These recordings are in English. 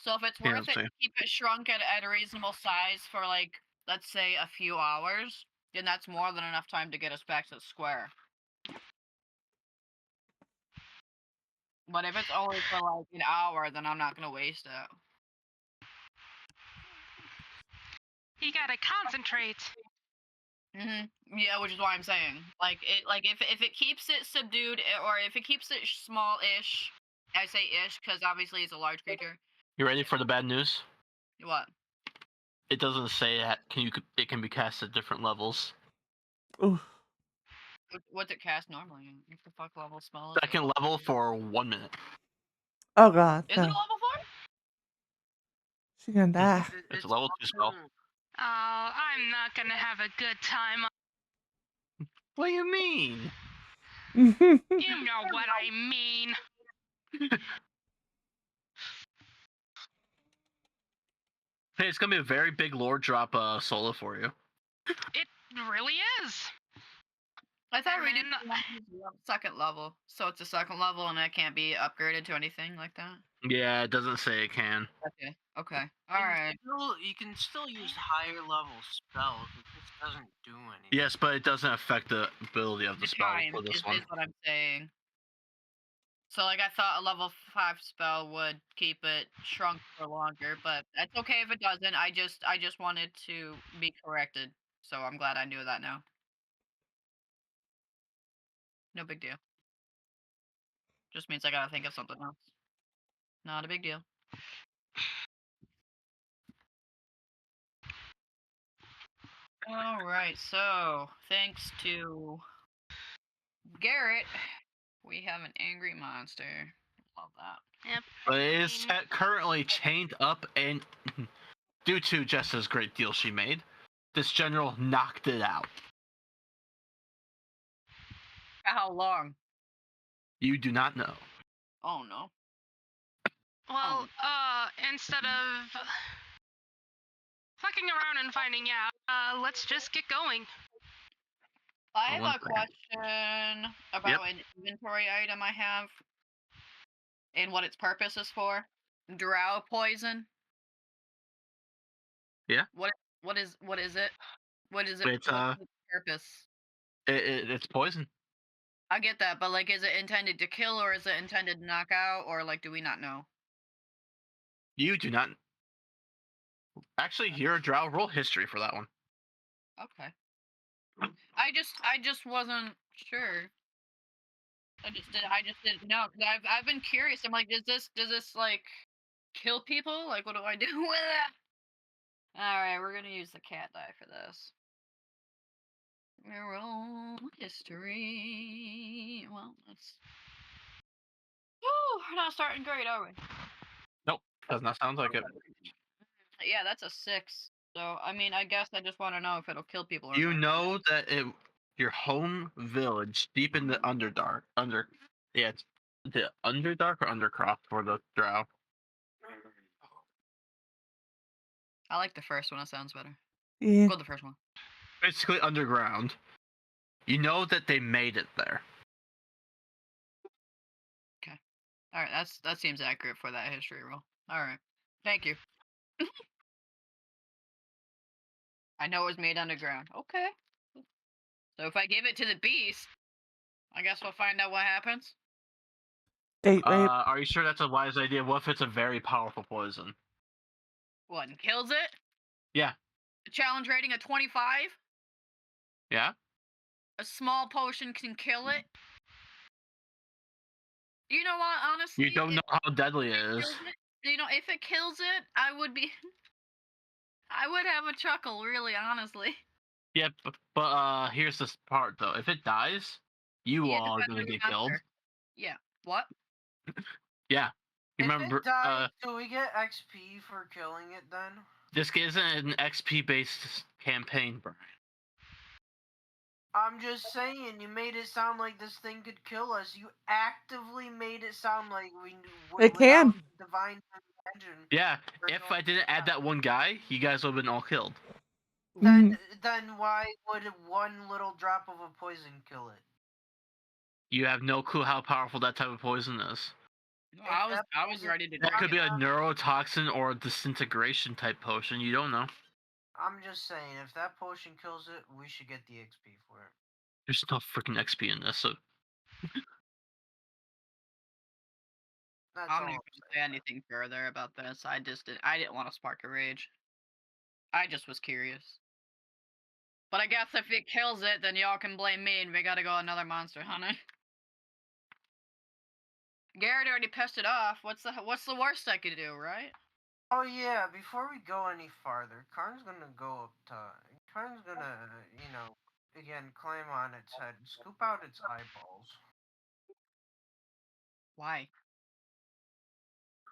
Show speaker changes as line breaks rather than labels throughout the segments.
So if it's
Yeah,
worth it
see.
to keep it shrunk at a reasonable size for like, let's say a few hours, then that's more than enough time to get us back to the square. But if it's only for like an hour, then I'm not gonna waste it.
You gotta concentrate.
Yeah, which is why I'm saying, like if it keeps it subdued or if it keeps it small-ish, I say ish because obviously it's a large creature.
You ready for the bad news?
What?
It doesn't say it can be cast at different levels.
Ooh.
What's it cast normally? What the fuck level spell is it?
Second level for 1 minute.
Oh god.
Is it a
No.
level 4?
She gonna die.
It's a level 2 spell.
Oh, I'm not gonna have a good time.
What do you mean?
You know what I mean.
Hey, it's gonna be a very big lore drop solo for you.
It really is.
I thought
And
we did
then-
second level, so it's a second level and it can't be upgraded to anything like that.
Yeah, it doesn't say it can.
Okay. Okay. All right.
You can still use higher level spells. It just doesn't do anything.
Yes, but it doesn't affect the ability of the spell
Time
for this
is
one.
what I'm saying. So like I thought a level 5 spell would keep it shrunk for longer, but that's okay if it doesn't. I just wanted to be corrected. So I'm glad I knew that now. No big deal. Just means I gotta think of something else. Not a big deal. Alright, so thanks to Garrett, we have an angry monster. Love that.
Yep.
But it is currently chained up, and due to Jessa's great deal she made, this general knocked it out.
How long?
You do not know.
Oh no.
Well, instead of fucking around and finding out, let's just get going.
I have
one
a question about an inventory item I have and what its purpose is for. Drow poison.
Yeah.
What is it? What is it?
It's,
what's its purpose?
It's poison.
I get that, but like, is it intended to kill or is it intended to knock out, or like, do we not know?
You do not. Actually, you're a drow. Roll history for that one.
Okay. I just wasn't sure. I just didn't know because I've been curious. I'm like, does this like kill people? Like, what do I do with it? All right, we're gonna use the cat die for this. We roll history. Well, that's. Woo! We're not starting great, are we?
Nope, does not sound like it.
Yeah, that's a 6. So I mean, I guess I just want to know if it'll kill people or
You
not.
know that your home village, deep in the Underdark, it's the Underdark or Undercroft for the drow.
I like the first one. It sounds better.
Yeah.
Go with the first one.
Basically underground. You know that they made it there.
Okay. All right. That seems accurate for that history roll. All right. Thank you. I know it was made underground. Okay. So if I give it to the beast, I guess we'll find out what happens.
Date rape.
Are you sure that's a wise idea? What if it's a very powerful poison?
What, and kills it?
Yeah.
The challenge rating of 25?
Yeah?
A small potion can kill it? You know what, honestly?
You don't know how deadly it is.
You know, if it kills it, I would have a chuckle, really, honestly.
Yeah, but here's this part though. If it dies, you
Yeah,
all are
depends
gonna
on the
get killed.
monster. Yeah. What?
Yeah. You
If
remember?
it dies, do we get XP for killing it then?
This isn't an XP based campaign, Brian.
I'm just saying, you made it sound like this thing could kill us. You actively made it sound like
It can.
without divine intervention.
Yeah, if I didn't add that one guy, you guys would have been all killed.
Then why would one little drop of a poison kill it?
You have no clue how powerful that type of poison is.
No, I was
that poison
ready to
is
That could be a
knocking
neurotoxin or a disintegration type potion. You don't know.
I'm just saying, if that potion kills it, we should get the XP for it.
There's no freaking XP in this. So
That's
I'm
all
not
I'm
going to say
saying.
anything further about this. I didn't want to spark a rage. I just was curious. But I guess if it kills it, then y'all can blame me, and we gotta go another monster hunter. Garrett already pissed it off. What's the worst I could do, right?
Oh yeah, before we go any farther, Karn's gonna again, climb on its head, scoop out its eyeballs,
Why?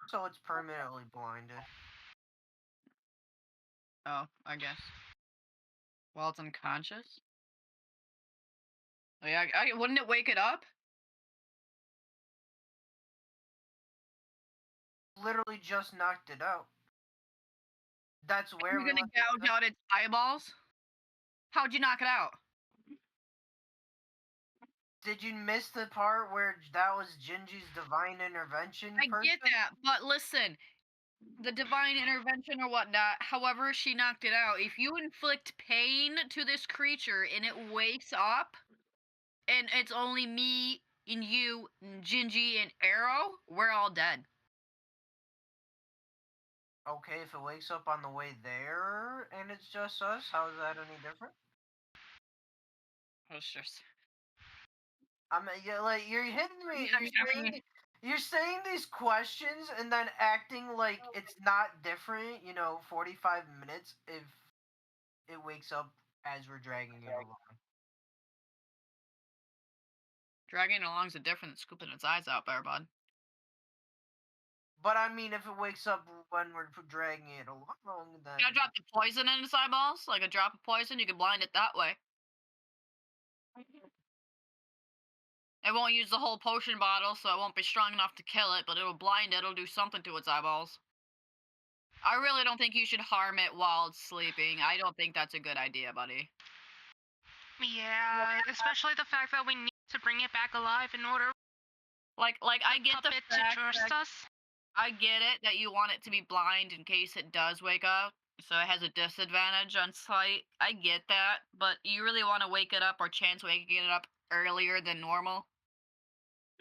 so it's permanently blinded.
Oh, I guess. While it's unconscious? Oh, yeah, wouldn't it wake it up?
Literally just knocked it out. That's where
You're
we
gonna
left it.
gouge out its eyeballs? How'd you knock it out?
Did you miss the part where that was Gingy's divine intervention?
I get that, but listen, the divine intervention or whatnot, however she knocked it out, if you inflict pain to this creature and it wakes up, and it's only me and you and Gingy and Arrow, we're all dead.
Okay, if it wakes up on the way there and it's just us, how is that any different?
It's just...
You're hitting me.
I mean,
You're saying these questions and then acting like it's not different. 45 minutes if it wakes up as we're dragging it along.
dragging it along's a different than scooping its eyes out, bear bud.
But I mean, if it wakes up when we're dragging it along, then
You gotta drop the poison in its eyeballs, like a drop of poison. You can blind it that way. It won't use the whole potion bottle, so it won't be strong enough to kill it, but it'll blind it. It'll do something to its eyeballs. I really don't think you should harm it while it's sleeping. I don't think that's a good idea, buddy.
Yeah, especially the fact that we need to bring it back alive in order
Like I get the
puppet to
fact
trust
that,
us.
I get it that you want it to be blind in case it does wake up, so it has a disadvantage on sight. I get that, but you really want to wake it up or chance waking it up earlier than normal?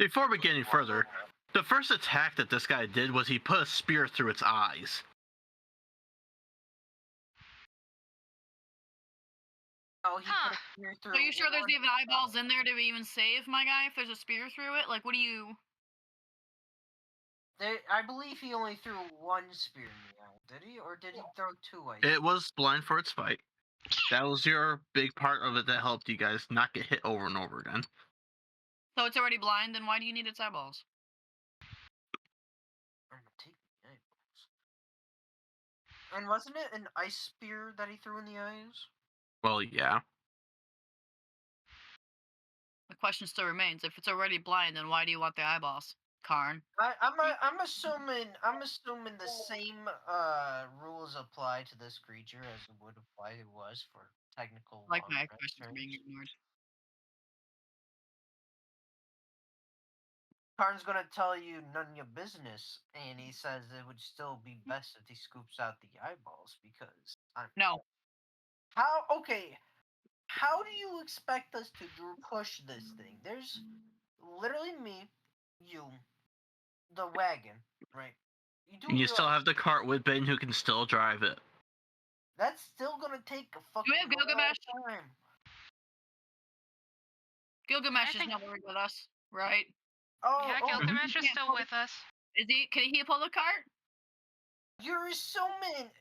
before we get any further, the first attack that this guy did was he put a spear through its eyes.
oh, he
Huh.
put a spear through.
Are you sure there's
one-
even eyeballs in there to even save, my guy, if there's a spear through it? Like, what do you...
I believe he only threw one spear in the eye. Did he, or did he throw two?
It was blind for its fight. That was your big part of it that helped you guys not get hit over and over again.
So it's already blind, then why do you need its eyeballs?
I'm gonna take the eyeballs. And wasn't it an ice spear that he threw in the eyes?
Well, yeah.
The question still remains, if it's already blind, then why do you want the eyeballs, Karn?
I'm assuming the same rules apply to this creature as it would apply to us for technical.
Like
long
my
rest
questions
terms.
being ignored.
Karn's gonna tell you none of your business, and he says it would still be best if he scoops out the eyeballs because
No.
How do you expect us to push this thing? There's literally me, you, the wagon, right?
And you still have the cart with Ben who can still drive it.
That's still gonna take a fucking
we have Gilgamesh?
long time.
Gilgamesh is
think-
nowhere with us, right?
Oh,
Yeah,
oh,
Gilgamesh is
Yeah.
still with us.
Is he? Can he pull the cart?
you're assuming.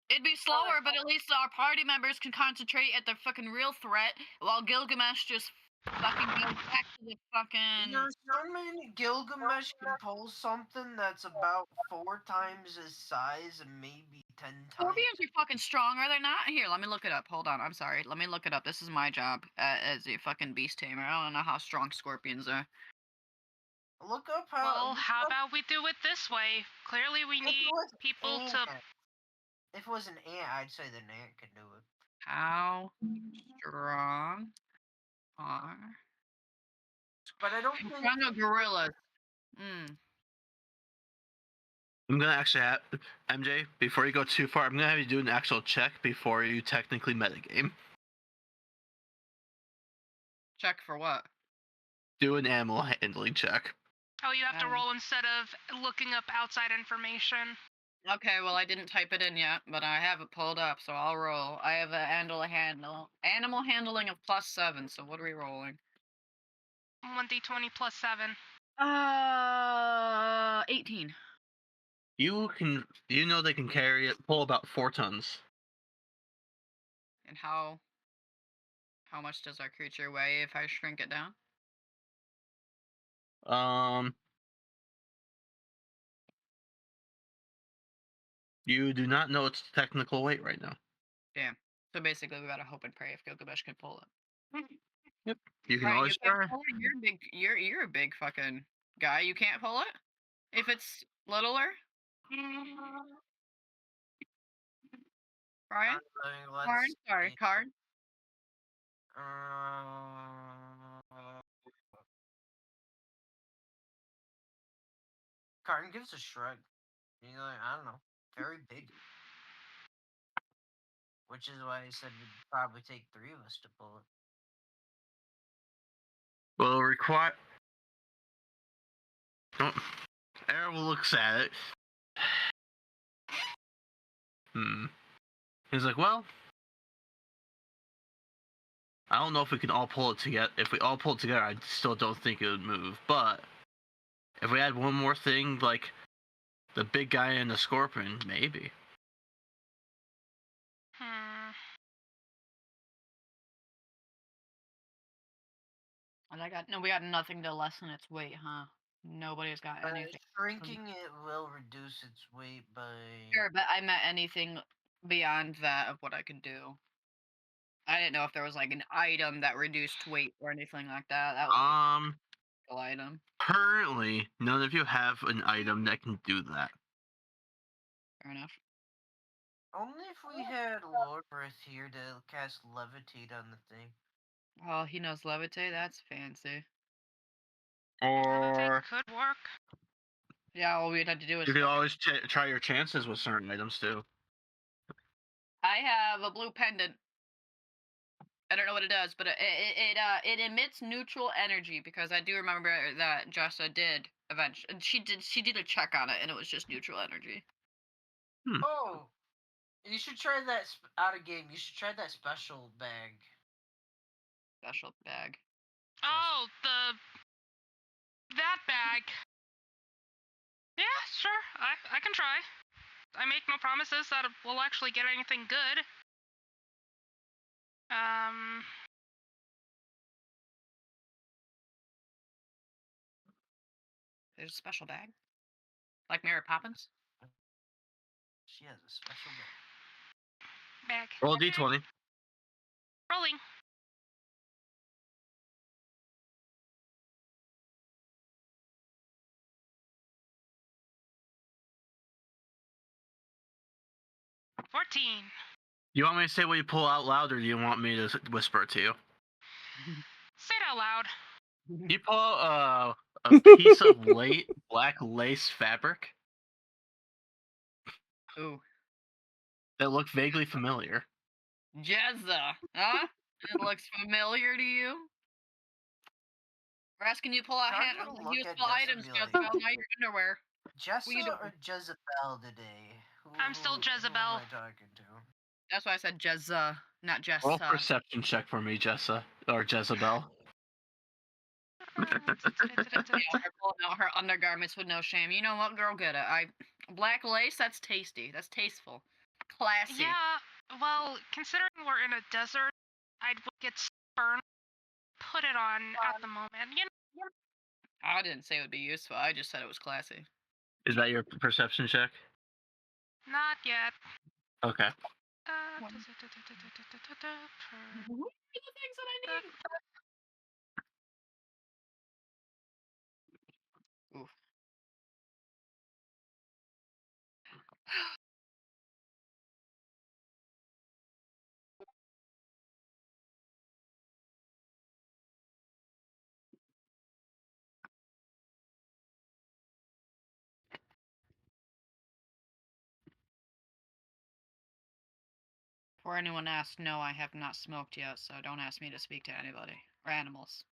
It'd be slower, but at least our party members can concentrate at the fucking real threat, while Gilgamesh just fucking goes back to the fucking...
You're assuming Gilgamesh can pull something that's about 4 times his size and maybe 10 times.
Scorpions are fucking strong, are they not? Here, let me look it up. Hold on, I'm sorry. Let me look it up. This is my job as a fucking beast tamer. I don't know how strong scorpions are.
Look up how.
Well,
look
how
up
about we do it this way? Clearly, we
if it
need
was
people
an
to.
ant. If it was an ant, I'd say the ant could do it.
How strong are
But I don't think.
Congo gorillas. Mm.
I'm gonna actually have MJ before you go too far. I'm gonna have you do an actual check before you technically metagame.
Check for what?
Do an animal handling check.
Oh, you have to
Um.
roll instead of looking up outside information.
Okay, well I didn't type it in yet, but I have it pulled up, so I'll roll. I have animal handling of +7. So what are we rolling?
1d20 plus 7.
18.
You know they can pull about 4 tons.
And how much does our creature weigh if I shrink it down?
You do not know its technical weight right now.
Damn. So basically, we gotta hope and pray if Gilgamesh can pull it.
Yep. You can
Right,
always
you can't
try.
pull it. You're big. You're a big fucking guy. You can't pull it if it's littler. Brian,
Let's
card. Sorry,
see.
card.
Carton gives a shrug. He's like, I don't know, very big. Which is why I said it'd probably take 3 of us to pull it.
Will require. Oh, Errol looks at it. He's like, well, I don't know if we can all pull it together. If we all pull it together, I still don't think it would move. But if we add one more thing, like the big guy and the scorpion, maybe.
And we got nothing to lessen its weight, huh? Nobody's got anything.
Shrinking it will reduce its weight by.
Sure, but I meant anything beyond that of what I could do. I didn't know if there was like an item that reduced weight or anything like that. That was an item.
Currently, none of you have an item that can do that.
Fair enough.
Only if we had Lord Breath here to cast Levitate on the thing.
Oh, he knows levitate. That's fancy.
Or
Could work.
Yeah, all we'd have to do is.
you could always try your chances with certain items too.
I have a blue pendant. I don't know what it does, but it emits neutral energy because I do remember that Jessa did eventually. She did a check on it and it was just neutral energy.
Oh, you should try that out of game. You should try that special bag.
Special bag.
Oh, that bag. Yeah, sure. I can try. I make no promises that we'll actually get anything good.
There's a special bag, like Mary Poppins.
She has a special
bag.
Roll d20.
Rolling. $14.
You want me to say what you pull out loud, or do you want me to whisper it to you?
Say it out loud.
You pull out a piece of black lace fabric.
Ooh.
That look vaguely familiar.
Jezza, huh? It looks familiar to you? We're asking you to pull out useful items, Jezza, not your underwear.
Jessa or Jezebel today?
I'm still Jezebel.
Who am I talking to?
That's why I said Jezza, not Jessa.
Roll perception check for me, Jessa. Or Jezebel.
Yeah, her pulling out her undergarments with no shame. You know what, girl? Get it. Black lace. That's tasty. That's tasteful. Classy.
Yeah. Well, considering we're in a desert, I'd get sunburned. Put it on at the moment. You know.
I didn't say it would be useful. I just said it was classy.
Is that your perception check?
Not yet.
Okay.
What are the things that I need? Oof. For anyone asked, no, I have not smoked yet, so don't ask me to speak to anybody or animals.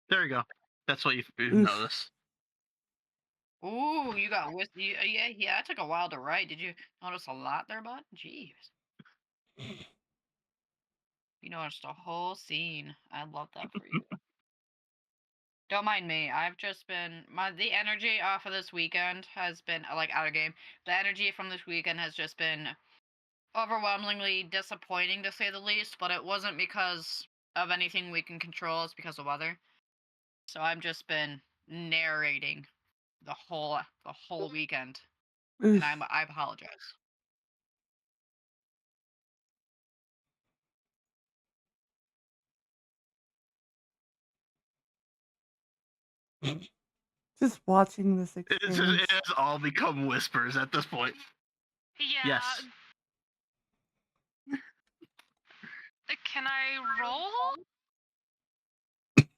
There you go. That's what you
Oof.
notice.
Ooh, you got yeah. It took a while to write. Did you notice a lot there, bud? Jeez. You noticed a whole scene. I love that for you. Don't mind me. I've just been the energy off of this weekend has been like out of game. The energy from this weekend has just been overwhelmingly disappointing to say the least, but it wasn't because of anything we can control, it's because of weather. So I've just been narrating the whole weekend.
Oof.
And I apologize.
Just watching this
It
experience.
has all become whispers at this point.
Yeah.
Yes.
Can I roll?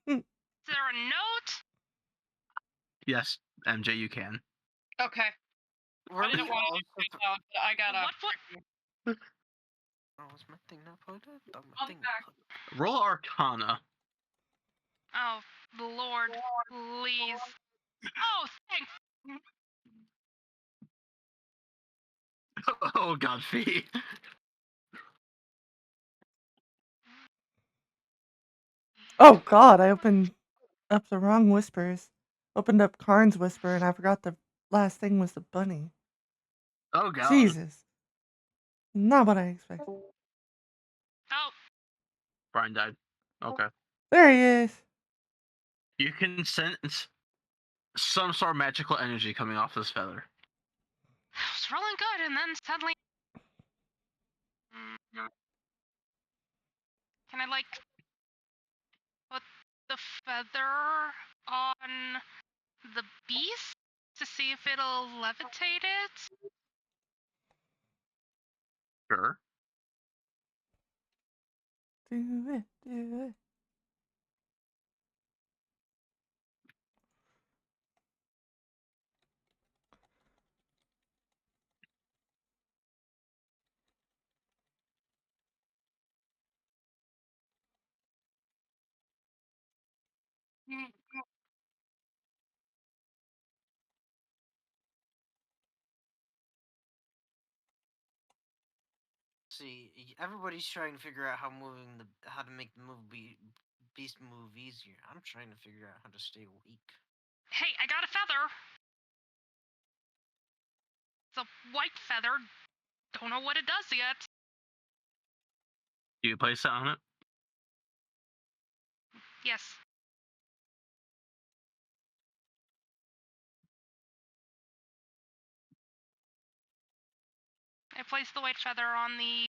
Hmm.
Is there a note?
Yes, MJ, you can.
Okay.
Were
I didn't
we
want
all
to do that, but I gotta.
What?
Oh, was my thing not plugged in? Thought my
I'll
thing
be back.
was plugged
Roll Arcana.
Oh, Lord, please. Oh, thank.
Oh God, Fee.
Oh God, I opened up the wrong whispers. Opened up Karn's whisper, and I forgot the last thing was the bunny.
Oh God.
Jesus. Not what I expected.
Oh,
Brian died. Okay.
There he is.
You can sense some sort of magical energy coming off this feather.
I was rolling good, and then suddenly. Can I, like, put the feather on the beast to see if it'll levitate it?
Sure.
Do it, do it.
See, everybody's trying to figure out how to make the beast move easier. I'm trying to figure out how to stay weak.
Hey, I got a feather. It's a white feather. Don't know what it does yet.
Do you place it on it?
Yes. I placed the white feather on the.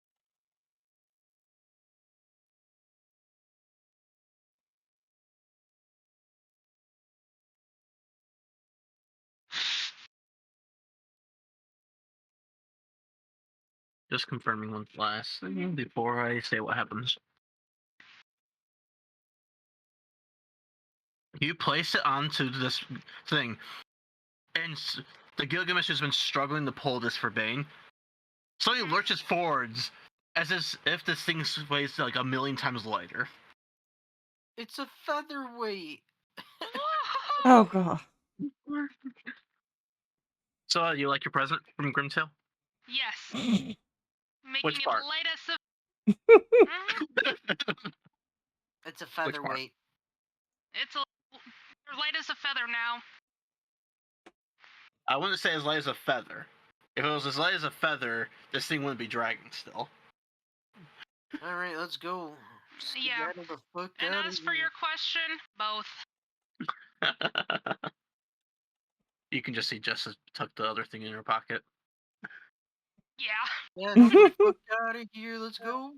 Just confirming one last thing before I say what happens. You place it onto this thing, and the Gilgamesh has been struggling to pull this for Bane. So he lurches forwards, as if this thing weighs like 1,000,000 times lighter.
It's a featherweight.
Oh God.
So you like your present from Grimtail?
Yes. Making
Which
it
part?
light as a.
It's a
Which part?
featherweight.
It's light as a feather now.
I wouldn't say as light as a feather. If it was as light as a feather, this thing wouldn't be dragging still.
All right, let's go.
Yeah.
Skedaddle the fuck
And
outta
as for
here.
your question, both.
You can just see Jess has tucked the other thing in her pocket.
Yeah.
Yeah, get the fuck out of here. Let's go.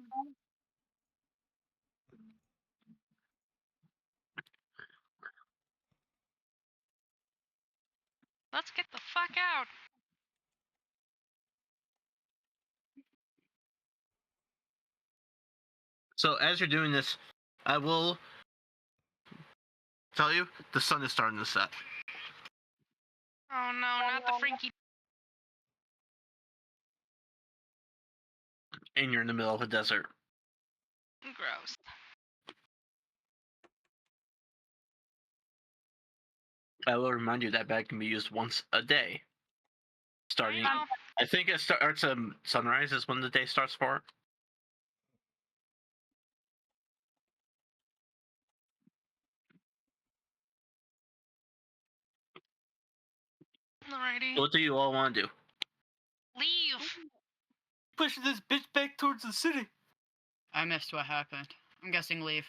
Let's get the fuck out.
So as you're doing this, I will tell you the sun is starting to set.
Oh no, not the freaky.
and you're in the middle of a desert.
Gross.
I will remind you that bag can be used once a day. Starting,
I know.
I think it starts sunrise is when the day starts for it.
Alrighty.
What do you all want to do?
Leave.
Push this bitch back towards the city.
I missed what happened. I'm guessing leave.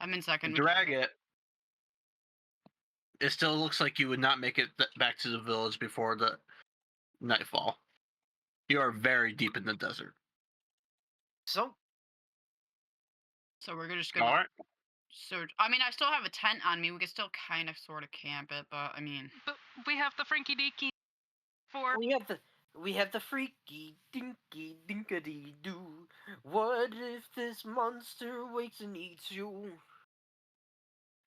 I'm in second.
Drag it. It still looks like you would not make it back to the village before the nightfall. You are very deep in the desert.
So
So we're just gonna
All right.
search. I mean, I still have a tent on me. We could still kind of sort of camp it, but I mean,
But we have the Frankie Deaky for.
we have the freaky dinky dinkity doo. What if this monster wakes and eats you?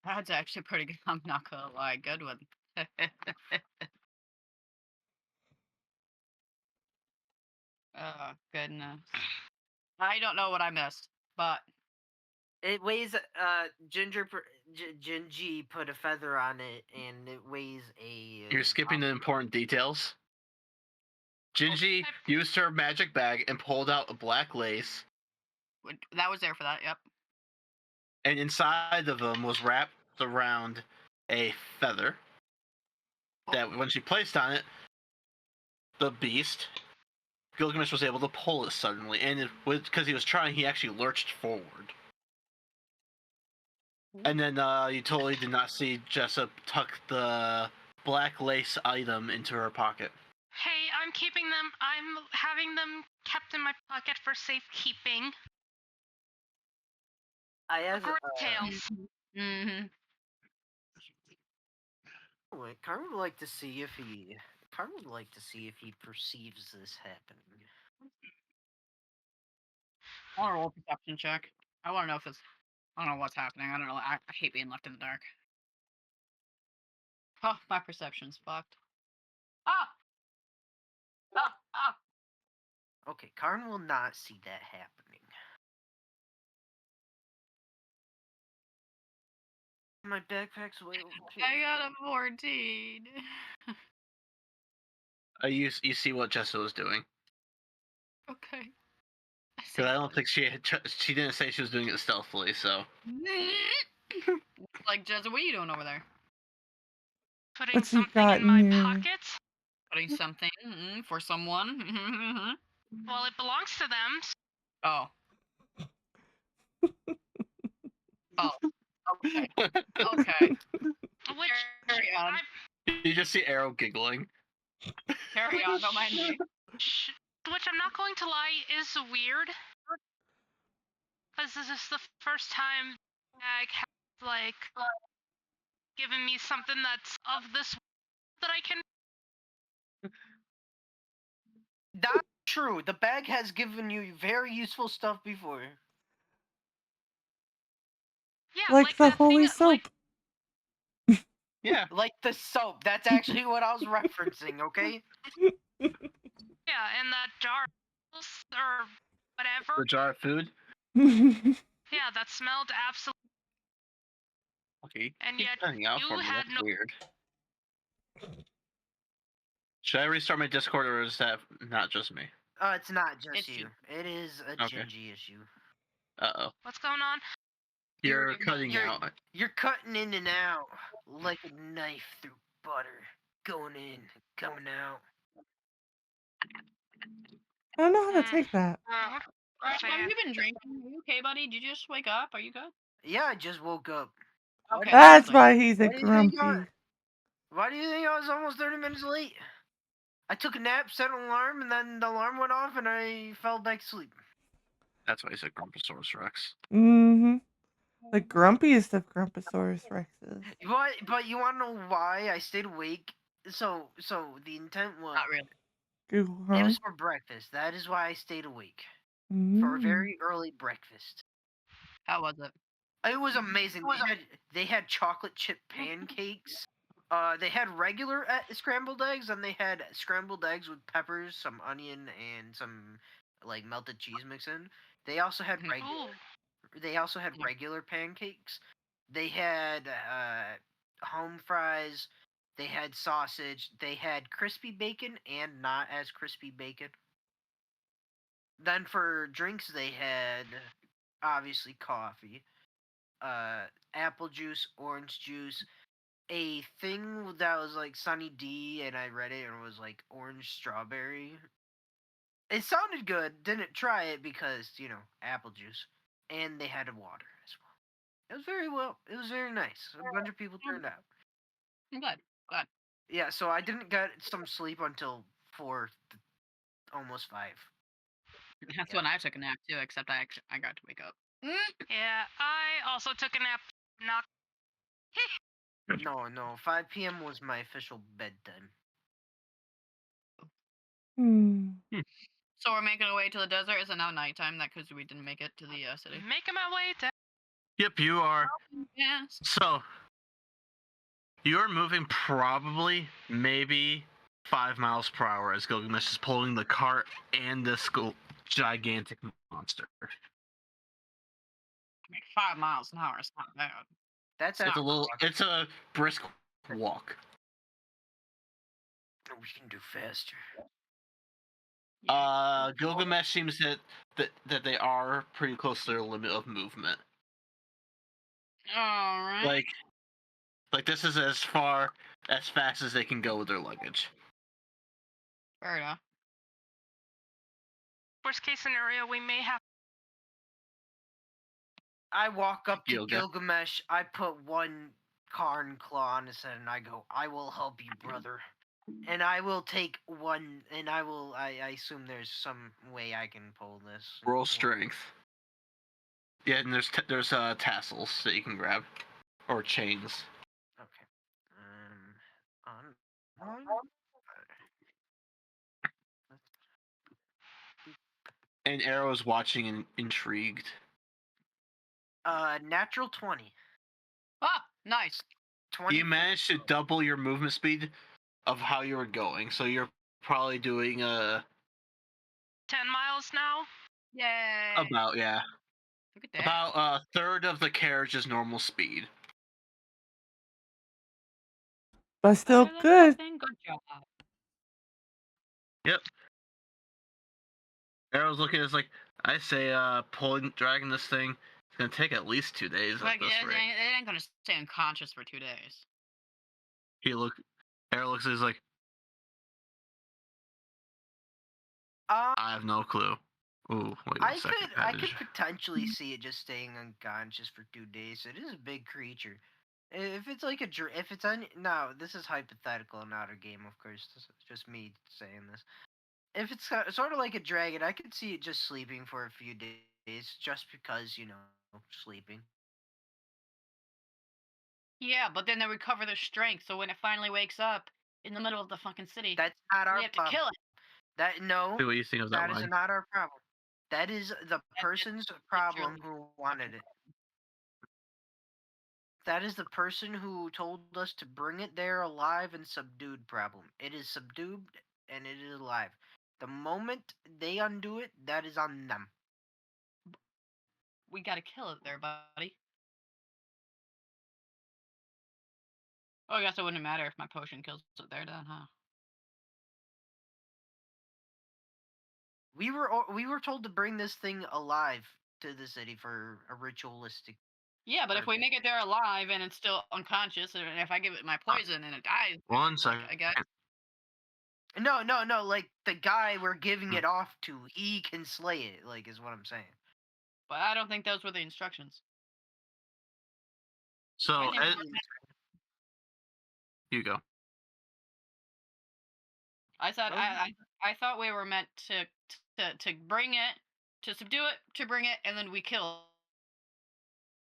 that's actually pretty good. I'm not gonna lie, good one. Oh goodness. I don't know what I missed, but
It weighs Gingy put a feather on it, and it weighs a.
You're skipping the important details. Gingy used her magic bag and pulled out a black lace,
that was there for that. Yep.
and inside of them was wrapped around a feather that when she placed on it, the beast, Gilgamesh was able to pull it suddenly, and because he was trying, he actually lurched forward. And then you totally did not see Jessup tuck the black lace item into her pocket.
Hey, I'm keeping them. I'm having them kept in my pocket for safekeeping.
I have
Tails.
Mm-hmm.
Carmen would like to see if he. Carmen would like to see if he perceives this happening.
I want to roll a perception check. I want to know if it's. I don't know what's happening. I don't know. I hate being left in the dark. Oh, my perception's fucked. Ah! Ah! Ah!
Okay, Karn will not see that happening. My backpack's way over here.
I got a 14.
You see what Jessa was doing.
Okay.
Because I don't think she didn't say she was doing it stealthily, so.
Like, Jezza, what are you doing over there?
Putting
What's he
something
got
in my
in your-
pockets.
Putting something for someone?
Well, it belongs to them.
Oh. Oh. Okay. Okay.
Which
Carry on.
You just see Arrow giggling.
Carry on. Don't mind me.
which I'm not going to lie is weird. Because this is the first time Mag has, like, given me something that's of this that I can.
That's true. The bag has given you very useful stuff before.
Yeah,
Like the
that
holy
thing,
soap.
Yeah.
Like the soap. That's actually what I was referencing, okay?
Yeah, and that jar or whatever.
The jar of food.
Yeah, that smelled absolutely.
Okay.
And
keep
yet
cutting out
you
for me.
had
That's
no-
weird. Should I restart my Discord, or is that not just me?
It's not just
It's
you. It is a
Okay.
Gingy issue.
Uh-oh.
What's going on?
You're cutting
you're-
out.
You're cutting in and out like a knife through butter. Going in, coming out.
I don't know how to take that.
Have you been drinking? Are you okay, buddy? Did you just wake up? Are you good?
Yeah, I just woke up.
Okay.
That's
like-
why he's a
What do you think
grumpy.
Why do you think I was almost 30 minutes late? I took a nap, set an alarm, and then the alarm went off, and I fell back to sleep.
That's why he said Grumposaurus Rex.
Mm-hmm. The grumpiest of Grumposaurus Rexes.
But you want to know why I stayed awake? So the intent was
Not really.
Google
it
Chrome.
was for breakfast. That is why I stayed awake for a
Mm.
very early breakfast.
How was it?
It was amazing. They had chocolate chip pancakes. They had regular scrambled eggs, and they had scrambled eggs with peppers, some onion, and some like melted cheese mix in. They also had
Mhm.
regular.
Ooh.
They also had
Yeah.
regular pancakes. They had home fries. They had sausage. They had crispy bacon and not as crispy bacon. Then for drinks, they had obviously coffee, apple juice, orange juice, a thing that was like Sunny D, and I read it and it was like orange strawberry. It sounded good. Didn't try it because apple juice, and they had a water as well. It was very well. It was very nice. A bunch of people turned out.
I'm glad. Glad.
Yeah, so I didn't get some sleep until 4, almost 5.
That's
Yeah.
when I took a nap too. Except I got to wake up.
Yeah, I also took a nap. Not.
No, 5 p.m. was my official bedtime.
Hmm.
So we're making our way to the desert. Is it now nighttime? That because we didn't make it to the city.
Making my way to.
Yep, you are.
Yes.
So you're moving probably maybe 5 miles per hour as Gilgamesh is pulling the cart and this gigantic monster.
I mean, 5 miles an hour is not bad.
That's
It's a
actually
little. It's a brisk walk.
we can do faster.
Gilgamesh seems that they are pretty close to their limit of movement.
All right.
Like this is as fast as they can go with their luggage.
Fair enough.
Worst case scenario, we may have.
I walk up to
Gilga.
Gilgamesh. I put one Karn claw on his head, and I go, "I will help you, brother." And I will take one, and I will. I assume there's some way I can pull this.
Roll strength. Yeah, and there's tassels that you can grab, or chains.
Okay. On.
And Arrow is watching and intrigued.
Natural 20.
Ah, nice.
20.
You managed to double your movement speed of how you were going, so you're probably doing
10 miles now.
Yay.
about
Look at that.
about a third of the carriage's normal speed.
But still
Good
good.
Good job.
Yep. Arrow's looking at it's like, I say dragging this thing, it's gonna take at least 2 days
Like
at this rate.
it ain't gonna stay unconscious for 2 days.
Arrow looks at it's like,
Uh,
I have no clue. Ooh, wait a
I
second.
could potentially see it just staying unconscious for 2 days. It is a big creature. If it's like if it's no, this is hypothetical, not a game, of course. This is just me saying this. If it's sort of like a dragon, I could see it just sleeping for a few days, just because sleeping.
Yeah, but then they recover their strength, so when it finally wakes up in the middle of the fucking city,
That's not our
we have to
problem.
kill it.
See what you think of that
That is
line.
not our problem. That is the person's problem who wanted it. That is the person who told us to bring it there alive and subdued problem. It is subdued and it is alive. The moment they undo it, that is on them.
We gotta kill it there, buddy. Oh, I guess it wouldn't matter if my potion kills it there then, huh?
We were told to bring this thing alive to the city for a ritualistic.
Yeah, but if we
purpose.
make it there alive and it's still unconscious, and if I give it my poison and it dies,
One
like,
second.
I guess.
No. Like the guy we're giving it off to, he can slay it. Like is what I'm saying.
But I don't think those were the instructions.
So
I think-
you go.
I thought
Well,
I thought we were meant to bring it, to subdue it, to bring it, and then we kill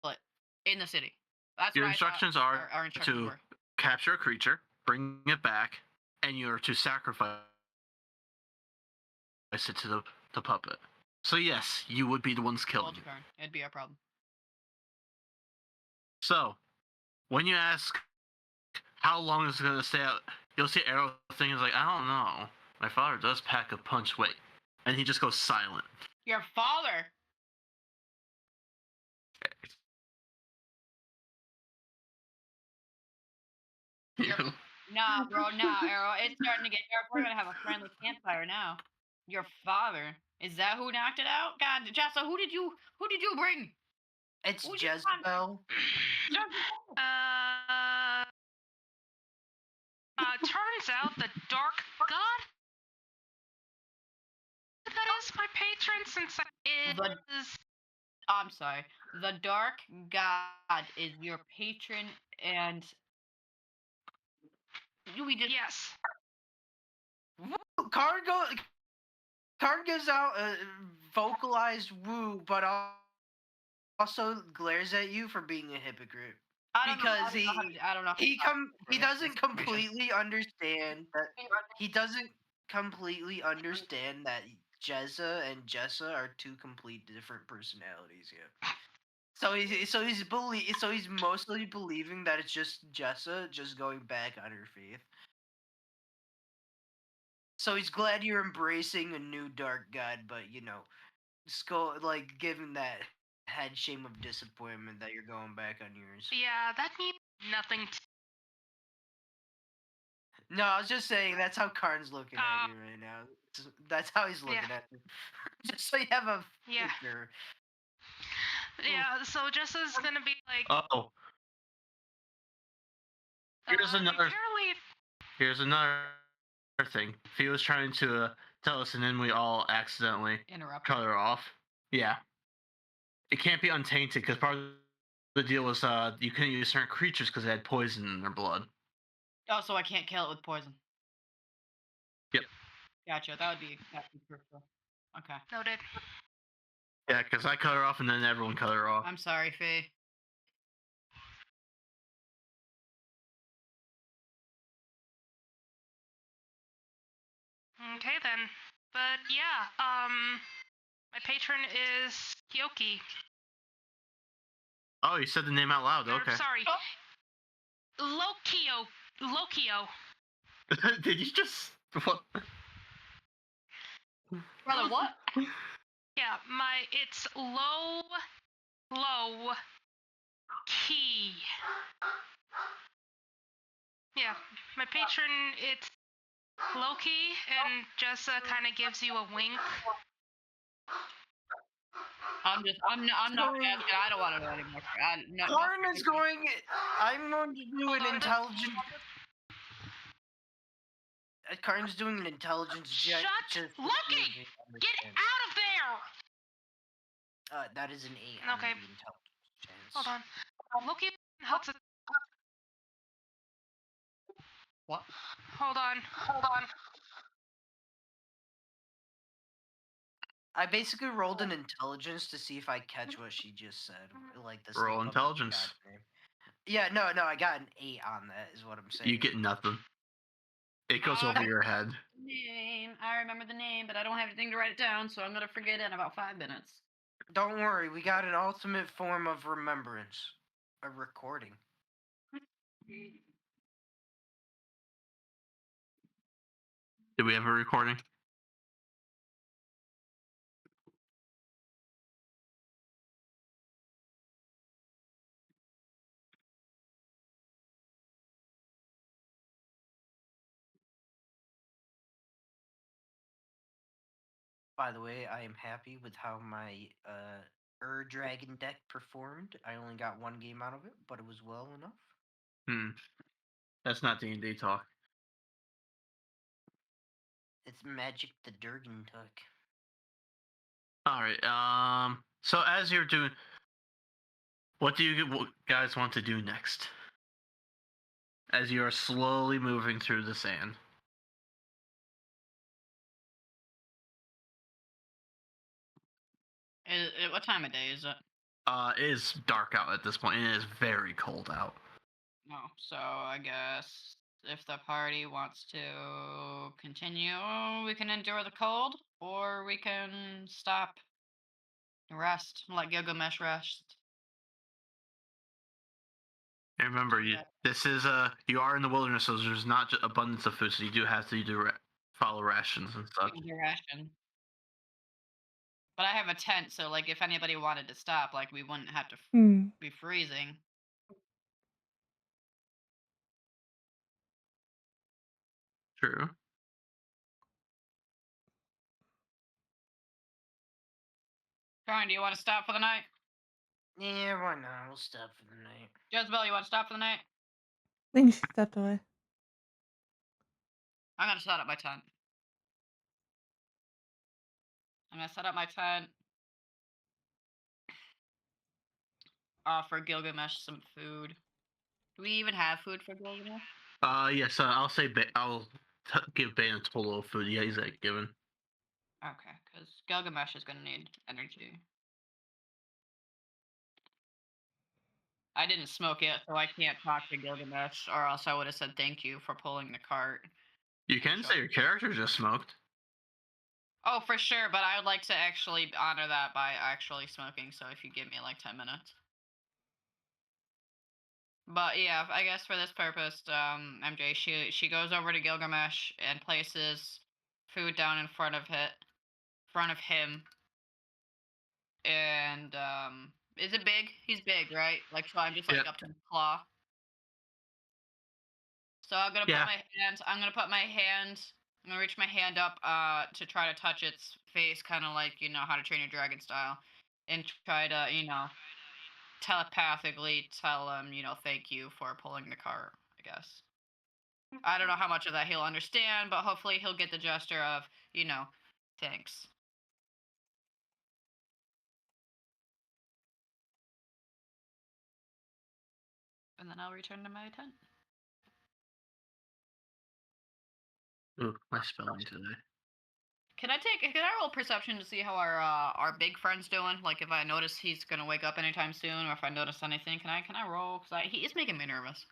it in the city. That's
Your
what I thought
instructions are
our instructions
to
were.
capture a creature, bring it back, and you're to sacrifice it to the puppet. So yes, you would be the ones killing it.
Multicarn. It'd be our problem.
So, when you ask how long is it going to stay out, you'll see Arrow thing is like, I don't know. My father does pack a punch. Wait, and he just goes silent.
Your father.
You-
Nah, bro, nah, Arrow. It's starting to get dark. We're gonna have a friendly campfire now. Your father. Is that who knocked it out? God, Jessa, who did you bring?
It's
Who'd you find?
Jezebel.
Turns out the Dark God that is my patron since it
The-
is.
I'm sorry. The Dark God is your patron, and we just
Yes.
Karn gives out a vocalized woo, but also glares at you for being a hypocrite.
I don't know.
Because
I don't know.
he doesn't completely understand that he doesn't completely understand that Jezza and Jessa are two complete different personalities yet. So he's mostly believing that it's just Jessa just going back on her faith. So he's glad you're embracing a new dark god, but like giving that head shame of disappointment that you're going back on yours.
Yeah, that means nothing.
No, I was just saying that's how Karn's looking at you right now. That's how he's looking at you. Just so you have a
Yeah.
picture.
Yeah, so Jessa's gonna be like.
Oh, here's another.
Apparently,
Here's another thing. Fee was trying to tell us, and then we all accidentally
interrupt.
cut her off. Yeah. It can't be untainted because part of the deal was you couldn't use certain creatures because they had poison in their blood.
Oh, so I can't kill it with poison.
Yep.
Gotcha. That'd be perfect. Okay.
noted.
Yeah, because I cut her off and then everyone cut her off.
I'm sorry, Faye.
Okay then. But yeah, my patron is Kyoki.
Oh, you said the name out loud.
Or,
Okay.
sorry. Lokio. Lokio.
Did you just what?
Brother, what?
Yeah, it's low key. Yeah, my patron, it's Loki, and Jessa kind of gives you a wink.
I'm not asking. I don't want to know anymore.
Karn is going. I'm going to do an intelligence. Karn's doing an intelligence check.
Shut, Loki! Get out of there!
That is an 8
Okay.
on the intelligence chance.
Hold on. Loki helps it.
What?
Hold on.
I basically rolled an intelligence to see if I catch what she just said. Like this.
Roll intelligence.
Yeah, no, I got an 8 on that. Is what I'm saying.
You get nothing. It goes over your head.
Name. I remember the name, but I don't have anything to write it down, so I'm gonna forget it in about 5 minutes.
Don't worry, we got an ultimate form of remembrance. A recording.
Did we have a recording?
By the way, I am happy with how my Dragon deck performed. I only got 1 game out of it, but it was well enough.
That's not D&D talk.
It's Magic the Durgan talk.
All right. So as you're doing, what do you guys want to do next? As you are slowly moving through the sand.
What time of day is it?
It is dark out at this point, and it is very cold out.
Oh, so I guess if the party wants to continue, we can endure the cold, or we can stop, rest, let Gilgamesh rest.
And remember, this is you are in the wilderness, so there's not just abundance of food, so you do have to follow rations and such.
Ration. But I have a tent, so like if anybody wanted to stop, like we wouldn't have to
Hmm.
be freezing.
True.
Karen, do you want to stop for the night?
Yeah, why not? We'll stop for the night.
Jezebel, you want to stop for the night?
I think she stepped away.
I'm gonna set up my tent. I'm gonna set up my tent. Offer Gilgamesh some food. Do we even have food for Gilgamesh?
Yes. I'll say I'll give Bane a total of food. Yeah, he's given.
Okay, because Gilgamesh is gonna need energy. I didn't smoke it, so I can't talk to Gilgamesh, or else I would have said thank you for pulling the cart.
You can say your character just smoked.
Oh, for sure, but I would like to actually honor that by actually smoking, so if you give me like 10 minutes. But yeah, I guess for this purpose, MJ, she goes over to Gilgamesh and places food down in front of him. And is it big? He's big, right? Like, so I'm just like
Yep.
up to his claw. So I'm gonna
Yeah.
put my hand. I'm gonna reach my hand up to try to touch its face, kind of like How to Train Your Dragon style, and try to telepathically tell him thank you for pulling the cart. I guess. I don't know how much of that he'll understand, but hopefully he'll get the gesture of thanks. And then I'll return to my tent.
Ooh, my spelling today.
Can I roll perception to see how our big friend's doing? Like if I notice he's gonna wake up anytime soon, or if I notice anything, can I roll? Because he is making me nervous.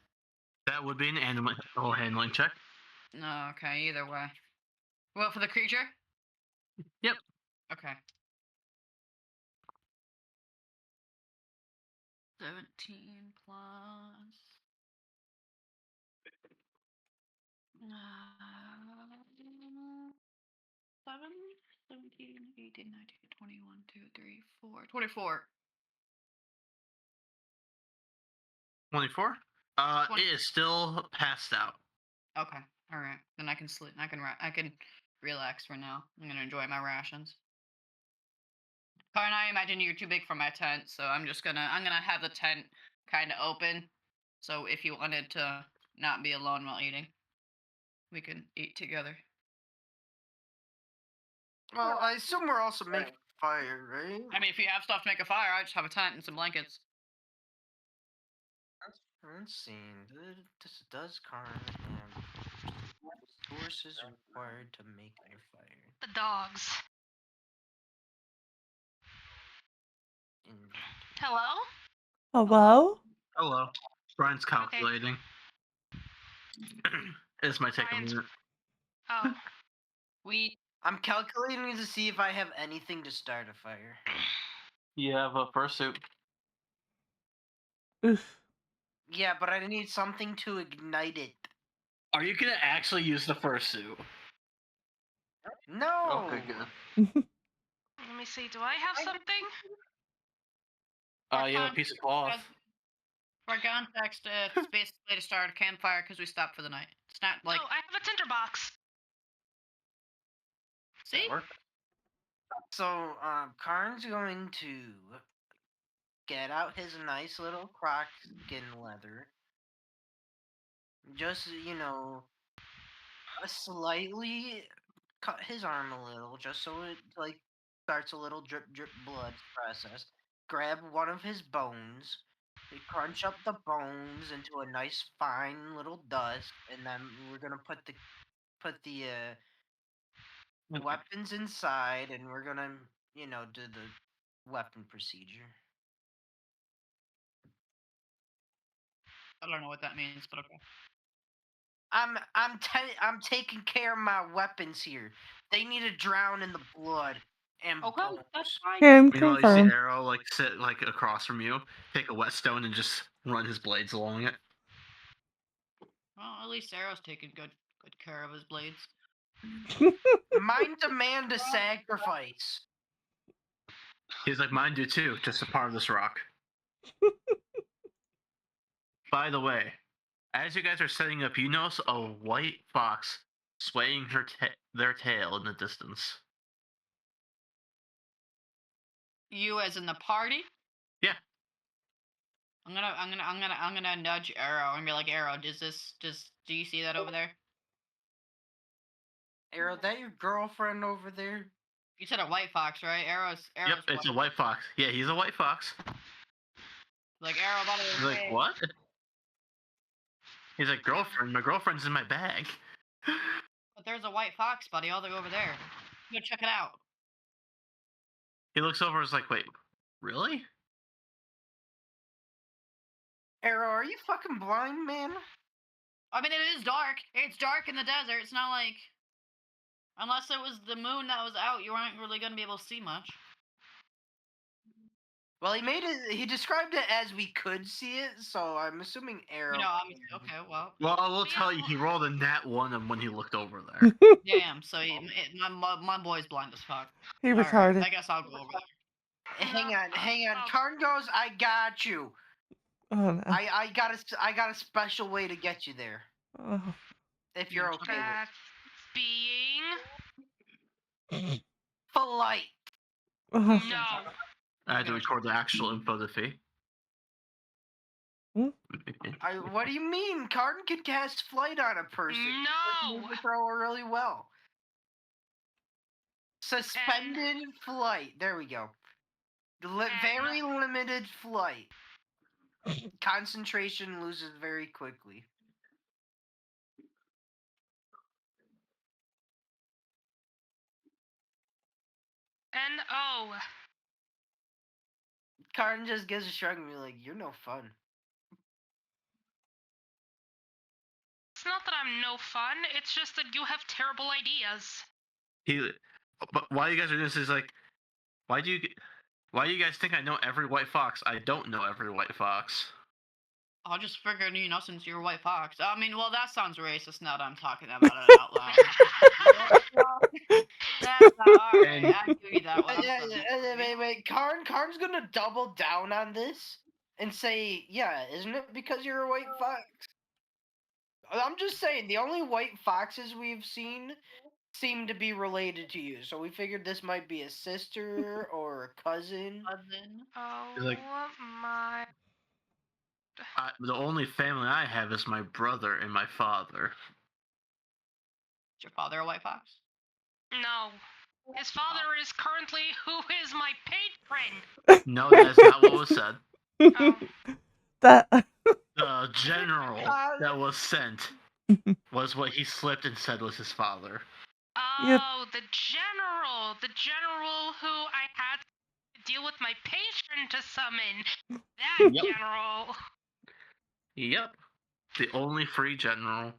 That would be an animal handling check.
No, okay, either way. What, for the creature?
Yep.
Okay. 17 plus. 7, 17, 18, 19, 21, 2, 3, 4, 24.
24.
20.
It is still passed out.
Okay, all right. Then I can sleep. I can relax for now. I'm gonna enjoy my rations. Karn, I imagine you're too big for my tent, so I'm gonna have the tent kind of open. So if you wanted to not be alone while eating, we can eat together.
Well, I assume we're also making fire, right?
I mean, if you have stuff to make a fire, I just have a tent and some blankets.
Let's see. This does Karn have resources required to make a fire.
The dogs.
Inventory.
Hello?
Hello?
Hello. Brian's calculating. This might take a
Brian's-
minute.
Oh.
I'm calculating to see if I have anything to start a fire.
You have a fursuit.
Oof.
Yeah, but I need something to ignite it.
Are you gonna actually use the fursuit?
No.
Okay, good.
Let me see. Do I have something?
You have a piece of cloth.
For context, it's basically to start a campfire because we stopped for the night. It's not like
Oh, I have a tinderbox.
see.
So, Karn's going to get out his nice little croc skin leather. Just, slightly cut his arm a little, just so it, starts a little drip drip blood process. Grab one of his bones, crunch up the bones into a nice fine little dust, and then we're gonna put the weapons inside, and we're gonna, do the weapon procedure.
I don't know what that means, but okay.
I'm taking care of my weapons here. They need to drown in the blood and
Okay,
bones.
that's fine.
Can
Meanwhile, you
confirm.
see Arrow sit across from you, take a whetstone and just run his blades along it.
Well, at least Arrow's taking good care of his blades.
Mine demand a sacrifice.
He's like, mine do too, just a part of this rock. By the way, as you guys are setting up, you notice a white fox swaying their tail in the distance.
You as in the party?
Yeah.
I'm gonna nudge Arrow and be like, Arrow, do you see that over there?
Arrow, that your girlfriend over there?
You said a white fox, right? Arrow's
Yep, it's a white fox. Yeah, he's a white fox.
Like Arrow, by the
He's
way.
like, what? He's like, girlfriend? My girlfriend's in my bag.
But there's a white fox, buddy, all the way over there. Go check it out.
He looks over and is like, wait, really?
Arrow, are you fucking blind, man?
I mean, it is dark. It's dark in the desert. It's not like, unless it was the moon that was out, you weren't really gonna be able to see much.
Well, he described it as we could see it, so I'm assuming Arrow.
You know, okay. Well,
Well, I will tell you, he rolled a nat 1 when he looked over there.
damn. So my boy's blind as fuck.
He
All right,
retarded.
I guess I'll go over there.
Hang on. Karn goes, I got you.
Oh no.
I got a special way to get you there.
Oh.
If you're okay with
That's being
it. Polite.
Oh.
no.
I had to record the actual info to fee.
What do you mean? Karn can cast flight on a person.
No.
Move the thrower really well. Suspended flight. There we go. Very limited flight. Concentration loses very quickly.
N-O.
Karn just gives a shrug and be like, "You're no fun."
It's not that I'm no fun, it's just that you have terrible ideas.
But why you guys are doing this is like, why do you guys think I know every white fox? I don't know every white fox.
I just figured, you know, since you're a white fox. I mean, well, that sounds racist now that I'm talking about it out loud. That's alright. I give you that one.
Wait. Karn's gonna double down on this and say, "Yeah, isn't it because you're a white fox?" I'm just saying, the only white foxes we've seen seem to be related to you, so we figured this might be a sister or a cousin.
Oh
Like-
my.
The only family I have is my brother and my father.
Is your father a white fox?
No. His father is currently who is my patron.
No, that's not what was said.
Oh.
That.
The general that was sent was what he slipped and said was his father.
Oh, the general who I had to deal with my patron to summon. That
Yep.
general.
Yep. The only free general.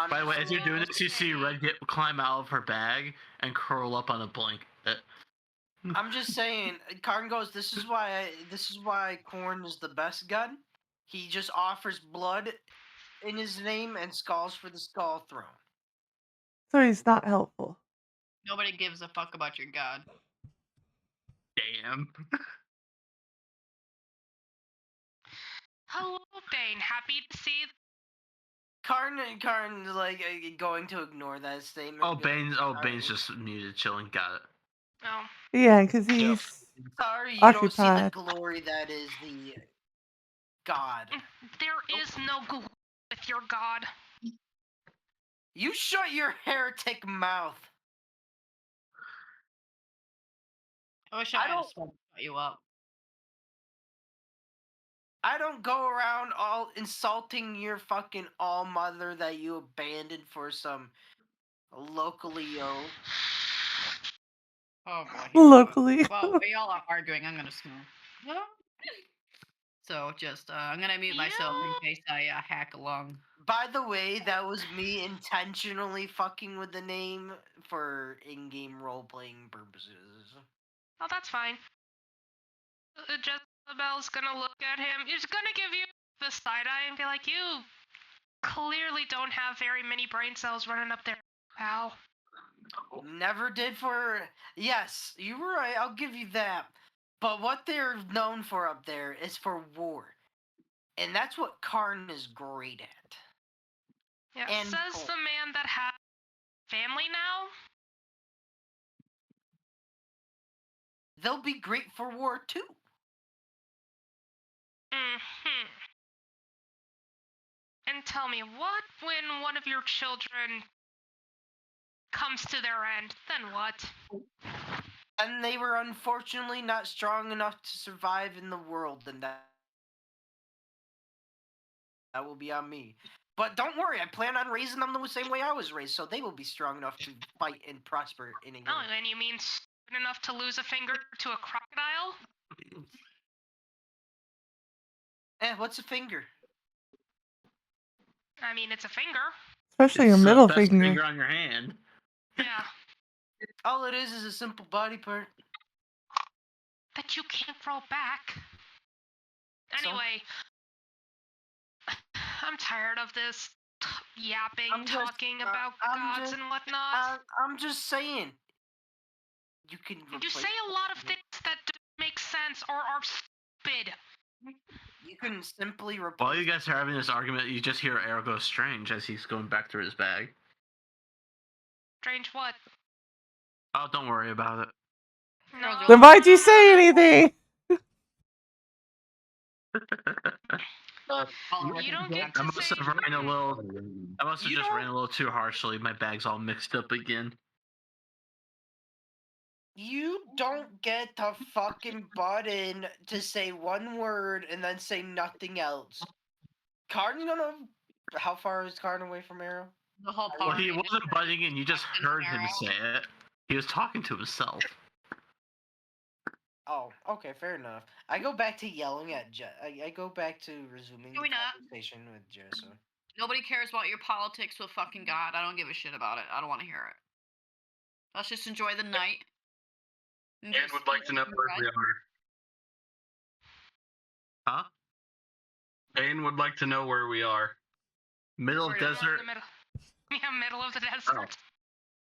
By the way, as you're doing this, you see Red climb out of her bag and curl up on a blanket.
I'm just saying, Karn goes, this is why Korn is the best gun. He just offers blood in his name and skulls for the skull throne.
So he's not helpful.
Nobody gives a fuck about your god.
Damn.
Hello, Bane. Happy to see.
Karn's like going to ignore that statement.
Oh,
be like,
Bane's just muted, chilling. Got it.
Oh.
Yeah, because he's.
Sorry, you
occupied.
don't see the glory that is the god.
There is no glory with your god.
You shut your heretic mouth.
I wish
I
I had
don't-
a spell to shut you up.
I don't go around all insulting your fucking all-mother that you abandoned for some locally yo.
Oh boy. here we go.
Locally.
Well, we all are arguing. I'm gonna smoke. So just, I'm gonna mute myself in case I hack along.
By the way, that was me intentionally fucking with the name for in-game role-playing purposes.
Oh, that's fine. Jezebel's gonna look at him. He's gonna give you the side eye and be like, you clearly don't have very many brain cells running up there, pal.
Never did for. Yes, you were right. I'll give you that. But what they're known for up there is for war, and that's what Karn is great at.
Yeah,
And
says
gold.
the man that has family now.
They'll be great for war too.
Hmm. And tell me, what when one of your children comes to their end? Then what?
And they were unfortunately not strong enough to survive in the world, and that will be on me. But don't worry, I plan on raising them the same way I was raised, so they will be strong enough to fight and prosper in a
Oh,
world.
and you mean stupid enough to lose a finger to a crocodile?
What's a finger?
I mean, it's a finger.
Especially your
It's the
middle
best
finger.
on your hand.
Yeah.
All it is a simple body part.
That you can't roll back.
So?
Anyway, I'm tired of this yapping,
I'm just-
talking about
I'm
gods
just-
and whatnot.
I'm just saying. You can
You
replace.
say a lot of things that don't make sense or are stupid.
You can simply replace.
While you guys are having this argument, you just hear Arrow go strange as he's going back through his bag.
Strange what?
Oh, don't worry about it.
No.
Then why'd you say anything?
You don't get
I
to
must
say.
have ran a little. I must have
You
just
don't-
ran a little too harshly. My bag's all mixed up again.
You don't get the fucking button to say one word and then say nothing else. Karn's gonna. How far is Karn away from Arrow?
The whole
Well,
party.
he wasn't butting in. You just heard him
Arrow.
say it. He was talking to himself.
Oh, okay, fair enough. I go back to yelling at I go back to resuming
Can
the
we not?
conversation with Jessa.
Nobody cares about your politics with fucking God. I don't give a shit about it. I don't want to hear it. Let's just enjoy the night.
And
just
would like to know
eat
where
bread.
we are.
Huh?
Bane would like to know where we are.
Middle
We're
of
in
We're in
desert.
the middle. Yeah, middle of the desert.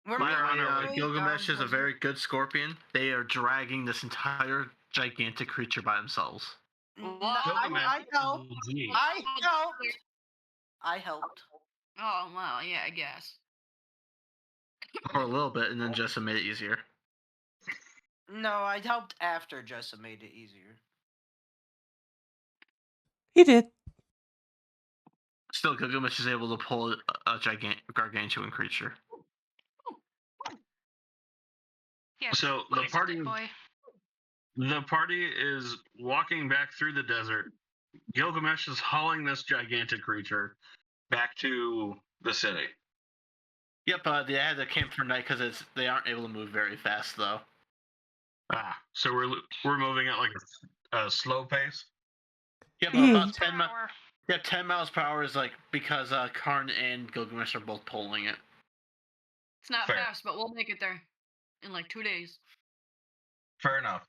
We're
By the
on our
way,
way
Gilgamesh is a very good scorpion. They are dragging this entire gigantic creature by themselves.
I helped.
Gee.
I helped.
Oh, well, yeah, I guess.
For a little bit, and then Jessa made it easier.
No, I helped after Jessa made it easier.
He did.
Still, Gilgamesh is able to pull a gargantuan creature.
Yeah.
So the
he's a
party,
good boy.
the party is walking back through the desert. Gilgamesh is hauling this gigantic creature back to the city.
Yep, they had to camp for night because they aren't able to move very fast though.
So we're moving at like a slow pace.
Yep,
Mm.
about 10
Per
miles.
hour.
Yeah, 10 miles per hour is like because Karn and Gilgamesh are both pulling it.
It's not
Fair.
fast, but we'll make it there in like 2 days.
Fair enough.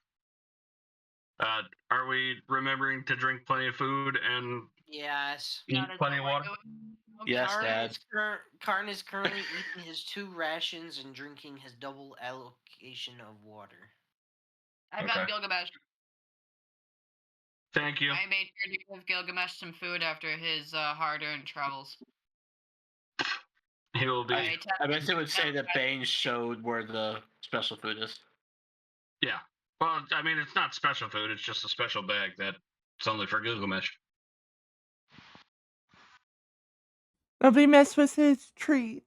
Are we remembering to drink plenty of food and
Yes.
eat
That is
plenty of
what we're
water?
doing.
Yes,
Karn
Dad.
Karn is currently eating his 2 rations and drinking his double allocation of water.
I
Okay.
got Gilgamesh.
Thank you.
I made sure to give Gilgamesh some food after his hard-earned travels.
He will be.
I guess it would say that Bane showed where the special food is.
Yeah. Well, I mean, it's not special food. It's just a special bag that's only for Gilgamesh.
Nobody mess with his treats.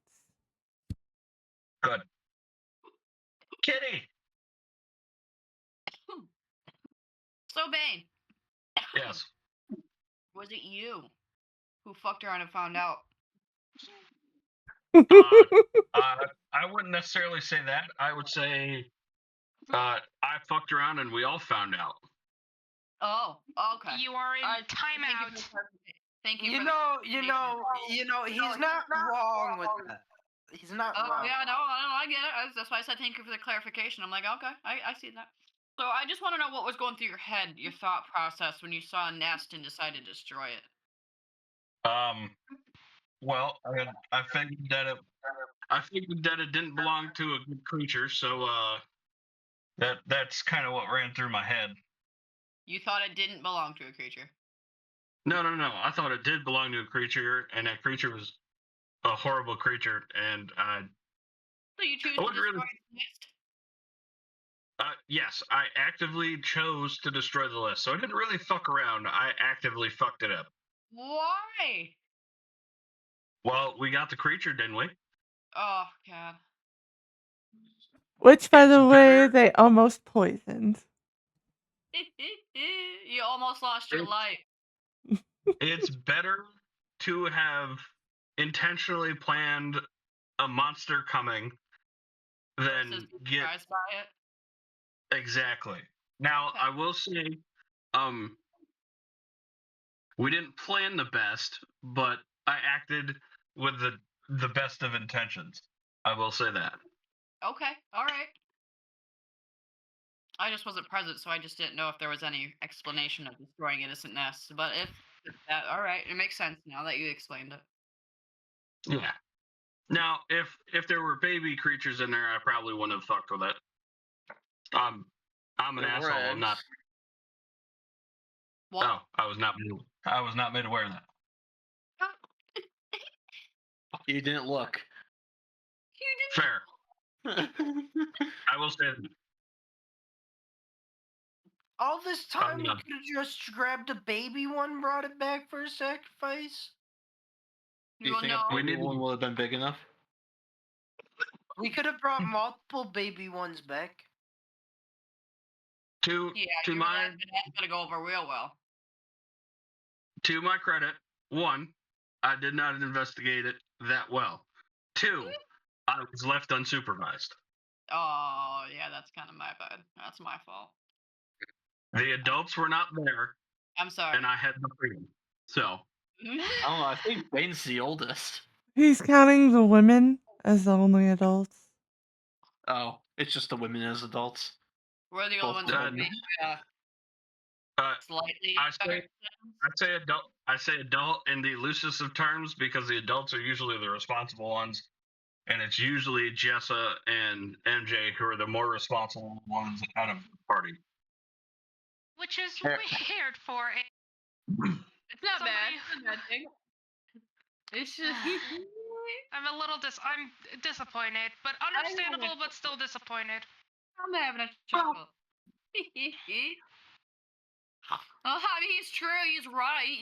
Good. Kitty.
So, Bane,
Yes.
was it you who fucked around and found out?
I wouldn't necessarily say that. I would say I fucked around and we all found out.
Oh, okay.
You are in timeout.
Thank you.
You
for
know,
the-
he's not wrong with that. He's not
Oh
wrong.
yeah, no, I get it. That's why I said thank you for the clarification. I'm like, okay, I see that. So I just want to know what was going through your head, your thought process when you saw a nest and decided to destroy it.
Well, I figured that it didn't belong to a good creature, so that's kind of what ran through my head.
You thought it didn't belong to a creature.
No, no, no. I thought it did belong to a creature, and that creature was a horrible creature, and
So you choose
I
to
wouldn't
destroy
really.
the list?
Yes, I actively chose to destroy the list, so I didn't really fuck around. I actively fucked it up.
Why?
Well, we got the creature, didn't we?
Oh god.
Which, by
It's
the way,
better.
they almost poisoned.
You almost lost your
It's,
life.
it's better to have intentionally planned a monster coming
Versus
than
being
get
surprised by it.
exactly. Now,
Okay.
I will say, um, we didn't plan the best, but I acted with the best of intentions. I will say that.
Okay. All right. I just wasn't present, so I just didn't know if there was any explanation of destroying innocent nests. But if that, all right, it makes sense now that you explained it.
Yeah. Now, if there were baby creatures in there, I probably wouldn't have fucked with it. I'm an
There were
asshole. I'm not.
eggs.
What?
Oh, I was not. I was not made aware of that.
You didn't look.
You
Fair. I will say.
All this time, we
no.
could have just grabbed a baby one, brought it back for a sacrifice.
Do you
well,
think
no.
a
We
baby
need-
one would have been big enough?
We could have brought multiple baby ones back.
To
Yeah,
to
you're
my
that's gonna go over real well.
to my credit, one, I did not investigate it that well. Two, I was left unsupervised.
Oh, yeah, that's kind of my bad. That's my fault.
The adults were not there,
I'm sorry.
and I had the freedom. So
I don't know. I think Bane's the oldest.
He's counting the women as the only adults.
Oh, it's just the women as adults.
We're the
Both
only ones who
done.
make slightly
I
better
say I say adult. I say adult in the loosest of terms because the adults are usually the responsible ones, and it's usually Jessa and MJ who are the more responsible ones out of the party.
Which is
Fair.
weird for a.
It's not bad.
Somebody-
It's not a bad thing. It's just
I'm disappointed, but understandable, but still disappointed.
I'm having a chuckle. Oh, I mean, he's true. He's right.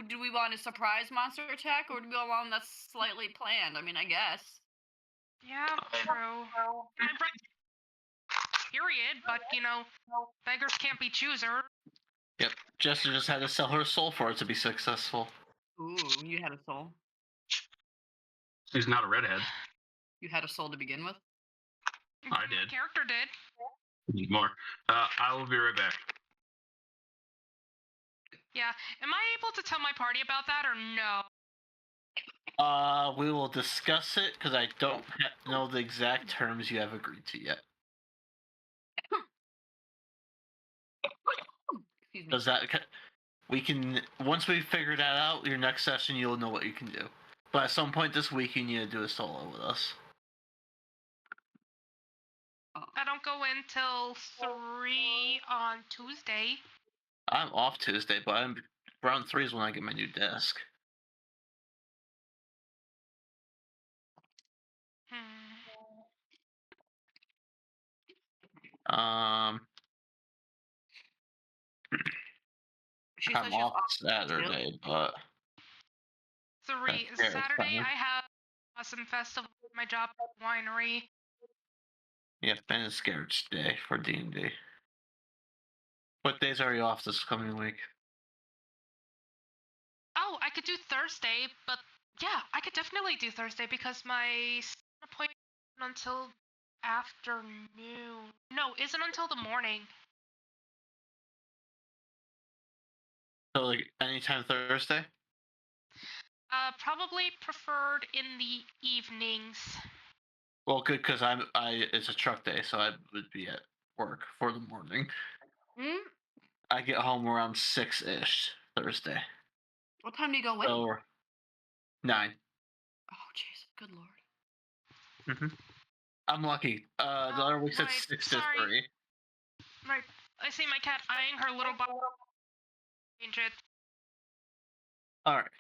Do we want a surprise monster attack, or do we want one that's slightly planned? I mean, I guess.
Yeah, true. I'm right. Period, but beggars can't be choosers.
Yep. Jessica just had to sell her soul for it to be successful.
Ooh, you had a soul.
She's not a redhead.
You had a soul to begin with.
I
My
did.
character did.
Need more. I will be right back.
Yeah. Am I able to tell my party about that or no?
We will discuss it because I don't know the exact terms you have agreed to yet.
Excuse me.
Does that we can once we figure that out? Your next session, you'll know what you can do. But at some point this week, you need to do a solo with us.
I don't go in till 3 on Tuesday.
I'm off Tuesday, but around 3 is when I get my new desk.
She said
I'm
she was
off Saturday, but
3
That's fair,
Saturday.
fine.
I have awesome festival at my job at the winery.
yeah, Ben is scared today for D&D. What days are you off this coming week?
Oh, I could do Thursday, but yeah, I could definitely do Thursday because my appointment until afternoon. No, isn't until the morning.
So like anytime Thursday?
Probably preferred in the evenings.
Well, good because it's a truck day, so I would be at work for the morning. I get home around 6-ish Thursday.
What time do you go in?
So 9.
Oh, jeez. Good lord.
Mm-hmm. I'm lucky. The other week said
right,
6 to
sorry.
3.
Right. I see my cat eyeing her little body. Change it.
Alright.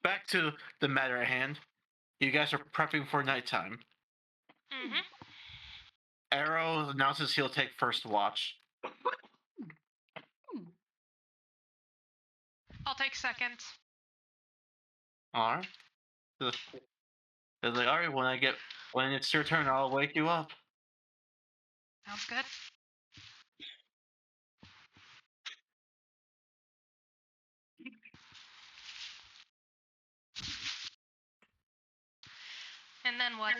Back to the matter at hand. You guys are prepping for nighttime.
Mm-hmm.
Arrow announces he'll take first watch.
I'll take second.
Alright. They're like, alright, when it's your turn, I'll wake you up.
Sounds good. And then what?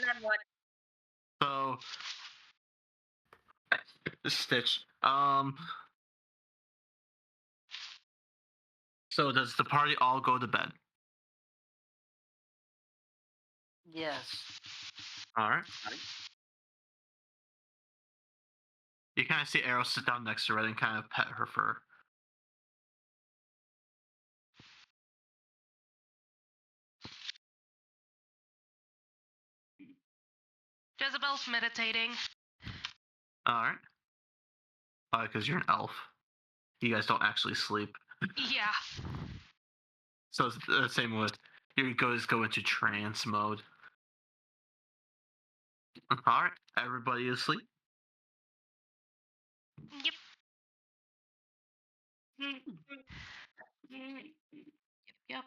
So Stitch. So does the party all go to bed?
Yes.
Alright. You kind of see Arrow sit down next to Red and kind of pet her fur.
Jezebel's meditating.
Alright. Because you're an elf. You guys don't actually sleep.
Yeah.
So it's the same with you guys go into trance mode. Alright, everybody is asleep.
Yep.
Yep.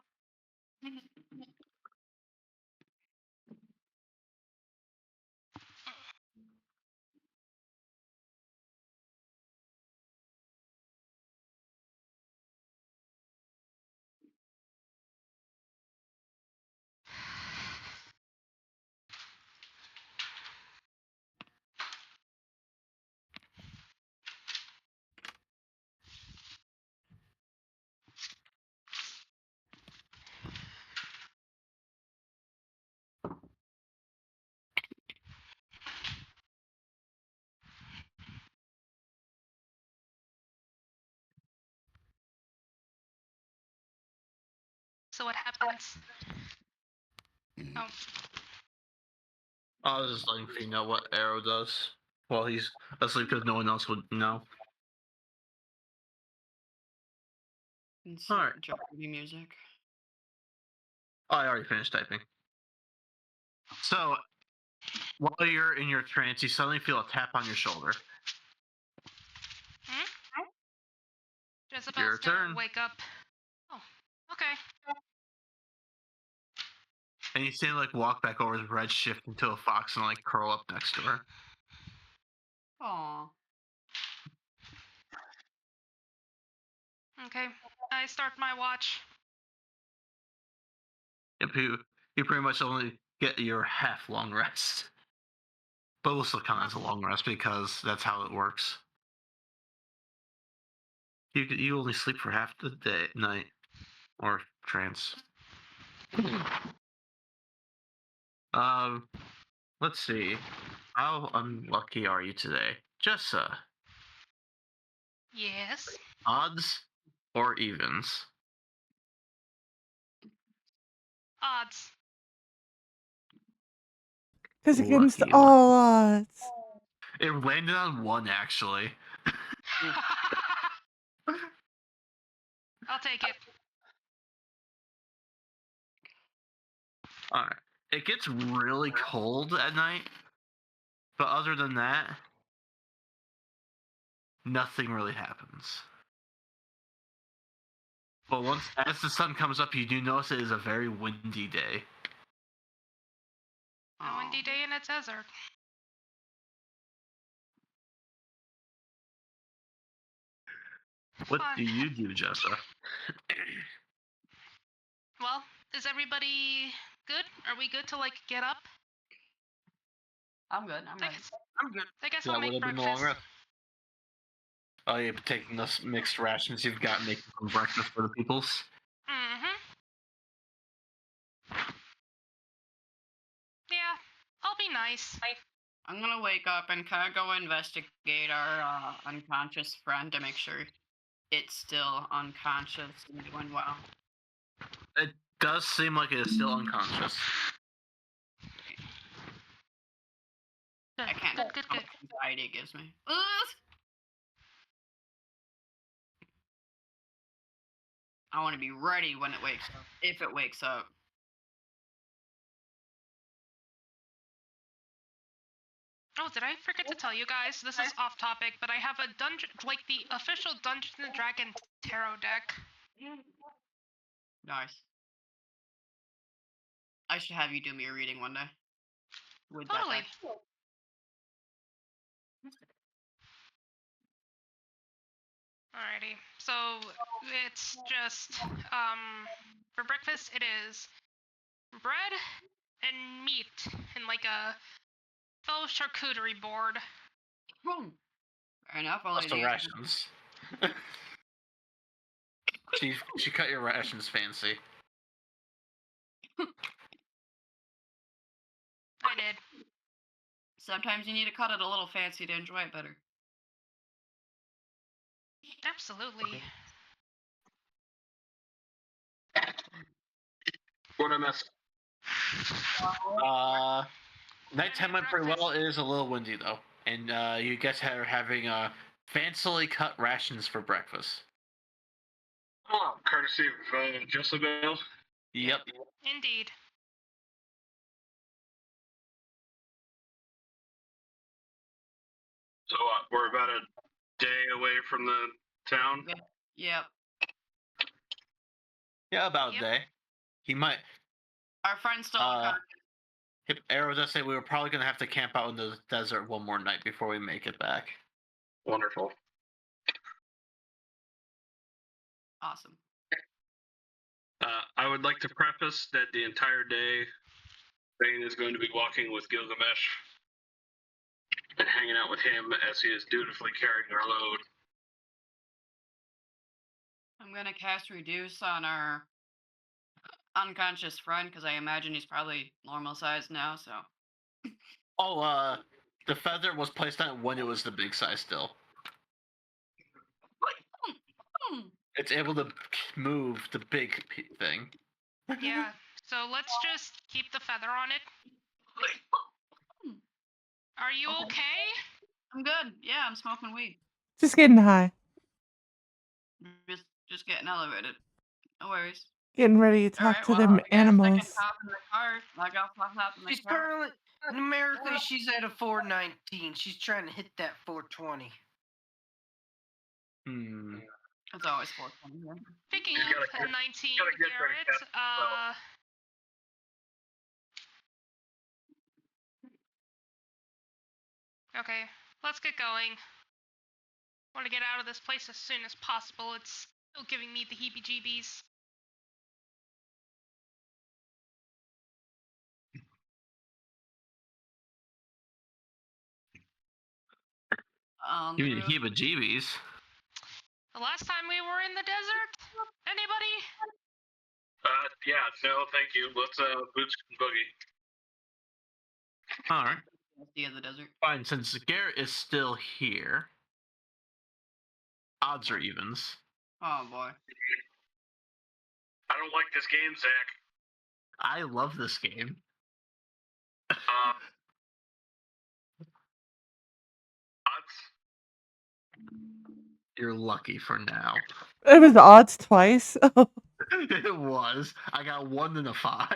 So what happens? Oh.
I was just letting Fee know what Arrow does while he's asleep because no one else would know. Alright.
Jeopardy music.
Oh, I already finished typing. So, while you're in your trance, you suddenly feel a tap on your shoulder.
Jezebel's
Your turn.
gonna wake up. Oh, okay.
And you see him like walk back over with Red shift into a fox and like curl up next to her.
Aw.
Okay. I start my watch.
Yep, you pretty much only get your half long rest. But we'll still count as a long rest because that's how it works. You only sleep for half the night, or trance. Let's see. How unlucky are you today, Jessa?
Yes.
Odds or evens?
Odds.
Because against
Lucky,
all odds.
It landed on 1 actually.
I'll take it.
Alright. It gets really cold at night, but other than that, nothing really happens. But as the sun comes up, you do notice it is a very windy day.
A windy day in a desert.
What
Fun.
do you do, Jessa?
Well, is everybody good? Are we good to like get up?
I'm good. I'm ready.
I'm good.
I guess
That
I'll
would
make
have been the long
breakfast.
rest. Oh, you're taking those mixed rations you've got, making some breakfast for the peoples.
Mm-hmm. Yeah, I'll be nice.
I'm gonna wake up and kind of go investigate our unconscious friend to make sure it's still unconscious and doing well.
It does seem like it is still unconscious.
I can't.
Good, good,
How
good.
much anxiety it gives me. Ugh. I want to be ready when it wakes up. If it wakes up.
Oh, did I forget to tell you guys? This is off topic, but I have a dungeon, like the official Dungeons and Dragons tarot deck.
Nice. I should have you do me a reading one day. With
Totally.
that deck.
Alrighty. So it's just for breakfast it is bread and meat and like a faux charcuterie board.
Fair enough. I'll
Plus
let
the
you-
rations. she cut your rations fancy.
I did.
Sometimes you need to cut it a little fancy to enjoy it better.
Absolutely.
What I miss?
Nighttime went pretty well. It is a little windy though, and you guys are having fancily cut rations for breakfast.
Oh, courtesy of Jezebel.
Yep.
Indeed.
So we're about a day away from the town.
Yep.
Yeah, about
Yep.
a day. He might.
Our friend's still
Arrow does say we were probably gonna have to camp out in the desert one more night before we make it back.
Wonderful.
awesome.
I would like to preface that the entire day, Bane is going to be walking with Gilgamesh and hanging out with him as he is dutifully carrying our load.
I'm gonna cast reduce on our unconscious friend because I imagine he's probably normal size now. So
Oh, the feather was placed on it when it was the big size still. It's able to move the big thing.
Yeah. So let's just keep the feather on it. Are you okay?
I'm good. Yeah, I'm smoking weed.
Just getting high.
Just getting elevated. No worries.
Getting ready to talk
Alright,
to
well,
them
I guess I can
animals.
hop in the car. Like I'll hop in the
She's
car.
currently in America. She's at a 419. She's trying to hit that 420.
Hmm.
It's always 420 here.
Speaking
You
of
gotta get-
19,
gotta get there,
Garrett,
Jeff,
okay, let's get going. Want to get out of this place as soon as possible. It's still giving me the heebie-jeebies.
You mean heebie-jeebies?
The last time we were in the desert? Anybody?
Yeah, no, thank you. Let's boots and boogie.
All right.
The of the desert.
Fine. Since Garrett is still here, odds or evens.
Oh boy.
I don't like this game, Zach.
I love this game.
Odds.
You're lucky for now.
It was odds twice.
It was. I got 1 and a 5.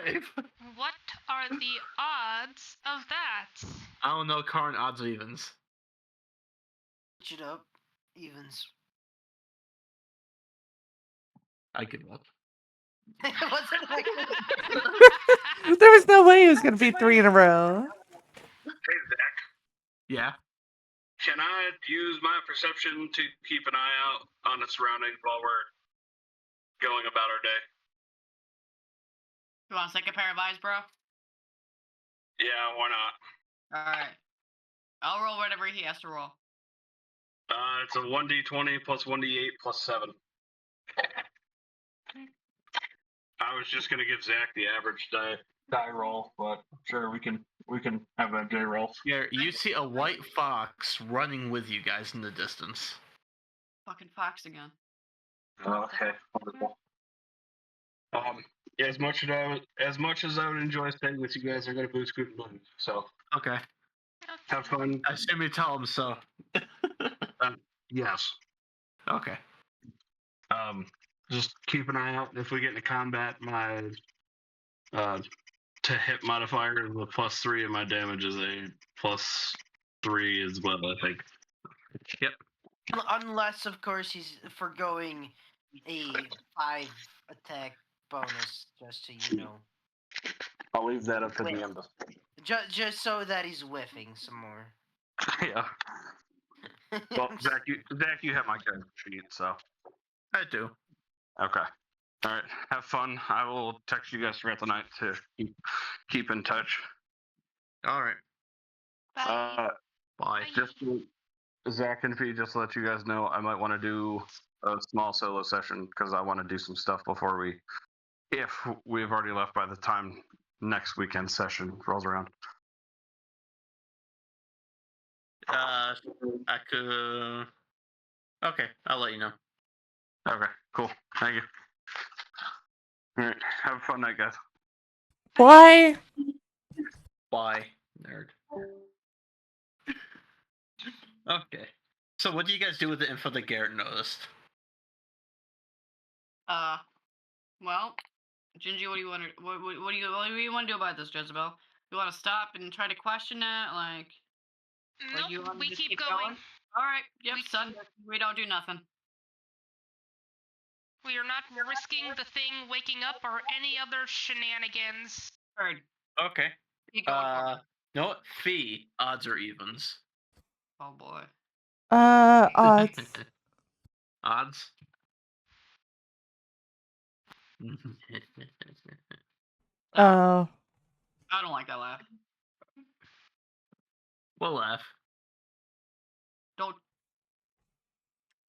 What are the odds of that?
I don't know current odds or evens.
Switch it up. Evens.
I give up.
Wasn't like
There was no way it was going to be 3 in a row.
Hey, Zach.
Yeah.
Can I use my perception to keep an eye out on the surroundings while we're going about our day?
You want a second pair of eyes, bro?
Yeah, why not?
Alright. I'll roll whatever he has to roll.
It's a 1d20 plus 1d8 plus 7. I was just gonna give Zach the average die roll, but sure we can have a day roll.
Garrett, you see a white fox running with you guys in the distance.
Fucking fox again.
Okay, wonderful. Yeah, as much as I would enjoy staying with you guys, I gotta boost scoot and boogie. So
Okay.
Have fun.
I assume you tell him so.
Yes.
Okay.
Just keep an eye out if we get into combat. My to hit modifier is a +3, and my damage is a +3 as well. I think.
Yep.
Unless, of course, he's foregoing a 5 attack bonus, just to
I'll leave that up to the end.
just so that he's whiffing some more.
Yeah. Well, Zach, you have my character sheet, so
I do.
okay. All right. Have fun. I will text you guys throughout the night to keep in touch.
All right.
Bye.
Bye.
Just Zach and Fee, just to let you guys know, I might want to do a small solo session because I want to do some stuff before if we've already left by the time next weekend session rolls around.
I could. Okay, I'll let you know.
Okay, cool. Thank you. All right. Have a fun night, guys.
Why?
Bye, nerd. Okay. So, what do you guys do with the info that Garrett noticed?
Well, Gingy, what do you want to what do you want to do about this, Jezebel? You want to stop and try to question it, like?
Nope,
you wanna
we
just
keep going.
All right. Yep.
We-
Son. We don't do nothing.
We are not risking the thing waking up or any other shenanigans.
Heard.
Okay.
Keep going for it.
You know what? Fee, odds or evens?
Oh boy.
Odds.
Odds?
Oh.
I don't like that laugh.
We'll laugh.
Don't.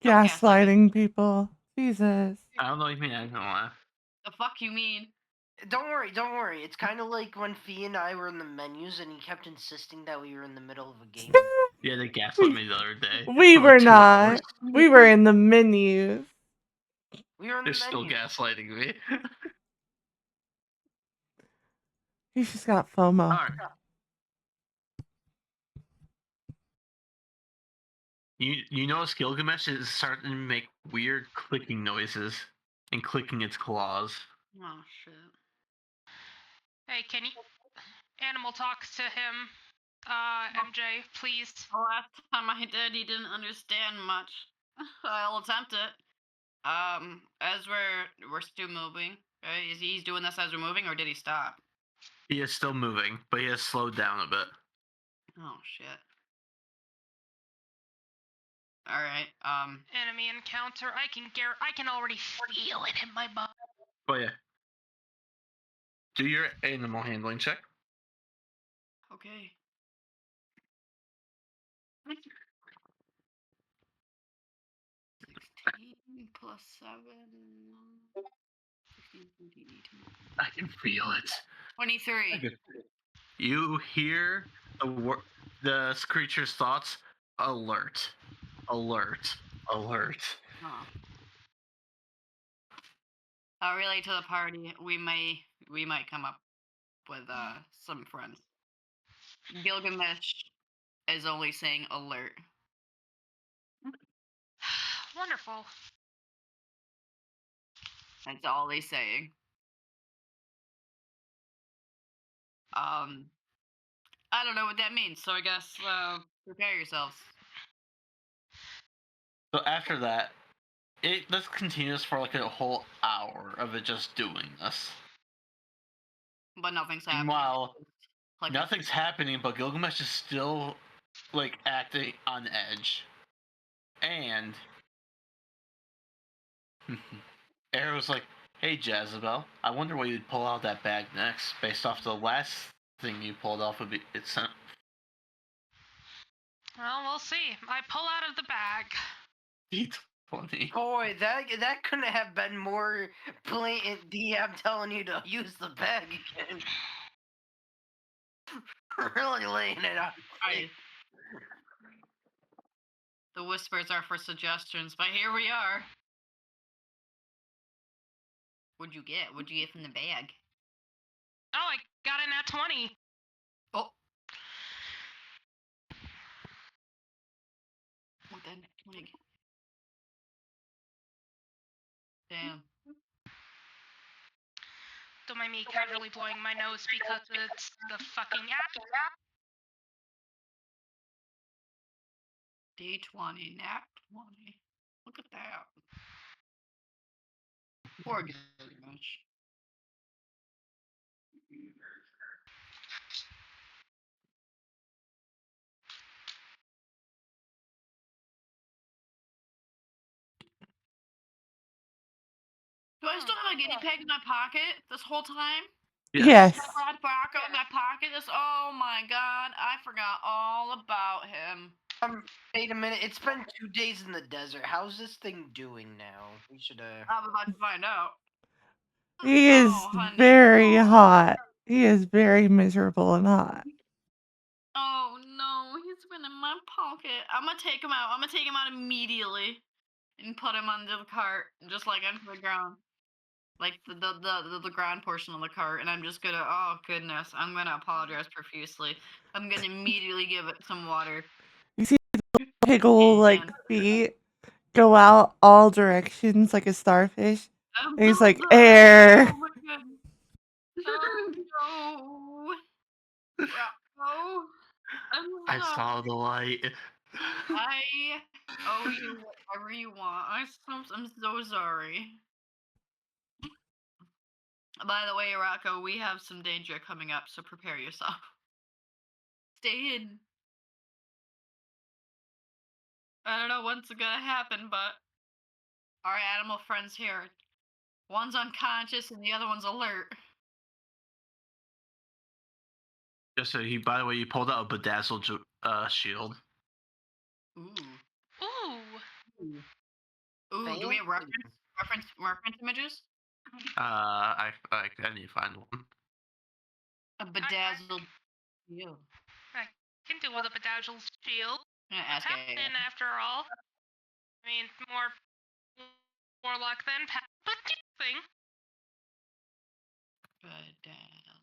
Gaslighting people. Jesus.
I don't know what you mean. I don't laugh.
The fuck you mean?
Don't worry. It's kind of like when Fee and I were in the menus and he kept insisting that we were in the middle of a game.
Yeah, they gaslit me the other day.
We
for
were
2
not.
hours.
We were in the menus.
We were in
They're
the
still
menus.
gaslighting me.
He's just got FOMO.
Alright. You notice Gilgamesh is starting to make weird clicking noises and clicking its claws.
Oh shit.
Hey, can you animal talk to him? MJ, please.
The last time I did, he didn't understand much. I'll attempt it. As we're still moving. Right? Is he's doing this as we're moving, or did he stop?
He is still moving, but he has slowed down a bit.
Oh shit. All right.
Enemy encounter. I can already feel it in my butt.
But yeah. Do your animal handling check.
Okay. 16 plus 7. 16, 17, 18.
I can feel it.
23.
You hear the creature's thoughts. Alert. Alert. Alert.
Oh. I'll relate to the party. We might come up with some friends. Gilgamesh is only saying alert.
Wonderful.
That's all he's saying. I don't know what that means, so I guess prepare yourselves.
So after that, this continues for like a whole hour of it just doing this.
But nothing's happening.
Meanwhile,
Like
nothing's happening, but Gilgamesh is still like acting on edge. And Arrow's like, "Hey Jezebel, I wonder what you'd pull out that bag next, based off the last thing you pulled off would be it's
Well, we'll see. I pull out of the bag.
D20.
Boy, that couldn't have been more blatant DM telling you to use the bag again. Really laying it out.
The whispers are for suggestions, but here we are. What'd you get? What'd you get from the bag?
Oh, I got in at 20.
Oh. 20. Damn.
Don't mind me casually blowing my nose because it's the fucking app.
D20, nat 20. Look at that. Poor Gilgamesh. Do I still have a guinea pig in my pocket this whole time?
Yes.
I had Barako in my pocket. Oh my god, I forgot all about him.
Wait a minute. It's been 2 days in the desert. How's this thing doing now? We should
I'm about to find out.
He is
Oh, honey.
very
Oh.
hot. He is very miserable and hot.
Oh no, he's been in my pocket. I'm gonna take him out. I'm gonna take him out immediately and put him under the cart, just like onto the ground, like the ground portion of the cart. And I'm just gonna, oh goodness, I'm gonna apologize profusely. I'm gonna immediately give it some water.
Piggle like
And-
feet go out all directions like a starfish.
I'm
And he's
so
like,
sorry.
air.
Oh my goodness. Oh no. Rocco,
I saw the light.
I owe you whatever you want. I'm so sorry. By the way, Rocco, we have some danger coming up, so prepare yourself. Stay hidden. I don't know when's gonna happen, but our animal friends here. One's unconscious and the other one's alert.
Just so you, by the way, you pulled out a bedazzled shield.
Ooh.
Ooh.
Ooh, do we have reference images?
I need to find one.
A bedazzled shield.
Can do with a bedazzled shield.
I'm gonna ask
Paladin,
Aaron.
after all. I mean, more warlock than but thing.
Bedazzled.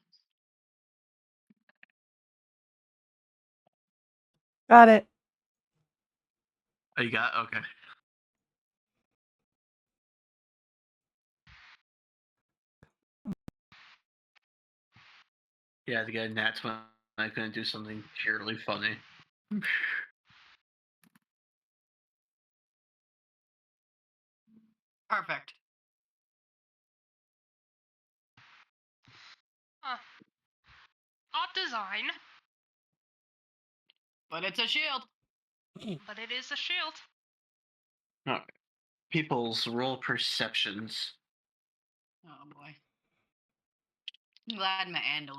Got it.
Oh, you got okay. Yeah, to get a nat 20, I couldn't do something purely funny.
Perfect.
Odd design,
But it's a shield.
but it is a shield.
People's roll perceptions.
Oh boy. I'm glad my animal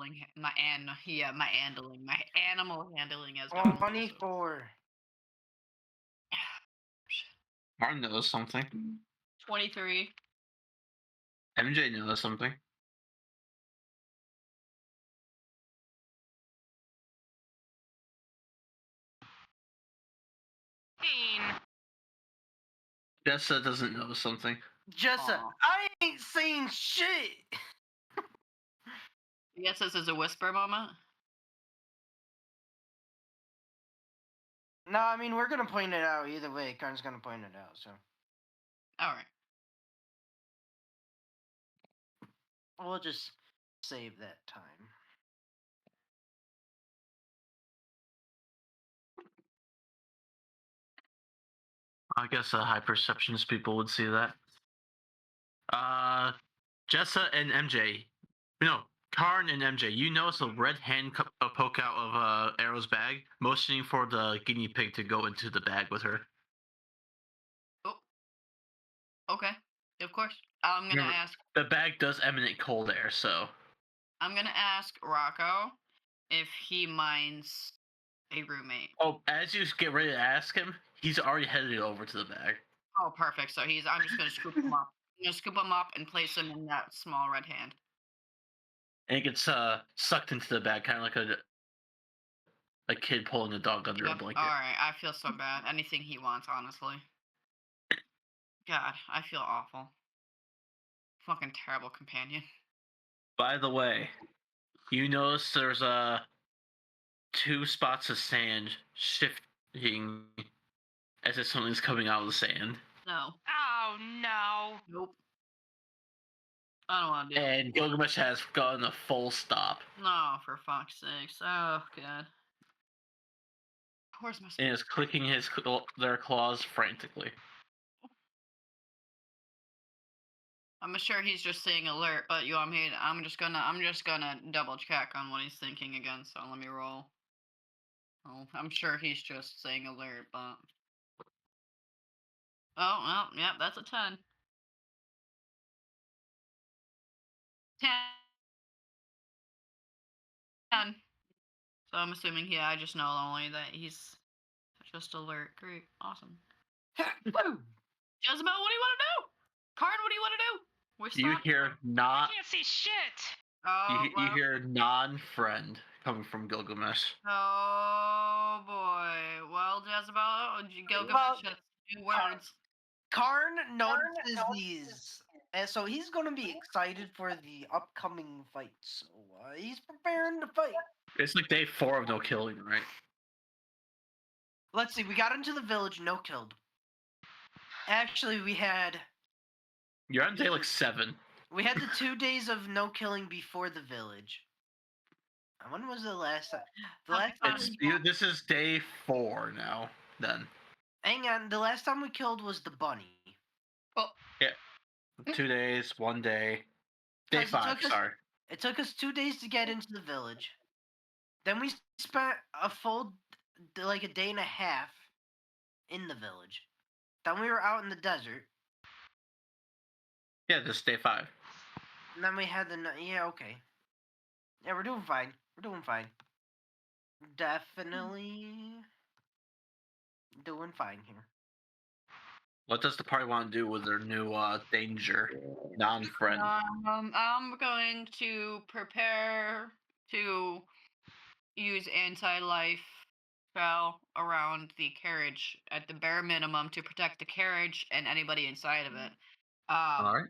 handling has gone.
24.
Martin knows something.
23.
MJ knows something. Jessa doesn't know something.
Jessa,
Aw.
I ain't saying shit.
Yes, this is a whisper moment.
No, I mean we're gonna point it out either way. Karn's gonna point it out, so
Alright.
we'll just save that time.
I guess high perceptions people would see that. Jessa and MJ. No, Karn and MJ. You notice a red hand poke out of Arrow's bag, motioning for the guinea pig to go into the bag with her.
Oh. Okay. Of course. I'm gonna
Remember,
ask.
The bag does emanate cold air, so.
I'm gonna ask Rocco if he minds a roommate.
Oh, as you get ready to ask him, he's already headed over to the bag.
Oh, perfect. So I'm just gonna scoop him up. I'm gonna scoop him up and place him in that small red hand.
And it gets sucked into the bag, kind of like a kid pulling a dog under a blanket.
Alright, I feel so bad. Anything he wants, honestly. God, I feel awful. Fucking terrible companion.
By the way, you notice there's 2 spots of sand shifting as if something's coming out of the sand.
No.
Oh no.
Nope. I don't want to do it.
And Gilgamesh has gotten a full stop
No, for fuck's sakes. Oh, God. Where's my
and is clicking their claws frantically.
I'm sure he's just saying alert, but you want me to, I'm just gonna double check on what he's thinking again, so let me roll. Oh, I'm sure he's just saying alert, but oh well, yeah, that's a 10. 10. So I'm assuming I just know only that he's just alert. Great, awesome.
Boom.
Jezebel, what do you want to do? Karn, what do you want to do? We're
You
stopped.
hear
I can't see shit.
Oh,
you
well.
hear non-friend coming from Gilgamesh.
Oh boy. Well, Jezebel, Gilgamesh has new words.
Karn notices these, and so he's going to be excited for the upcoming fight. So he's preparing to fight.
It's like day 4 of no killing, right?
Let's see. We got into the village, no killed. Actually, we had
You're on day like 7.
the 2 days of no killing before the village. When was the last time? The last time
This is day 4 now. Then
hang on. The last time we killed was the bunny.
2 days, 1 day, day
Guys,
5. Sorry.
It took us 2 days to get into the village. Then we spent a full, like a day and a half in the village. Then we were out in the desert.
Yeah, this is day 5.
And then we had yeah, okay. Yeah, we're doing fine. We're doing fine. Definitely doing fine here.
What does the party want to do with their new danger non-friend?
I'm going to prepare to use anti-life spell around the carriage at the bare minimum to protect the carriage and anybody inside of it.
All right.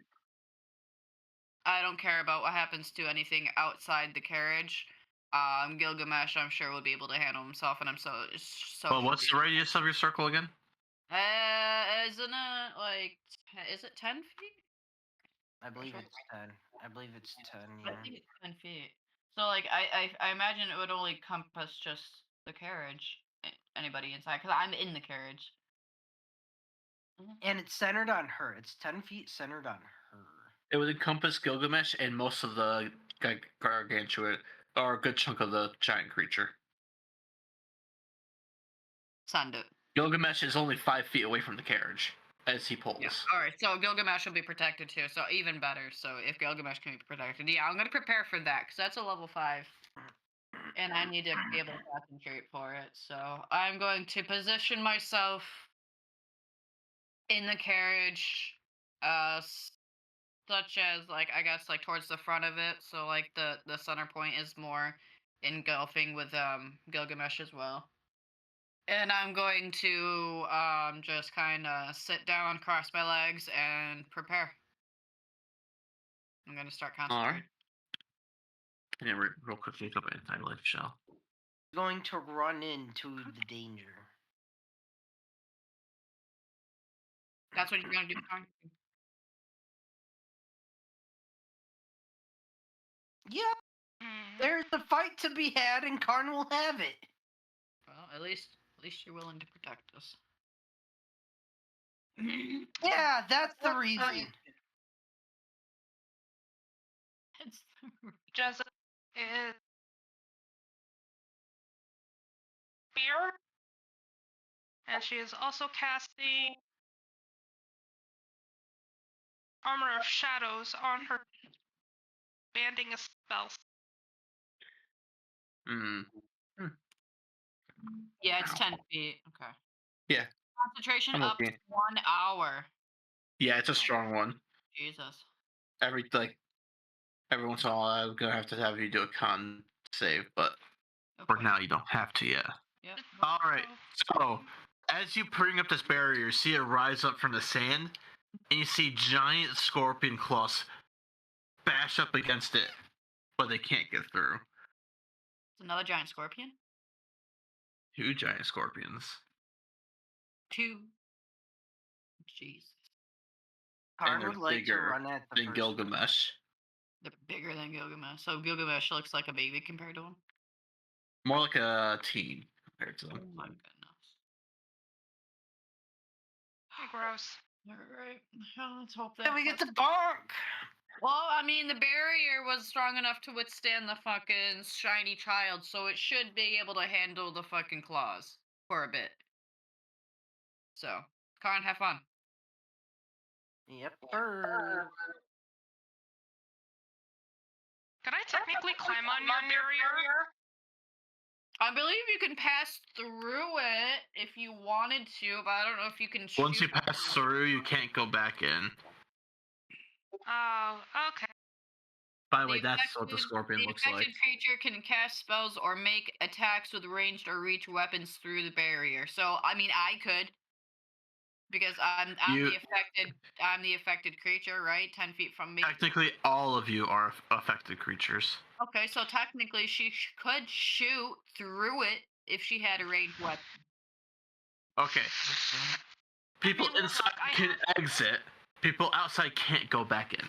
I don't care about what happens to anything outside the carriage. Gilgamesh, I'm sure, will be able to handle himself, and I'm so.
Well, what's the radius of your circle again?
Isn't it like? Is it 10 feet?
I believe it's 10. I believe it's 10.
I
Yeah.
think it's 10 feet. So like, I imagine it would only compass just the carriage. Anybody inside, because I'm in the carriage.
And it's centered on her. It's 10 feet centered on her.
It would encompass Gilgamesh and most of the gargantuan, or a good chunk of the giant creature.
Send it.
Gilgamesh is only 5 feet away from the carriage as he pulls.
Yeah. All right. So Gilgamesh will be protected too. So even better. So if Gilgamesh can be protected, yeah, I'm gonna prepare for that because that's a level 5, and I need to be able to concentrate for it. So I'm going to position myself in the carriage, such as like I guess like towards the front of it. So like the center point is more engulfing with Gilgamesh as well. And I'm going to just kind of sit down, cross my legs, and prepare. I'm going to start concentrating.
Yeah, real quick, look up anti-life shell.
Going to run into the danger.
That's what you're going to do, Karn?
Yeah, there's a fight to be had, and Karn will have it.
Well, at least you're willing to protect us.
Yeah, that's the reason.
Jezebel is spear, and she is also casting Armor of Shadows on her, banding a spell.
Yeah, it's 10 feet. Okay.
Yeah.
Concentration
I'm
up to
looking.
1 hour.
Yeah, it's a strong one.
Jesus.
Every once in a while, I'm gonna have you do a con save, but for now you don't have to yet.
Yep.
All right. So as you bring up this barrier, you see it rise up from the sand, and you see giant scorpion claws bash up against it, but they can't get through.
It's another giant scorpion?
2 giant scorpions.
2. Jesus.
Karn
they're
would like to
bigger
run at the
than
first.
Gilgamesh.
They're bigger than Gilgamesh. So Gilgamesh looks like a baby compared to him.
More like a teen compared to
Oh
them.
my goodness.
Gross.
Alright. Well, let's hope that.
Then we get the bonk.
Well, I mean, the barrier was strong enough to withstand the fucking shiny child, so it should be able to handle the fucking claws for a bit. So, Karn, have fun.
Yep. Bird.
Could I technically climb on your barrier?
I believe you can pass through it if you wanted to, but I don't know if you can shoot.
Once you pass through, you can't go back in.
Oh, okay.
By the way, that's what the scorpion
the
looks like.
infected creature can cast spells or make attacks with ranged or reach weapons through the barrier. So, I mean, I could, because I'm the affected creature, right? 10 feet from me.
Technically, all of you are affected creatures.
Okay, so technically she could shoot through it if she had a ranged weapon.
Okay. People
mean, look,
inside
I
can
have-
exit. People outside can't go back in.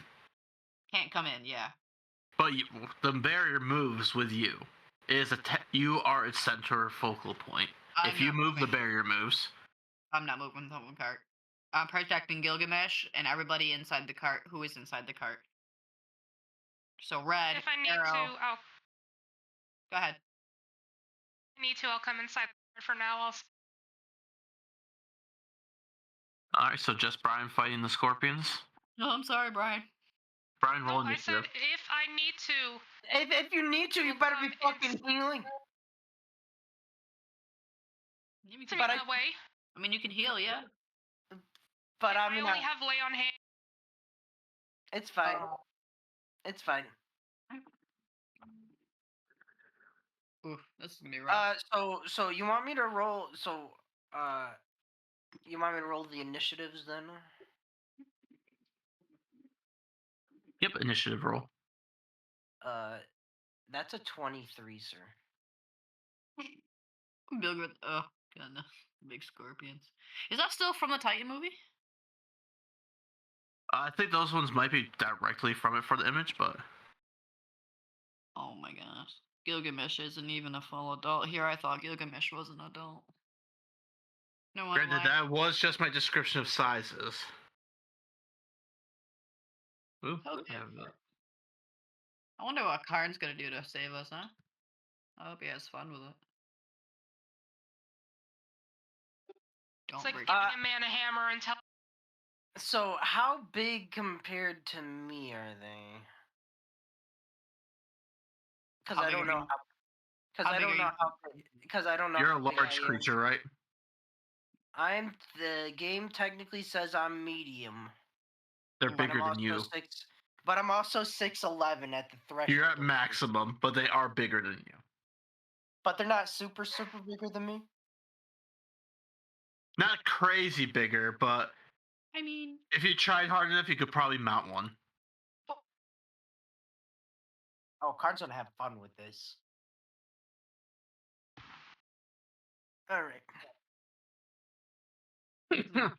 Can't come in, yeah.
But the barrier moves with you. It is you are its center focal point. If you move, the barrier moves.
I'm not moving the whole cart. I'm protecting Gilgamesh and everybody inside the cart who is inside the cart. So red.
If I need
arrow.
to, I'll.
Go ahead.
If I need to, I'll come inside. For now, I'll.
All right, so just Brian fighting the scorpions.
No, I'm sorry, Brian.
Brian, roll
No, I said
initiative.
if I need to.
If you need to, you better be fucking healing.
You can
To
take
me
But
that way.
I mean, you can heal, yeah.
But I
I
mean,
only have lay on hand.
it's fine. It's fine.
Oof, this is gonna be rough.
So you want me to roll? You want me to roll the initiatives then?
Yep, initiative roll.
That's a 23, sir.
Big with oh goodness, big scorpions. Is that still from the Titan movie?
I think those ones might be directly from it for the image, but
Oh my gosh, Gilgamesh isn't even a full adult. Here, I thought Gilgamesh was an adult. No one.
granted, that was just my description of sizes. Ooh,
Okay.
I have that.
I wonder what Karn's gonna do to save us, huh? I hope he has fun with it. Don't
It's like
break
giving
it.
a man a hammer and tell.
So how big compared to me are they? Because
How
I
big
don't
are
know
you?
how. Because
How
I
big
don't
are
know
you?
how. Because I don't know.
You're a
how big
large
I am.
creature, right?
The game technically says I'm medium.
They're
but
bigger
I'm
than
also
you.
But I'm also 6'11" at the threshold.
You're at
of big.
maximum, but they are bigger than you.
But they're not super bigger than me.
Not crazy bigger, but
I mean,
if you tried hard enough, you could probably mount one.
Oh, Karn's gonna have fun with this. All right.
it'd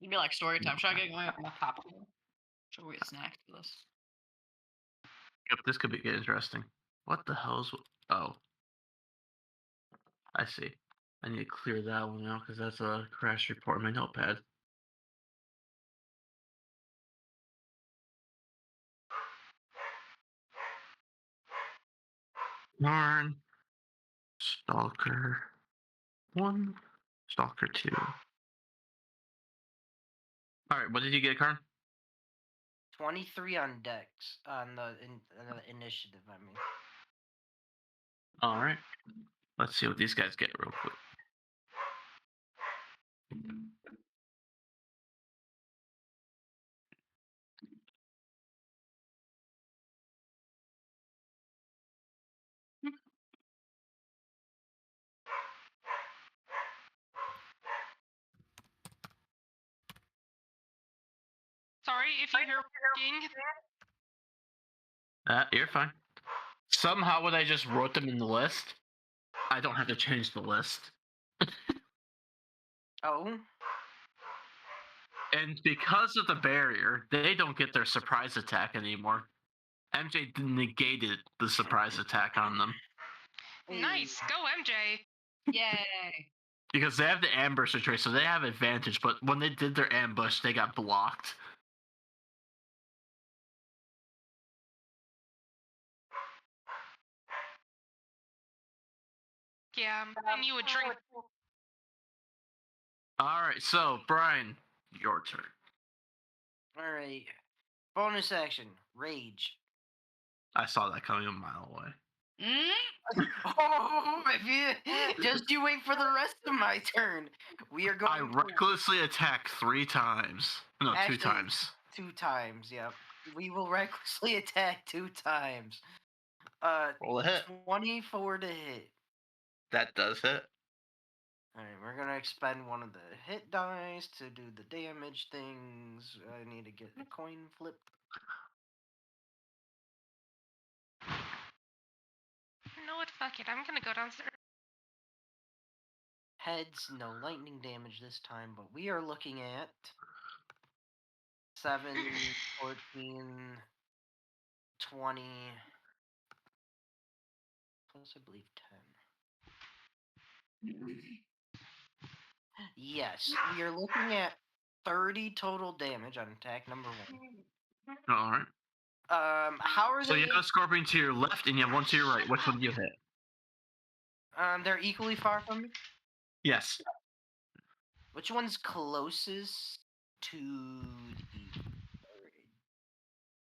be like story time. Should I get my popcorn? Should we get snacks for this?
Yep, this could get interesting. What the hell's? Oh, I see. I need to clear that one out because that's a crash report on my notepad. Yarn. Stalker 1, Stalker 2. Alright, what did you get, Karn?
23 on Dex on the initiative. I mean.
Alright. Let's see what these guys get real quick.
Sorry if you hear ding.
You're fine. Somehow when I just wrote them in the list, I don't have to change the list.
Oh,
And because of the barrier, they don't get their surprise attack anymore. MJ negated the surprise attack on them
Nice. Go, MJ.
Yay.
because they have the ambusher trait, so they have advantage. But when they did their ambush, they got blocked.
Yeah, I knew a drink.
All right, so Brian, your turn.
all right. Bonus action, rage.
I saw that coming a mile away.
Oh, if you just you wait for the rest of my turn. We are going
I
to
recklessly attack 3 times. No,
Actually-
2 times.
2 times. Yep. We will recklessly attack 2 times.
Roll a hit.
24 to hit.
That does hit.
Alright, we're gonna expend one of the hit dice to do the damage things. I need to get the coin flip.
You know what? Fuck it. I'm gonna go downstairs.
Heads, no lightning damage this time, but we are looking at 7, 14, 20, plus I believe 10. Yes, we are looking at 30 total damage on attack number 1.
All right.
How are
So
they?
you have a scorpion to your left and you have one to your right. Which one do you hit?
They're equally far from me.
Yes.
Which one's closest to the?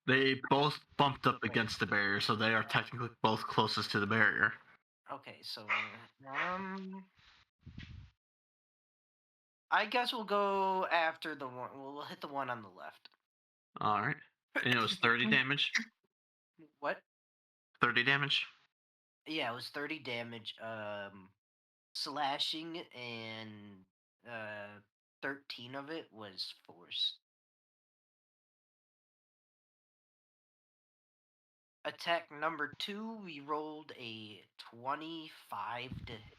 They both bumped up against the barrier, so they are technically both closest to the barrier.
Okay, so I guess we'll go after the one. We'll hit the one on the left.
All right. And it was 30 damage.
What?
30 damage.
Yeah, it was 30 damage. Slashing and 13 of it was force. Attack number 2, we rolled a 25 to hit.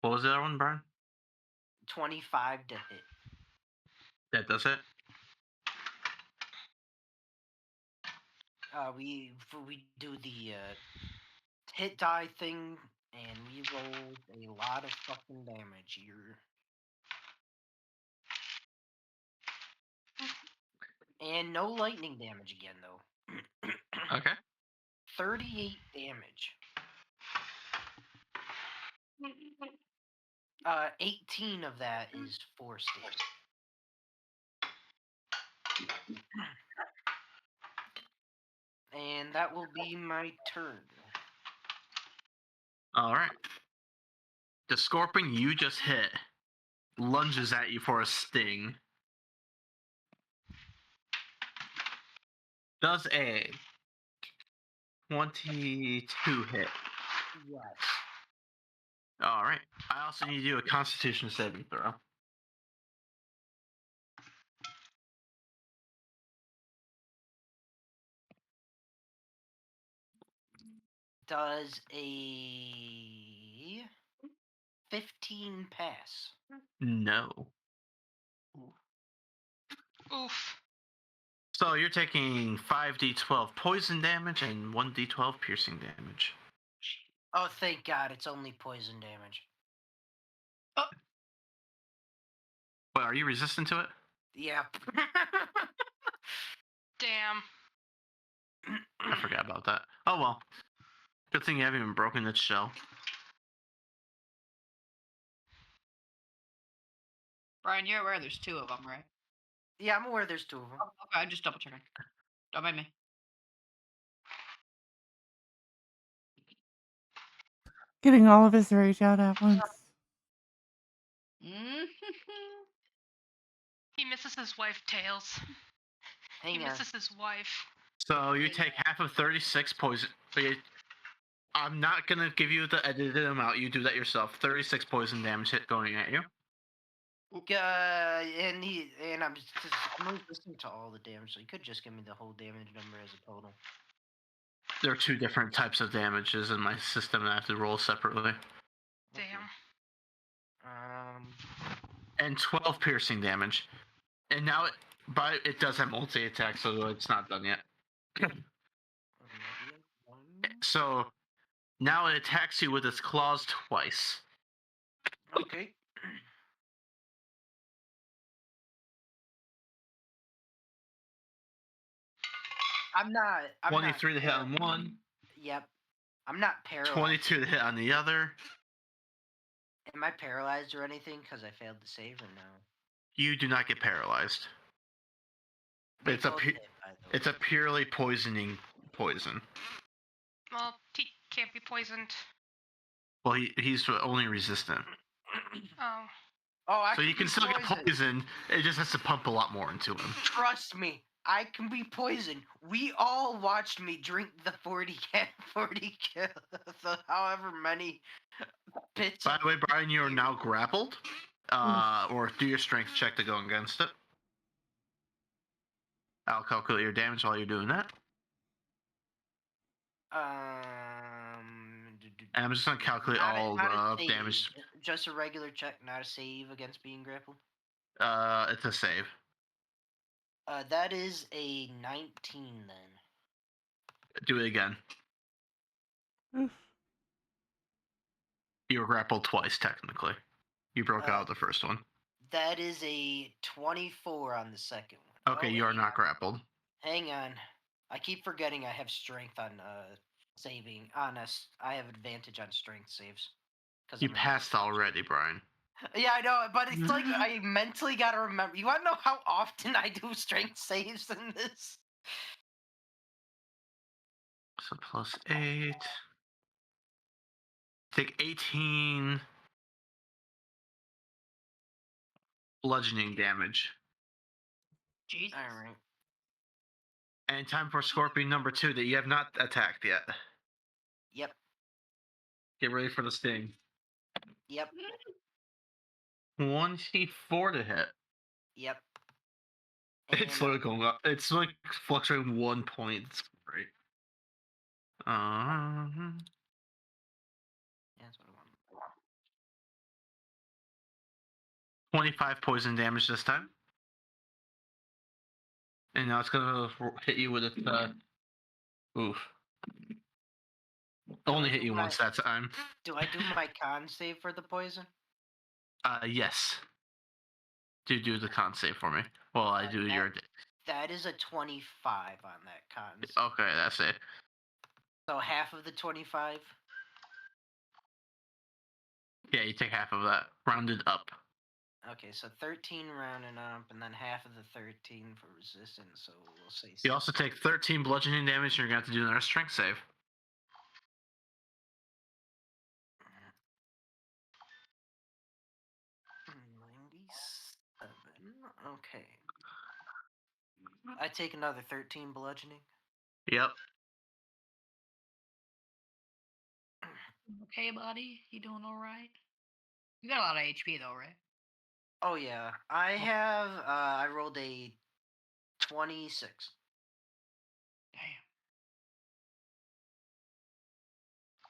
What was the other one, Brian?
25 to hit.
That does it.
We do the hit die thing, and we rolled a lot of fucking damage here. And no lightning damage again, though.
Okay.
38 damage. 18 of that is force damage. And that will be my turn.
All right. The scorpion you just hit lunges at you for a sting. Does a 22 hit.
Yes.
All right. I also need you to do a Constitution saving throw.
Does a 15 pass?
No.
Oof.
So you're taking 5d12 poison damage and 1d12 piercing damage.
Oh, thank God, it's only poison damage.
But are you resistant to it?
Yeah.
Damn.
I forgot about that. Oh well. Good thing you haven't even broken its shell.
Brian, you're aware there's 2 of them, right?
Yeah, I'm aware there's 2 of them.
Okay, I'm just double checking. Don't mind me.
Getting all of his rage out at once.
He misses his wife, Tails. He
Hang on.
misses his wife.
So you take half of 36 poison. I'm not gonna give you the edited amount. You do that yourself. 36 poison damage hit going at you.
And I'm resistant to all the damage, so you could just give me the whole damage number as a total.
There are 2 different types of damages in my system, and I have to roll separately.
Damn.
And 12 piercing damage. And now it does have multi attack, so it's not done yet. So now it attacks you with its claws twice.
Okay. I'm
23 to hit on
paralyzed.
one.
Yep. I'm not paralyzed.
22 to hit on the other.
Am I paralyzed or anything because I failed to save or no?
You do not get paralyzed.
They
It's a
both
pu-
hit, by the way.
It's a purely poisoning poison.
Well, he can't be poisoned.
Well, he's only resistant.
Oh.
Oh, I
So you can
be
still get
poisoned.
poisoned. It just has to pump a lot more into him.
Trust me, I can be poisoned. We all watched me drink the 40 however many bits.
By the way, Brian, you are now grappled. Or do your strength check to go against it. I'll calculate your damage while you're doing that. And I'm just gonna calculate all
not a
the
save,
damage.
Just a regular check, not a save against being grappled.
It's a save.
That is a 19 then.
Do it again.
Oof.
You were grappled twice, technically. You broke out the first one.
That is a 24 on the second one.
Okay,
Oh,
you are
hang
not
on.
grappled.
Hang on. I keep forgetting I have strength on saving. I have advantage on strength saves.
You passed already, Brian.
Yeah, I know, but it's like I mentally gotta remember. You wanna know how often I do strength saves in this?
So plus 8. Take 18 bludgeoning damage.
Jesus.
Alright.
And time for Scorpion number 2 that you have not attacked yet.
Yep.
Get ready for the sting.
Yep.
24 to hit.
Yep.
It's
And,
literally going up. It's like fluctuating 1 point. It's great.
yeah, that's what I want.
25 poison damage this time. And now it's gonna hit you with its oof. Only hit you once that time.
Do I do my con save for the poison?
Yes. Do the con save for me. Well, I do your.
That is a 25 on that con save.
Okay, that's it.
So half of the 25?
Yeah, you take half of that, rounded up.
Okay, so 13 rounding up, and then half of the 13 for resistance, so we'll say...
You also take 13 bludgeoning damage, and you're going to have to do another strength save.
Okay. I take another 13 bludgeoning.
Yep.
Okay, buddy, you doing all right? You got a lot of HP though, right?
Oh yeah, I have. I rolled a 26.
Damn.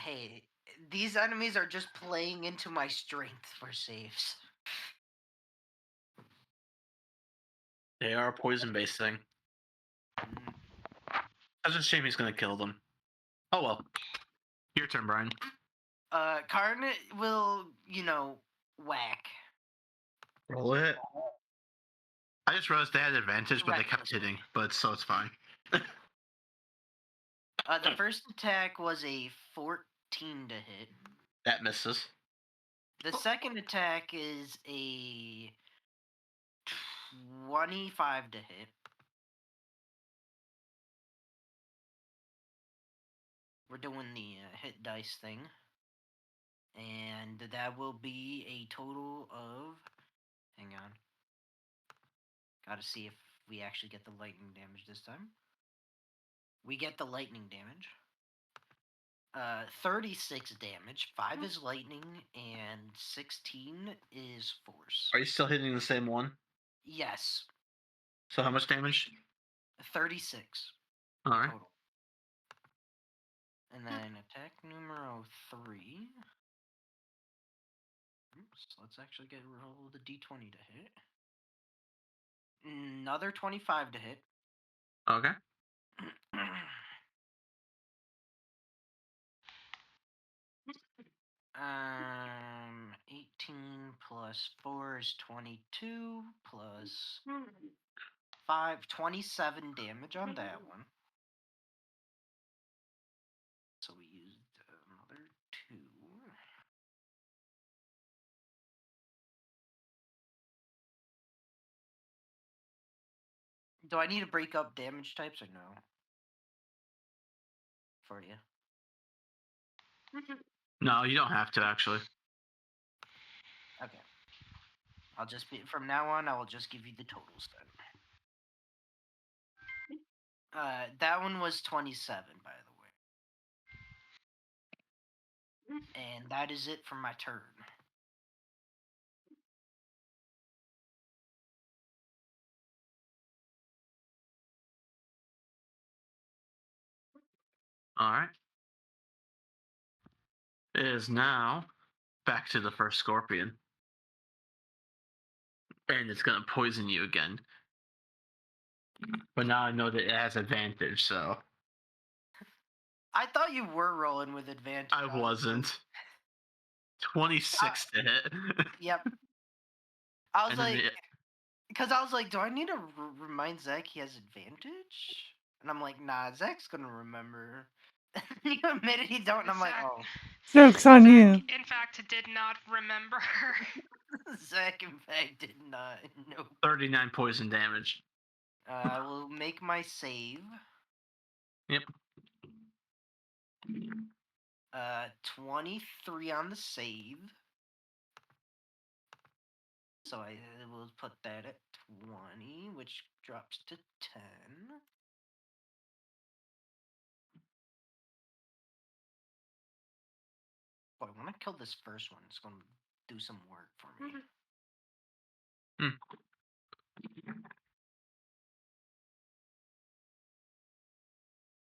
Hey, these enemies are just playing into my strength for saves.
They are a poison-based thing. That's a shame he's going to kill them. Oh well. Your turn, Brian.
Carnage will, whack.
Roll it. I just realized they had advantage, but they kept hitting. But so it's fine.
The first attack was a 14 to hit.
That misses.
The second attack is a 25 to hit. We're doing the hit dice thing. And that will be a total of... Hang on. Gotta see if we actually get the lightning damage this time. We get the lightning damage. 36 damage, 5 is lightning, and 16 is force.
Are you still hitting the same one?
Yes,
So how much damage?
36
All right.
total. And then attack numero 3. Oops, let's actually roll the d20 to hit. Another 25 to hit.
Okay.
18 plus 4 is 22 plus 5, 27 damage on that one. So we used another 2. Do I need to break up damage types or no? For you.
No, you don't have to actually.
Okay. I'll just be from now on. I will just give you the totals then. That one was 27, by the way. And that is it for my turn.
All right. It is now back to the first scorpion. And it's gonna poison you again. But now I know that it has advantage, so
I thought you were rolling with advantage.
I wasn't. 26 to hit.
Yep. I was
And then
like,
the-
because I was like, do I need to remind Zach he has advantage? And I'm like, nah, Zach's gonna remember. You admitted he don't, and I'm like,
Zach-
oh.
Joke's on
Zach,
you.
in fact, did not remember.
Zach, in fact, did not. Nope.
39 poison damage.
I will make my save.
Yep.
23 on the save. So I will put that at 20, which drops to 10. Boy, when I kill this first one, it's going to do some work for me.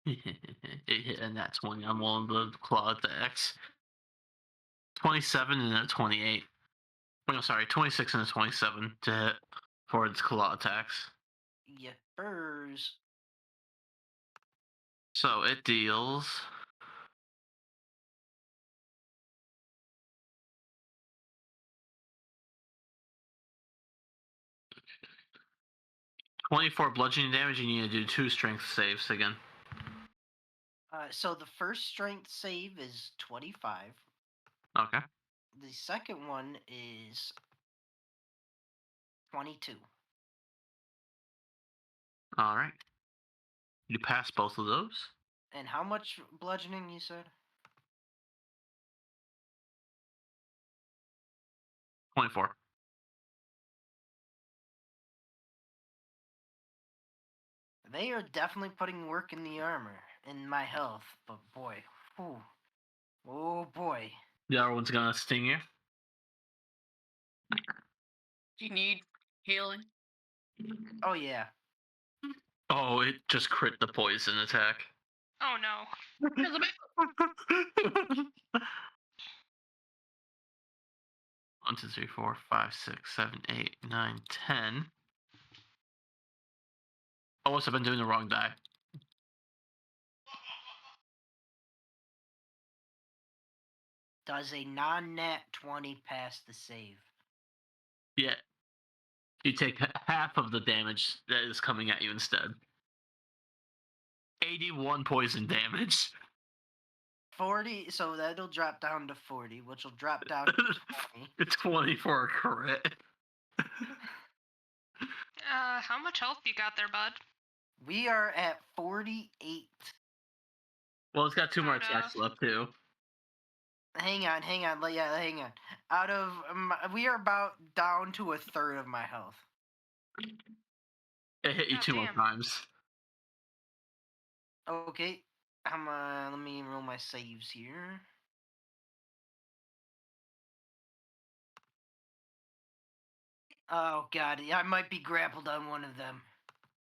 It hit a nat 20. I'm rolling the claw at the X. 27 and a 28. No, sorry, 26 and a 27 to hit for its claw attacks.
Yippers.
So it deals 24 bludgeoning damage. You need to do 2 strength saves again.
So the first strength save is 25.
Okay.
The second one is 22.
All right. You pass both of those.
And how much bludgeoning you said?
24.
They are definitely putting work in the armor, in my health, but boy, whew. Oh boy.
The other one's gonna sting you.
Do you need healing?
Oh yeah.
Oh, it just crit the poison attack.
Oh no.
Because of it.
1, 2, 3, 4, 5, 6, 7, 8, 9, 10. Oh, I've been doing the wrong die.
Does a non-nat 20 pass the save?
Yeah. You take half of the damage that is coming at you instead. 81 poison damage.
40, so that'll drop down to 40, which will drop down to 20.
It's 20 for a crit.
How much health you got there, bud?
We are at 48.
Well, it's got 2 more
Oh, no.
attacks left too.
Hang on. Yeah, hang on. Out of we are about down to a third of my health.
It hit you
God
2 more
damn.
times.
Okay. Come on, let me roll my saves here. Oh god, I might be grappled on one of them.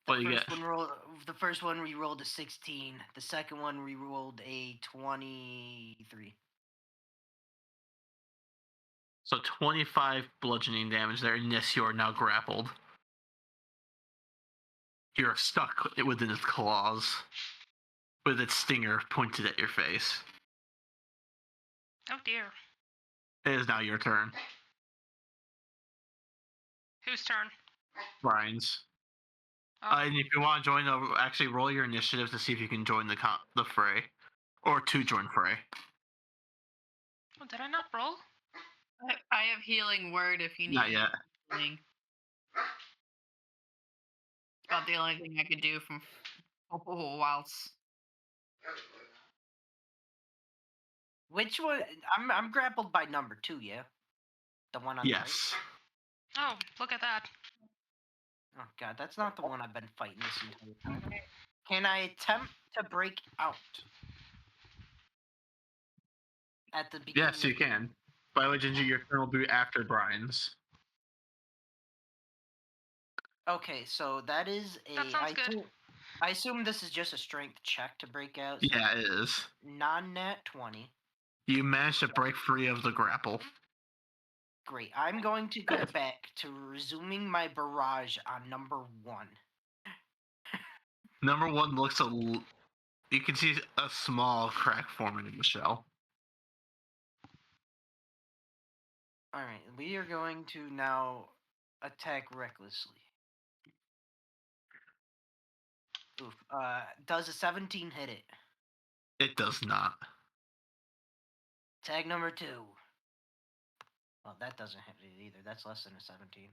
What do you get?
The first one re-rolled a 16. The second one re-rolled a 23.
So 25 bludgeoning damage there, and yes, you are now grappled. You're stuck within its claws, with its stinger pointed at your face.
Oh dear.
It is now your turn.
Whose turn?
Brian's.
Oh,
And if you want to join, actually roll your initiative to see if you can join the fray, or to join fray.
oh, did I not roll?
I have healing word if you need
Not yet.
healing. It's about the only thing I could do from whilst.
Which one? I'm grappled by number 2, yeah? The one on
Yes.
Oh, look at that.
the right? Oh god, that's not the one I've been fighting this entire time. Can I attempt to break out? At the beginning
Yes, you
of-
can. By the way, Ginger, your turn will be after Brian's.
Okay, so that is a...
That sounds good.
I assume this is just a strength check to break out. So
Yeah, it is.
non-nat 20.
You managed to break free of the grapple.
Great. I'm going to go back to resuming my barrage on number 1.
Number 1 looks you can see a small crack forming in the shell.
Alright, we are going to now attack recklessly. Oof. Does a 17 hit it?
It does not.
Tag number 2. Well, that doesn't hit it either. That's less than a 17.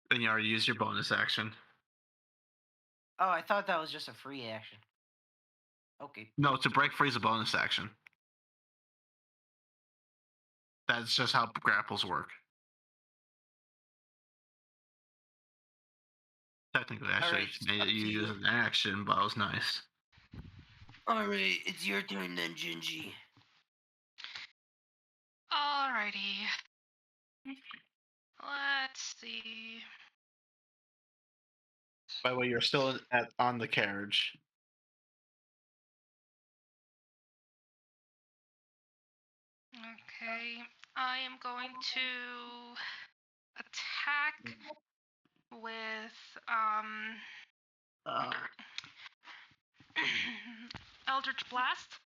Then you already used your bonus action.
Oh, I thought that was just a free action. Okay.
No, to break free is a bonus action. That's just how grapples work. Technically, I should
Alright,
have made
up
it
to
you
you.
use an action, but it was nice.
Alright, it's your turn then, Gingy.
Alrighty. Let's see.
By the way, you're still on the carriage.
Okay, I am going to attack with Eldritch Blast.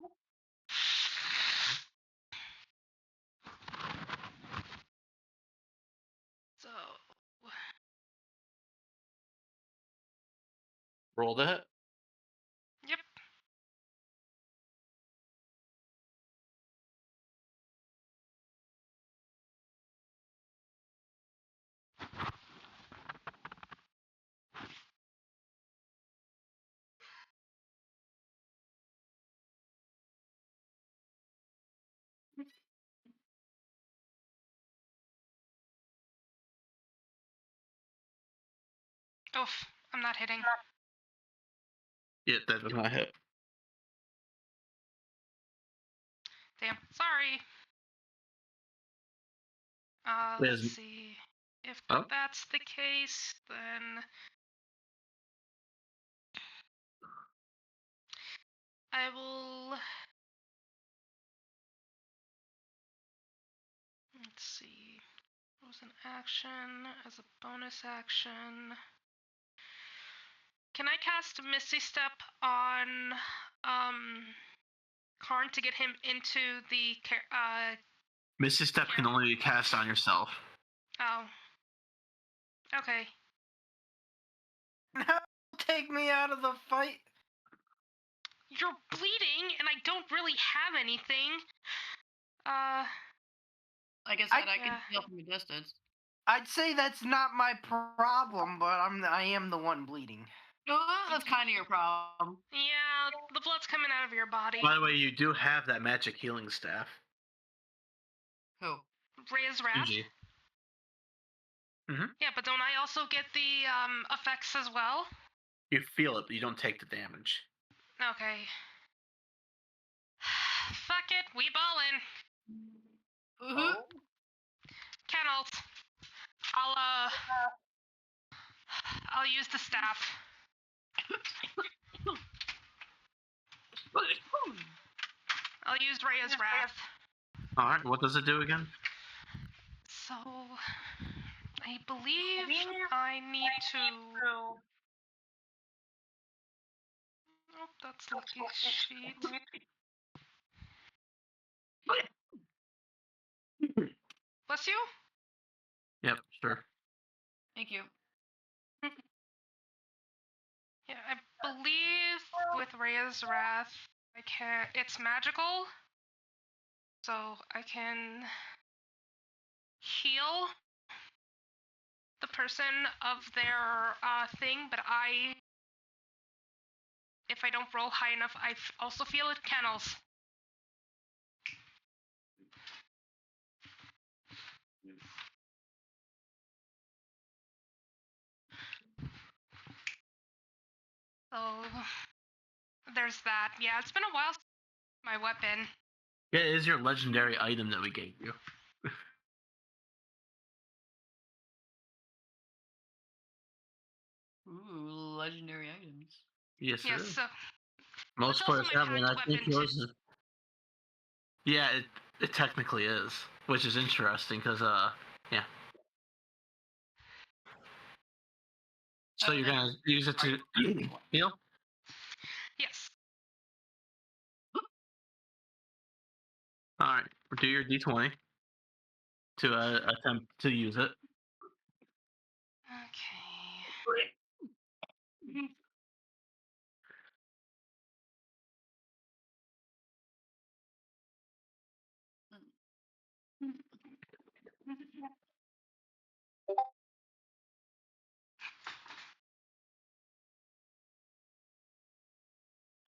So
Roll to hit.
yep. Oof, I'm not hitting.
Yeah, that does not hit.
Damn, sorry.
There's-
Let's see. If
Oh.
that's the case, then I will. Let's see. What was an action as a bonus action? Can I cast Misty Step on Karn to get him into the
Misty Step can only be cast on yourself.
Oh. Okay.
No, take me out of the fight.
You're bleeding, and I don't really have anything.
Like I said, I
yeah.
can heal from a distance.
I'd say that's not my problem, but I am the one bleeding.
No, that's kind of your problem.
Yeah, the blood's coming out of your body.
By the way, you do have that magic healing staff.
Who?
Ray's Wrath.
Gingy.
Yeah, but don't I also get the effects as well?
You feel it, but you don't take the damage.
Okay. Fuck it, we ballin'.
Woohoo.
Oh,
Kennels. I'll use the staff. I'll use Rhea's Wrath.
All right. What does it do again?
So, I believe I need to. Oh, that's lucky sheet. Bless you.
Yep. Sure.
Thank you.
Yeah, I believe with Rhea's Wrath, I can. It's magical, so I can heal the person of their thing, but if I don't roll high enough, I also feel it kennels. So there's that. Yeah, it's been a while since my weapon.
Yeah, it is your legendary item that we gave you.
Ooh, legendary items.
Yes,
Yes,
it is.
so
Most
it's also
players
my
have one.
pact
I think
weapon,
yours is. Yeah, it technically is, which is interesting because yeah. So you're gonna use it to heal.
yes.
All right, do your d20 to attempt to use it.
Okay.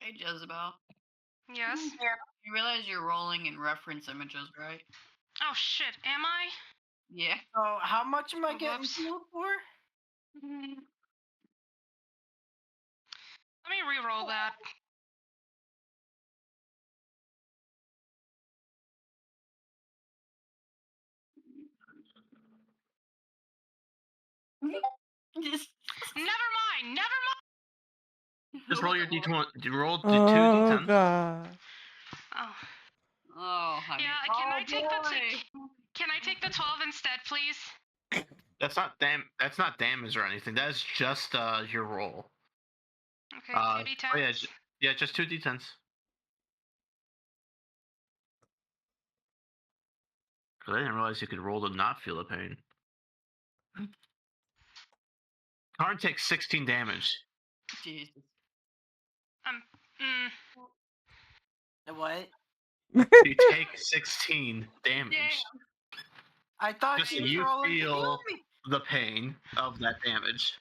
Hey, Jezebel.
Yes.
You realize you're rolling in reference images, right?
Oh shit, am I?
Yeah.
so how much am I getting
Whoops.
healed for?
Let me re-roll that.
Just
Never mind. Never mind.
Just roll your d20. Roll two
Oh
d10s.
god.
Oh.
Oh, honey.
Yeah. Can I take Can I take the 12 instead, please?
That's not That's not damage or anything. That is just your roll.
Okay. 2d10.
Oh, yeah, just two d10s. Cause I didn't realize you could roll to not feel the pain. Karn takes 16 damage.
Jesus.
Mm,
What?
You take 16 damage.
I thought
Just so
she was
you
rolling to heal
feel
me.
the pain of that damage.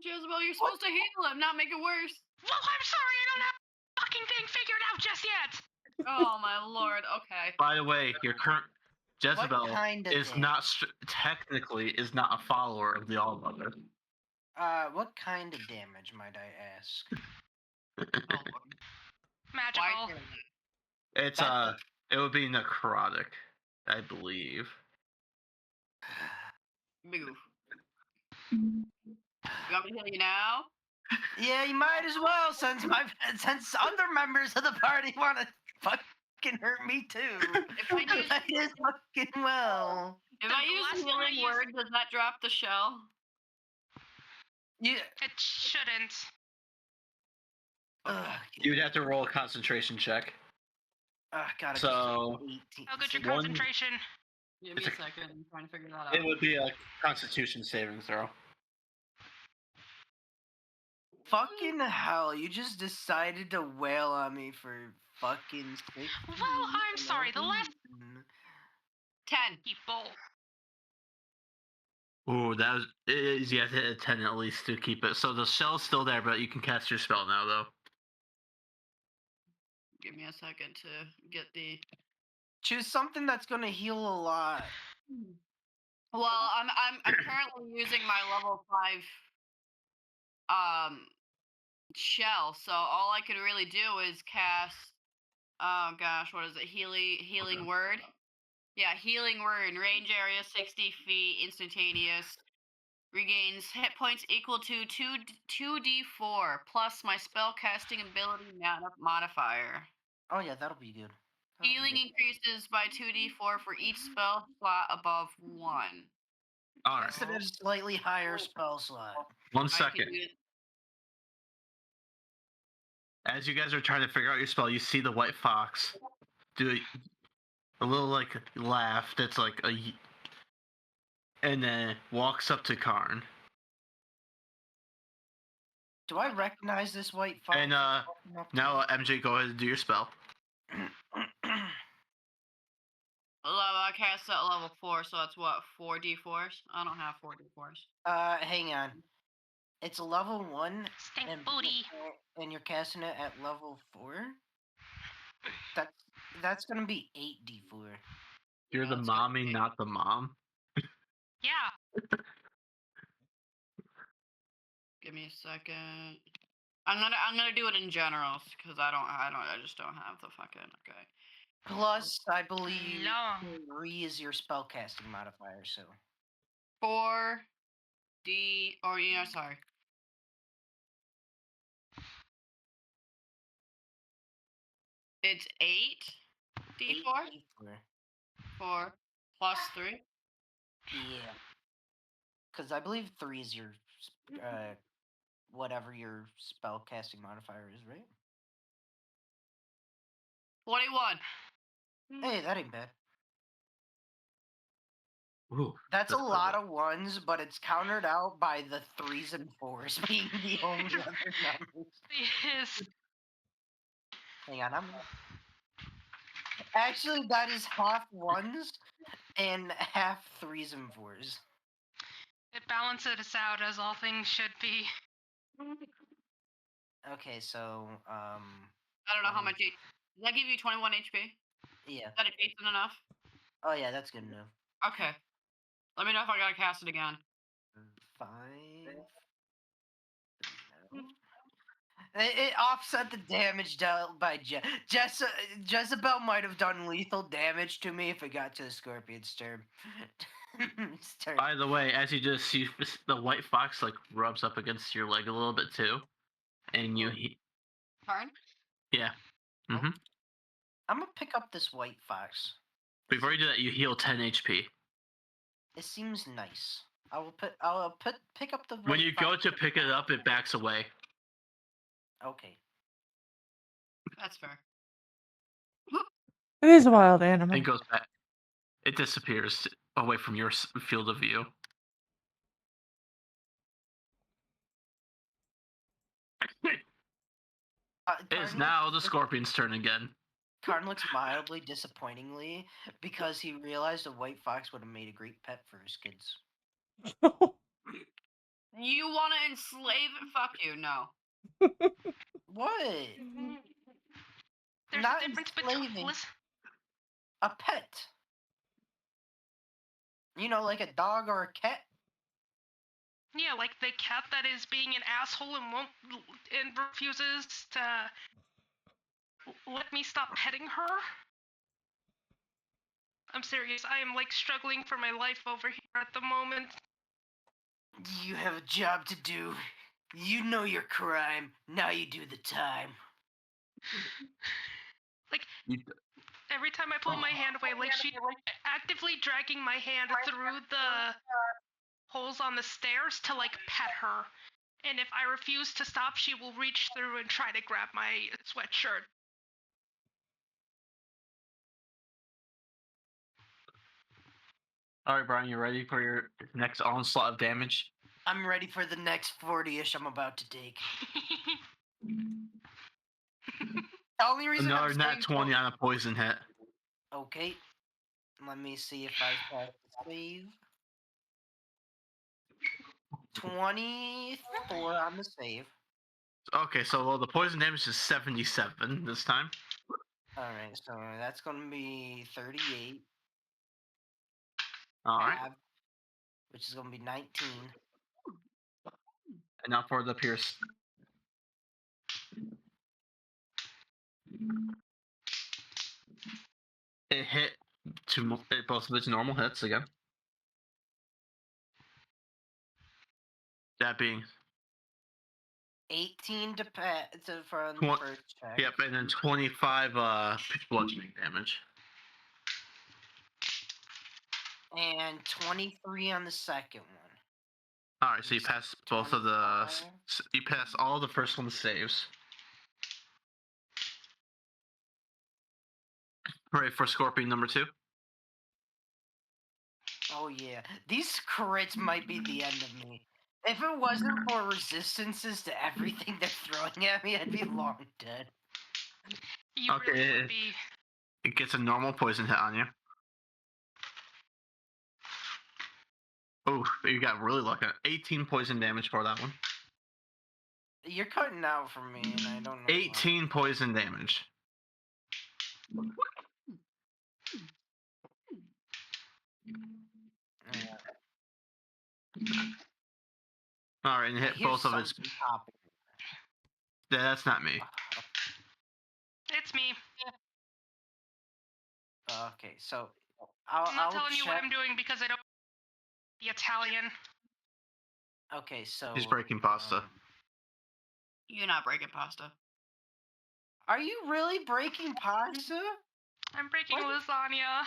Jezebel, you're supposed to heal him, not make it worse.
well, I'm sorry. I don't have the fucking thing figured out just yet.
Oh my lord. Okay.
By the way, your current Jezebel
What kind of
is not technically is not a follower of the Allmother.
What kind of damage, might I ask?
Oh, Lord.
Magical.
Why?
It's it would be necrotic, I believe.
Move. You want me to heal you now?
Yeah, you might as well, since other members of the party want to fucking hurt me too.
If I use,
Might as fucking well.
if
The
I use
last time I
healing
used-
word, does that drop the shell?
Yeah.
It shouldn't.
Ugh,
You would have to roll a concentration check.
gotta
So-
be 18.
How good's your
One-
concentration?
Give me
It's
a
a-
second. I'm trying to figure that out.
It would be a Constitution saving throw.
Fucking hell, you just decided to wail on me for fucking 6.
Well, I'm sorry. The last
10.
people.
Ooh, that was you have to hit a 10 at least to keep it. So the shell's still there, but you can cast your spell now though.
Give me a second to get the.
Choose something that's gonna heal a lot.
Well, I'm currently using my level 5 shell, so all I could really do is cast. Oh gosh, what is it? Healing
Okay.
word. Yeah, healing word. Range area 60 feet, instantaneous. Regains hit points equal to 2d4 plus my spell casting ability modifier.
Oh yeah, that'll be good. That'll be
Healing
good.
increases by 2d4 for each spell slot above 1.
All right.
Cast it at a slightly higher spell slot.
1
I can
second.
do it.
As you guys are trying to figure out your spell, you see the white fox do a little like laugh. That's like and then walks up to Karn.
Do I recognize this white fox?
And now MJ, go ahead and do your spell.
I cast at level 4, so that's what, 4d4s? I don't have 4d4s.
Hang on. It's a level 1,
Stink
and
booty.
and you're casting it at level 4. That's gonna be 8d4.
You're the
That's gonna
mommy,
be-
not the mom.
Yeah.
Give me a second. I'm gonna do it in general because I just don't have the fucking okay.
Plus, I believe
Long.
3 is your spellcasting modifier. So
4d or yeah, sorry. It's 8d4
8d4.
4 plus 3.
Yeah. Because I believe 3 is your whatever your spellcasting modifier is, right?
21.
Hey, that ain't bad.
Ooh,
That's a
that's
lot
better.
of 1s, but it's countered out by the 3s and 4s being the only other numbers.
Yes.
Hang on, actually, that is half 1s and half 3s and 4s.
It balances out as all things should be.
Okay, so
I don't know how much. Does that give you 21 HP?
yeah.
Is that decent enough?
Oh yeah, that's good enough.
Okay. Let me know if I gotta cast it again.
5. It offset the damage dealt by Jezebel might have done lethal damage to me if it got to the Scorpion's turn.
By the way, as you just see, the white fox like rubs up against your leg a little bit too, and you,
Turn.
yeah. Mm-hmm.
I'm gonna pick up this white fox.
Before you do that, you heal 10 HP.
It seems nice. I'll pick up the white
When you go
fox.
to pick it up, it backs away.
Okay.
That's fair.
It is a wild animal.
And goes back. It disappears away from your field of view. It is now the scorpion's turn again.
Karn looks mildly disappointingly because he realized a white fox would have made a great pet for his kids.
You want to enslave it? Fuck you. No.
What?
There's
Not
a difference between.
enslaving. A pet. You know, like a dog or a cat.
Yeah, like the cat that is being an asshole and refuses to let me stop petting her. I'm serious. I am like struggling for my life over here at the moment.
You have a job to do. You know your crime. Now you do the time.
Like every time I pull my hand away, like she's actively dragging my hand through the holes on the stairs to like pet her. And if I refuse to stop, she will reach through and try to grab my sweatshirt.
All right, Brian, you ready for your next onslaught of damage?
I'm ready for the next 40-ish I'm about to take. The only reason
Another
I'm
nat
saying
20 on a poison hit.
Okay. Let me see if I pass the save. 24 on the save.
Okay, so the poison damage is 77 this time.
Alright, so that's gonna be 38.
All right.
Which is gonna be 19.
And now for the pierce. It hit both of its normal hits again. That being
18 from the
Twen-
first check.
yep, and then 25 bludgeoning damage.
And 23 on the second one.
All right, so you pass both of the.
25.
You pass all the first one's saves. Ready for Scorpion number 2?
Oh yeah, these crits might be the end of me. If it wasn't for resistances to everything they're throwing at me, I'd be long dead.
You really
Okay.
would be.
It gets a normal poison hit on you. Oh, you got really lucky. 18 poison damage for that one.
You're cutting out for me, and I don't know.
18 poison damage. All right, and hit both of its. Yeah, that's not me.
It's me.
Okay, so
I'm not
I'll
telling you what
check.
I'm doing because I don't be Italian.
Okay, so
He's breaking pasta.
You're not breaking pasta.
Are you really breaking pasta?
I'm breaking
What?
lasagna.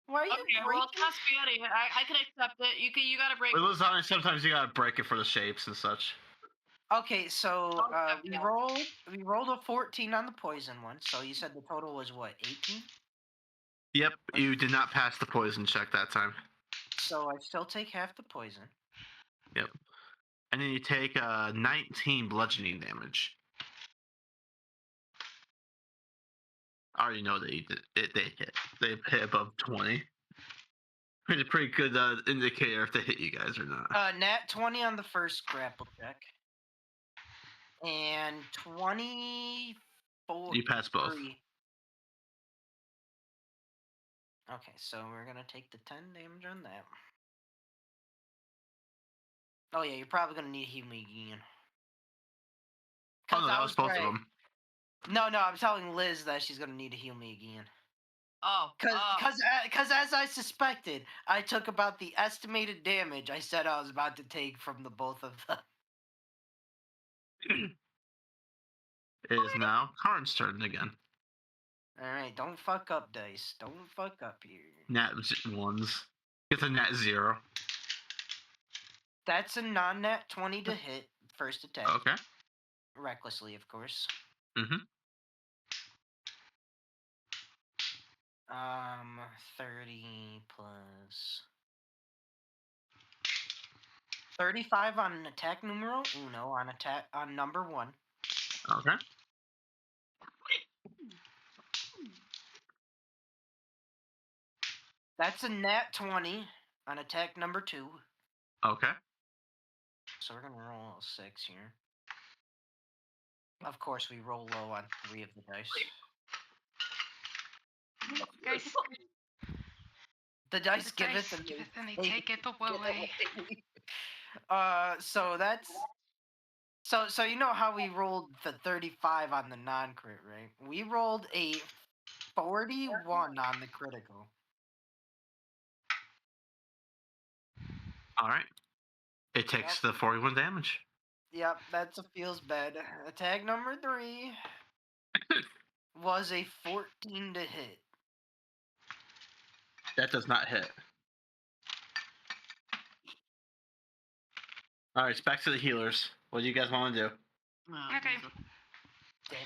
Why are you
Okay,
breaking?
well, it's spaghetti. I can accept it. You gotta break.
With lasagna, sometimes you gotta break it for the shapes and such.
Okay, so
I'll accept
we rolled a 14 on the poison one. So you said the total was what, 18?
Yep, you did not pass the poison check that time.
So I still take half the poison.
Yep. And then you take 19 bludgeoning damage. I already know that you did. They hit. They hit above 20. Pretty good indicator if they hit you guys or not.
Nat 20 on the first grapple check. And 24.
You pass both.
Okay, so we're gonna take the 10 damage on that. Oh yeah, you're probably gonna need heal me again.
Oh no, that was both of them.
No, I'm telling Liz that she's gonna need to heal me again.
Oh,
Because as I suspected, I took about the estimated damage I said I was about to take from the both of them.
It is now Karn's turn again.
Alright, don't fuck up, dice. Don't fuck up here.
Nat ones. It's a nat 0.
That's a non-nat 20 to hit first attack.
Okay.
Recklessly, of course.
Mm-hmm.
30 plus 35 on an attack numero uno on number 1.
Okay.
That's a nat 20 on attack number 2.
Okay.
So we're gonna roll a 6 here. Of course, we roll low on 3 of the dice.
Guys,
The dice
the
give
dice
it and
giveth and they
they
take it away.
So that's so you know how we rolled the 35 on the non-crit, right? We rolled a 41 on the critical.
All right. It takes the 41 damage.
Yep, that's a feels bad. Attack number 3 was a 14 to hit.
That does not hit. All right, it's back to the healers. What do you guys want to do?
Okay.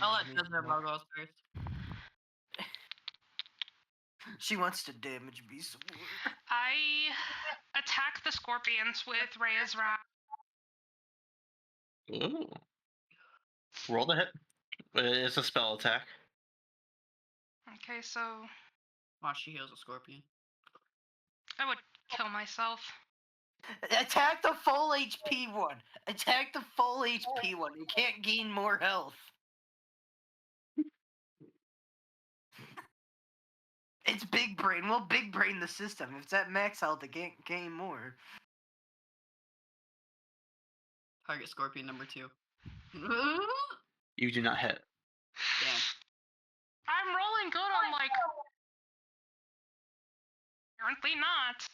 I'll let Jezebel go first.
She wants to damage me some more.
I attack the scorpions with Rhea's Wrath.
Ooh. Roll the hit. It's a spell attack.
Okay, so
Watch, she heals a scorpion.
I would kill myself.
Attack the full HP one. Attack the full HP one. You can't gain more health. It's big brain. We'll big brain the system. If it's at max health, it can't gain more.
Target scorpion number 2.
You do not hit.
Damn.
Apparently not.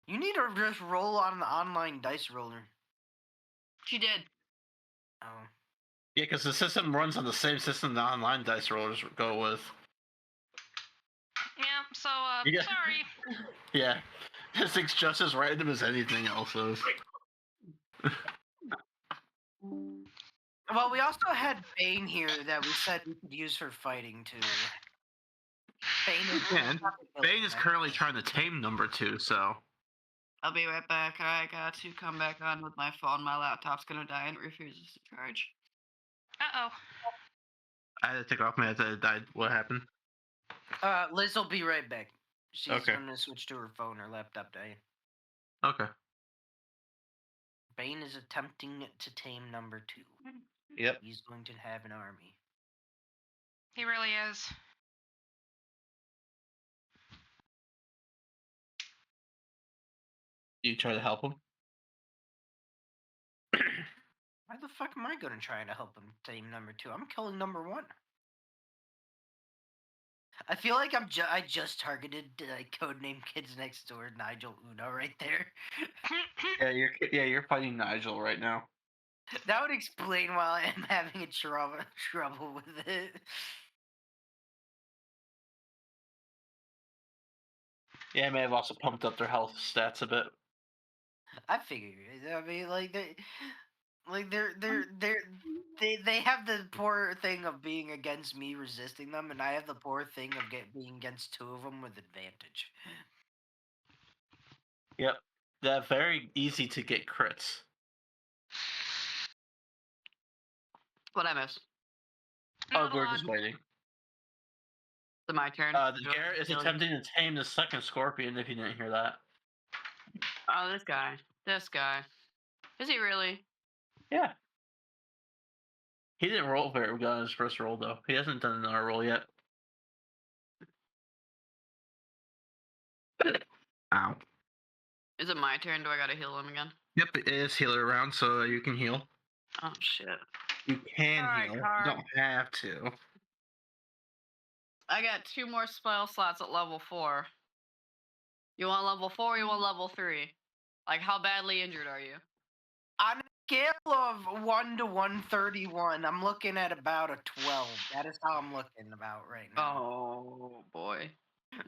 You need to just roll on the online dice roller.
She did.
Oh.
Yeah, because the system runs on the same system the online dice rollers go with.
Yeah, so,
Yeah.
sorry.
Yeah. This thing's just as random as anything else is.
Well, we also had Bane here that we said we could use for fighting too. Bane is
Man, Bane is currently trying to tame number 2, so.
I'll be right back. I got to come back on with my phone. My laptop's gonna die and it refuses to charge.
Uh-oh.
I had to take off my headset. It died. What happened?
Liz will be right back. She's
Okay.
gonna switch to her phone or laptop dying.
Okay.
Bane is attempting to tame number 2.
Yep.
He's going to have an army.
He really is.
You try to help him?
Why the fuck am I gonna try to help him tame number 2? I'm killing number 1. I feel like I just targeted codename Kids Next Door Nigel Uno right there.
You're fighting Nigel right now.
That would explain why I'm having trouble with it.
Yeah, I may have also pumped up their health stats a bit.
I figure. I mean, they have the poor thing of being against me resisting them, and I have the poor thing of being against 2 of them with advantage.
Yep. They're very easy to get crits.
What I miss?
Oh,
Not a
we're
lot.
just waiting.
Is it my turn?
Garrett is attempting to tame the second scorpion, if you didn't hear that.
Oh, this guy. This guy. Is he really?
Yeah. He didn't roll very good on his first roll, though. He hasn't done another roll yet. Ow.
Is it my turn? Do I gotta heal him again?
Yep, it is healer round, so you can heal.
Oh shit.
You can
Alright,
heal.
Carl.
You don't have to.
I got 2 more spell slots at level 4. You want level 4 or you want level 3? Like, how badly injured are you?
On a scale of 1 to 131, I'm looking at about a 12. That is how I'm looking about right now.
Oh boy.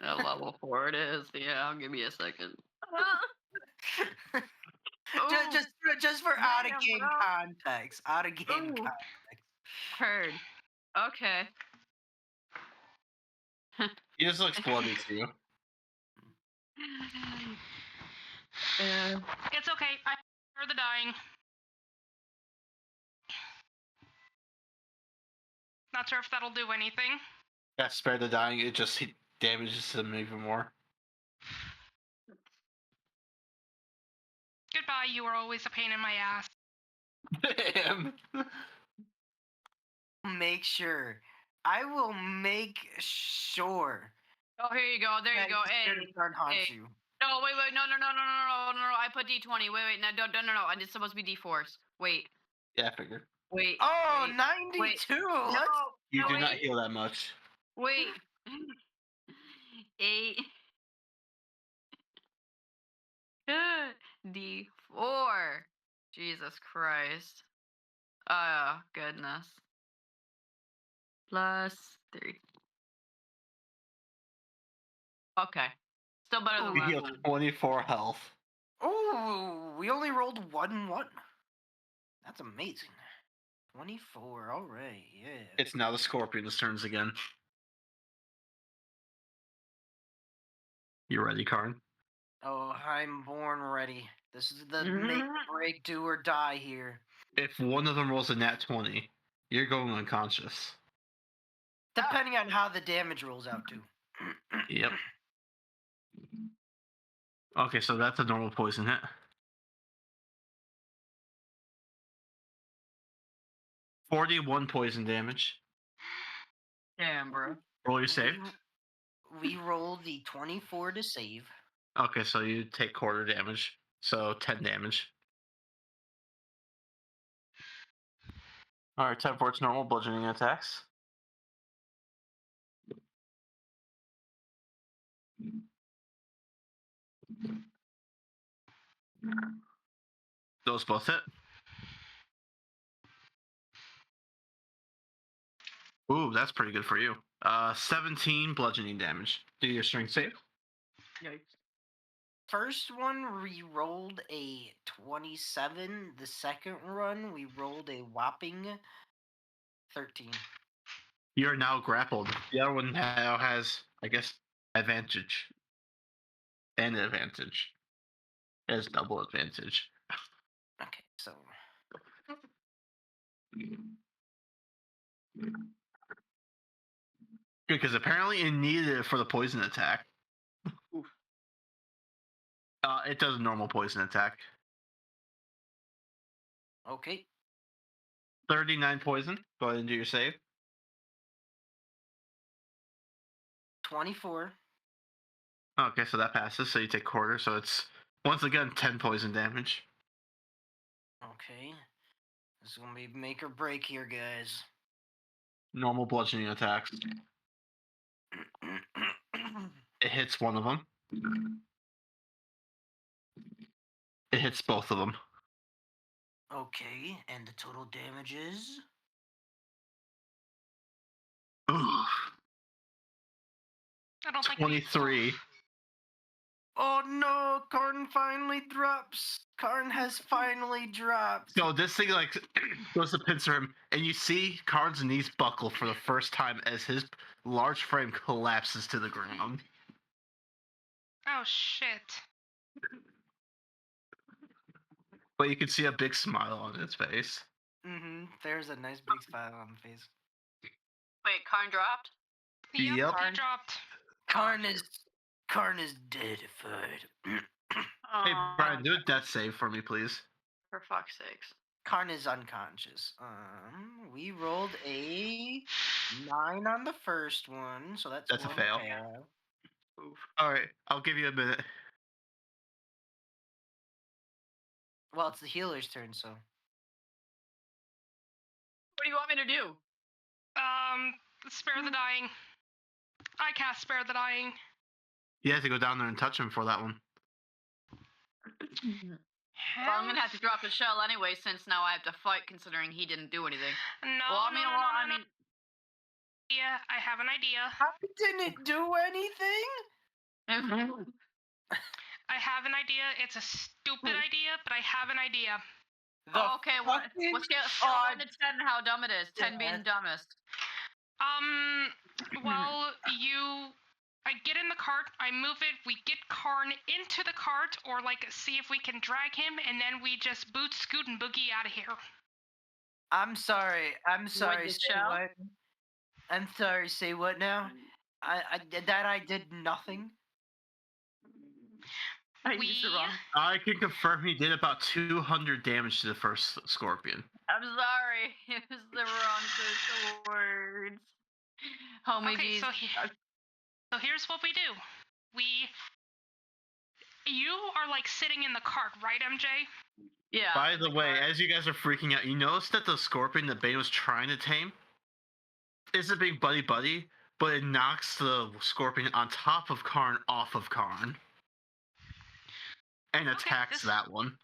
At level 4 it is. Yeah, give me a second.
just for out of
damn,
game
bro.
context. Out of game
Ooh.
context.
Heard. Okay.
He just looks bloody to you.
It's okay. I heard the dying. Not sure if that'll do anything.
Yeah, spare the dying, it just damages him even more.
Goodbye, you are always a pain in my ass.
Damn.
Make sure. I will make sure.
Oh, here you go. There you
that
go. Hey.
Spirit of Guard haunts
hey.
you.
No, wait. No. I put D20. Wait. No. It's supposed to be D4s. Wait.
Yeah, I figured.
Wait.
Oh,
wait.
92.
Wait.
Let's
You
No,
do
wait.
not heal that much.
Wait. 8. D4. Jesus Christ. Oh, goodness. Plus 3. Okay. Still better than
You
last
heal
one.
24 health.
Oh, we only rolled 1-1. That's amazing. 24. All right. Yeah.
It's now the scorpion's turns again. You ready, Karn?
Oh, I'm born ready. This is the make or break, do or die here.
If one of them rolls a nat 20, you're going unconscious.
Depending on how the damage rolls out, too.
Yep. Okay, so that's a normal poison hit. 41 poison damage.
Damn, bro.
Roll your save.
We roll the 24 to save.
Okay, so you take quarter damage. So 10 damage. Alright, 10 for its normal bludgeoning attacks. Those both hit. Ooh, that's pretty good for you. 17 bludgeoning damage. Do your strength save.
Yikes.
First one, we rolled a 27. The second run, we rolled a whopping 13.
You're now grappled. The other one now has, I guess, advantage. And advantage. It has double advantage.
Okay, so
Because apparently it needed it for the poison attack.
Oof.
It does a normal poison attack.
okay,
39 poison. Go ahead and do your save.
24.
Okay, so that passes. So you take quarter. So it's once again 10 poison damage.
Okay, this is gonna be make or break here, guys.
Normal bludgeoning attacks. It hits one of them. It hits both of them.
Okay, and the total damage is
Ooh,
I don't think we-
23.
oh no, Karn finally drops. Karn has finally dropped.
So this thing like goes to pincer him, and you see Karn's knees buckle for the first time as his large frame collapses to the ground.
Oh shit.
But you can see a big smile on his face.
There's a nice big smile on the face.
Wait, Karn dropped?
Yep,
Yep.
he dropped.
Karn is deadified.
Hey, Brian, do a death save for me, please.
For fuck's sakes.
Karn is unconscious. We rolled a 9 on the first one, so that's
That's a
one
fail.
Oof.
All right, I'll give you a minute.
Well, it's the healer's turn, so.
What do you want me to do?
Spare the dying. I cast Spare the Dying.
You have to go down there and touch him for that one.
Well, I'm gonna have to drop the shell anyway, since now I have to fight, considering he didn't do anything.
No,
Well, I mean,
no. Yeah, I have an idea.
I didn't do anything?
I have an idea. It's a stupid idea, but I have an idea.
Oh, okay, what
fucking
scale
odd-
1 to 10 how dumb it is? 10 being
Yeah.
dumbest.
Well, I get in the cart, I move it, we get Karn into the cart, or like see if we can drag him, and then we just boot, scoot, and boogie out of here.
I'm sorry.
the
Say
shell?
what? I'm sorry. Say what now? I did nothing.
I used it wrong.
I can confirm he did about 200 damage to the first scorpion.
I'm sorry. It was the wrong choice of words. Homie
Okay,
G's.
so here's what we do. You are like sitting in the cart, right, MJ?
Yeah.
By the way, as you guys are freaking out, you notice that the scorpion that Bane was trying to tame isn't being buddy, but it knocks the scorpion on top of Karn off of Karn. And attacks that one.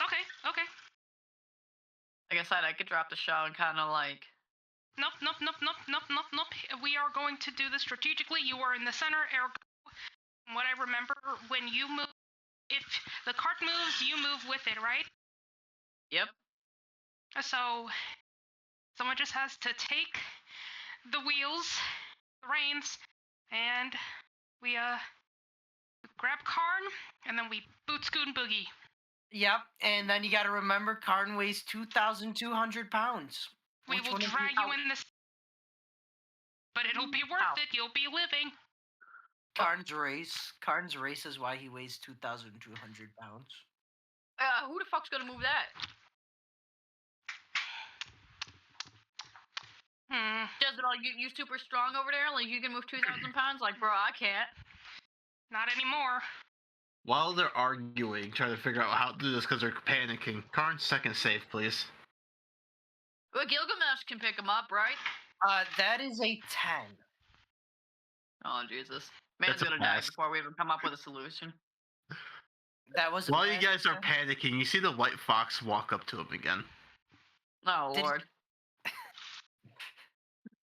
Okay.
Like I said, I could drop the shell and kind of like.
Nope. We are going to do this strategically. You are in the center, ergo. What I remember, when you move, if the cart moves, you move with it, right?
Yep.
So, someone just has to take the wheels, the reins, and we grab Karn, and then we boot, scoot, and boogie.
Yep, and then you got to remember, Karn weighs 2,200 pounds.
We
Which
will
one of you-
drag you in this, but it'll be worth
Ow.
it. You'll be living.
Karn's race is why he weighs 2,200 pounds.
Who the fuck's gonna move that? Jezebel, you super strong over there? Like you can move 2,000 pounds? Like, bro, I can't.
Not anymore.
While they're arguing, trying to figure out how to do this because they're panicking, Karn's second save, please.
Well, Gilgamesh can pick him up, right?
That is a 10.
Oh, Jesus. Man's
a
gonna die
pass.
before we even come up with a solution.
That was a
While you
pass,
guys are
okay?
panicking, you see the white fox walk up to him again.
Oh
Did-
lord.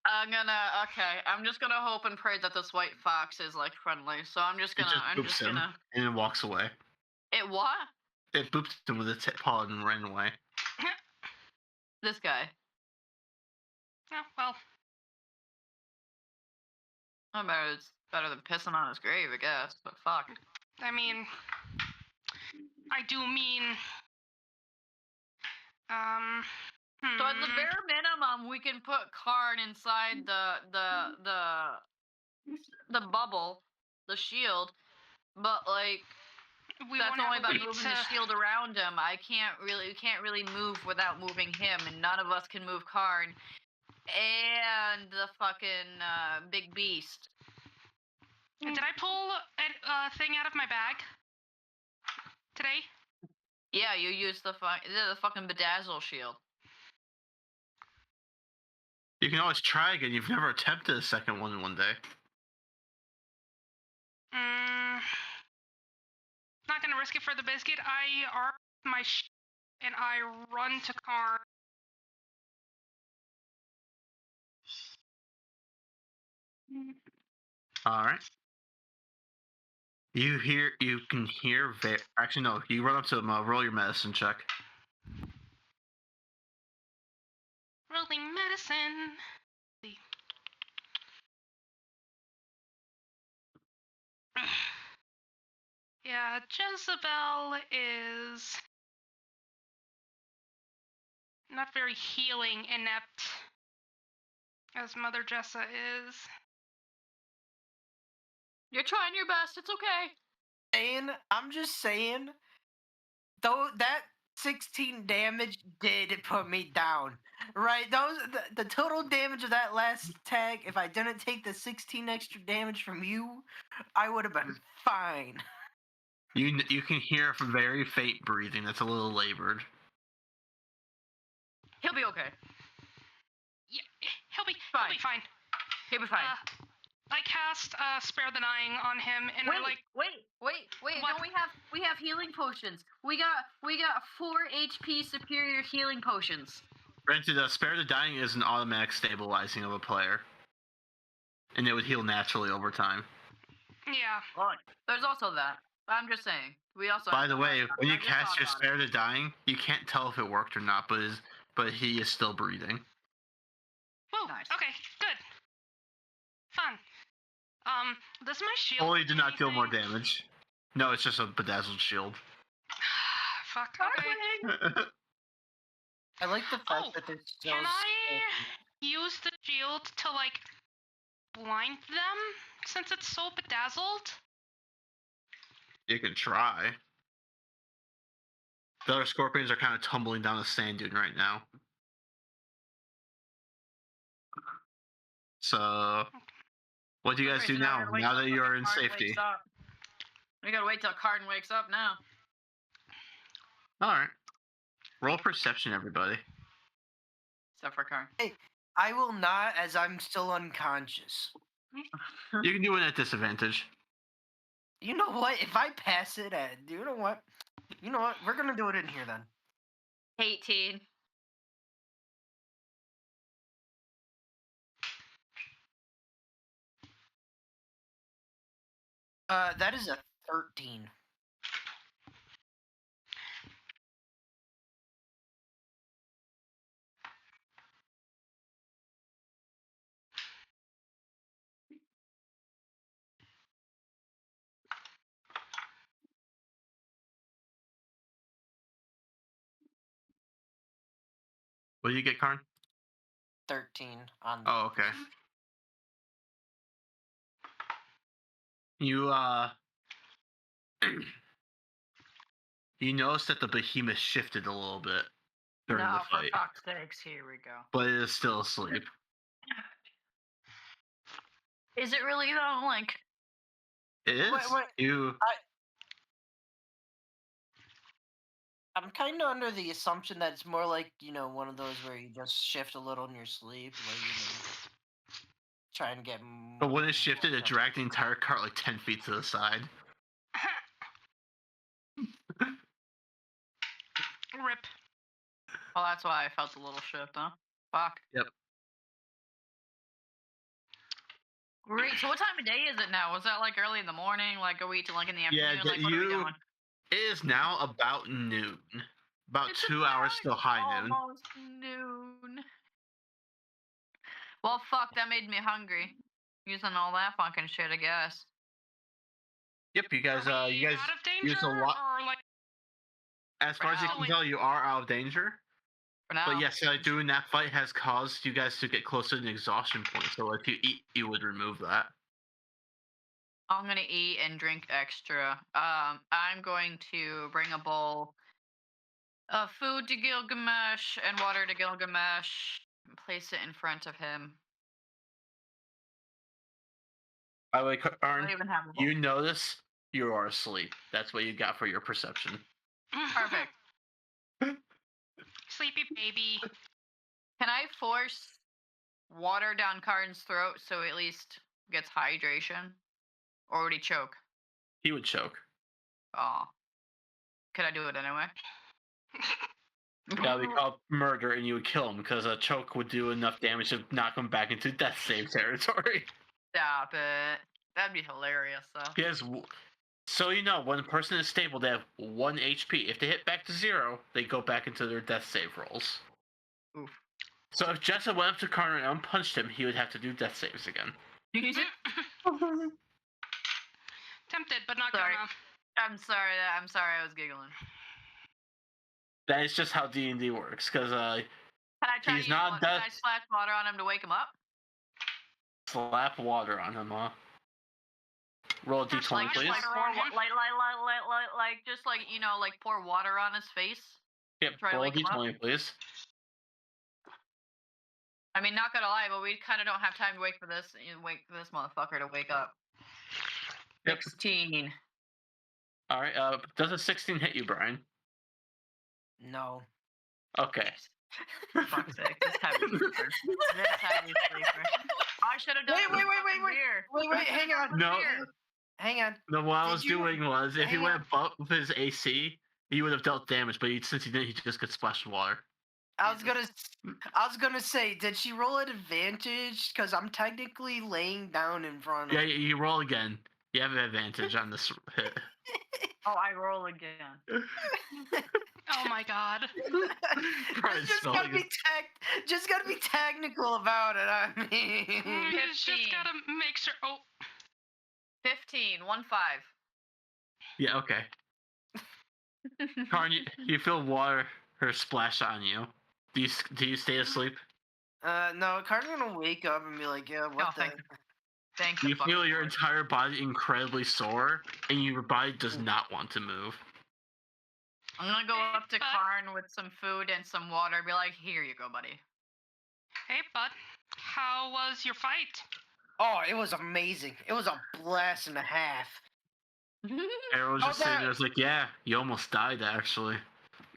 I'm just gonna hope and pray that this white fox is like friendly. So I'm just
It
gonna,
just boops him and then walks away.
It what?
It booped him with its paw and ran away.
This guy.
Yeah, well,
I bet it's better than pissing on his grave, I guess. But fuck.
I mean, I do mean,
So at the
hmm,
bare minimum, we can put Karn inside the bubble, the shield. But like
we
that's
won't
only
have
by
a way
moving
to.
the shield around him. We can't really move without moving him, and none of us can move Karn and the fucking big beast.
Did I pull a thing out of my bag today?
Yeah, you use the fucking bedazzle shield.
You can always try again. You've never attempted a second one in one day.
Not gonna risk it for the biscuit. I arm my and I run to Karn.
All right. You can hear. Actually, no. You run up to him. Roll your medicine check.
Rolling medicine. Let's see. Yeah, Jezebel is not very healing inept as Mother Jessa is.
You're trying your best. It's okay.
I'm just saying, though that 16 damage did put me down. Right? The total damage of that last tag, if I didn't take the 16 extra damage from you, I would have been fine.
You can hear very faint breathing. That's a little labored.
He'll be okay.
Yeah, he'll be
Fine.
fine.
He'll be fine.
I cast Spare the Dying on him, and
wait,
I like.
wait.
What?
Don't we have healing potions? We got 4 HP superior healing potions.
Granted, Spare the Dying is an automatic stabilizing of a player, and it would heal naturally over time.
Yeah.
Well, there's also that. I'm just saying. We also.
By
have
the
to
way,
have that.
when you
I just
cast
thought
your
about it.
Spare the Dying, you can't tell if it worked or not, but he is still breathing.
Woo.
Nice.
Okay. Good. Fun. Does my shield?
Holy did not deal more
anything?
damage. No, it's just a bedazzled shield.
Fuck. Okay.
I like the fact
Oh,
that there's still.
Can I use the shield to like blind them since it's so bedazzled?
You can try. The other scorpions are kind of tumbling down the sand dune right now. So, what do you guys
Okay,
do
so
now?
we gotta wait
Now
till
that you're
fucking
in
Karn
safety.
wakes up. We gotta wait till Karn wakes up now.
All right. Roll perception, everybody.
Except for Karn.
I will not, as I'm still unconscious.
You can do it at disadvantage.
You know what? If I pass it at, you know what? We're gonna do it in here then.
18.
That is a 13.
What do you get, Karn?
13 on.
Oh, okay. You you notice that the behemoth shifted a little bit during
No,
the
for
fight,
fuck's sakes, here we go.
but it is still asleep.
Is it really though? Like,
It is.
Wait.
You.
I'm kind of under the assumption that it's more like, one of those where you just shift a little in your sleep, like, trying to get.
But when it shifted,
more
it dragged the entire cart like 10 feet to the side.
Rip.
Well, that's why I felt a little shift, huh? Fuck.
Yep.
Great. So what time of day is it now? Was that like early in the morning? Like, are we to like in the
Yeah,
afternoon? Like, what are we doing?
it is now about noon. About
It's
2 hours till high noon.
almost noon. Well, fuck, that made me hungry. Using all that fucking shit, I guess.
Yep, you guys
Are we
you guys
out of danger,
used a lot.
or like
As far as you can
Wait.
tell, you are out of danger.
For now.
But yes, doing that fight has caused you guys to get closer to an exhaustion point. So if you eat, you would remove that.
I'm gonna eat and drink extra. I'm going to bring a bowl of food to Gilgamesh and water to Gilgamesh and place it in front of him.
By the way,
I
Arn,
don't even have a bowl.
you notice you are asleep. That's what you got for your perception.
Perfect.
sleepy baby?
Can I force water down Karn's throat so at least gets hydration? Or would he choke?
He would choke.
Oh. Could I do it anyway?
That would be called murder, and you would kill him because a choke would do enough damage to knock him back into death save territory.
Stop it. That'd be hilarious, though.
He has. So you know, when a person is stable, they have 1 HP. If they hit back to 0, they go back into their death save rolls.
Oof.
So if Jessa went up to Karn and punched him, he would have to do death saves again.
Tempted, but not
Sorry.
gonna.
I'm sorry. I'm sorry. I was giggling.
That is just how D&D works, because
Can I try
He's
to
not
use,
dead.
Can I splash water on him to wake him up?
slap water on him, huh? Roll a
Just
d20,
Like,
please.
just like,
Water
pour,
on him?
just like, you know, like pour water on his face.
Yep,
try to
roll a
wake him up?
d20, please.
I mean, not gonna lie, but we kind of don't have time to wait for this motherfucker to wake up.
Yep.
16.
All right. Does a 16 hit you, Brian?
No.
Okay.
For fuck's sake, this heavy sleeper. This heavy sleeper. I should have done
Wait,
it with
wait, wait,
fucking
wait,
beer.
Wait, hang on.
No.
Hang on.
No, what I
Did
was
you-
doing was, if he
hang
went above his AC, he would have dealt damage. But since he didn't, he just gets splashed with water.
I was gonna say, did she roll at advantage? Because I'm technically laying down in front of.
Yeah, you roll again. You have an advantage on this hit.
Oh, I roll again.
Oh my god.
Brian's
just gotta
spelling
be
it.
just gotta be technical about it. I mean,
You just
15.
gotta make sure. Oh,
15. 1-5.
Yeah, okay. Karn, you feel water splash on you. Do you stay asleep?
no, Carter's gonna wake up and be like, yeah, what
Oh,
the?
Thank
You
the fucking
feel your
Lord.
entire body incredibly sore, and your body does not want to move.
I'm gonna go
Hey,
up to
bud.
Karn with some food and some water. Be like, here you go, buddy.
hey bud, how was your fight?
Oh, it was amazing. It was a blast and a half.
Arrow was
Oh,
just sitting
that-
there, was like, yeah, you almost died, actually.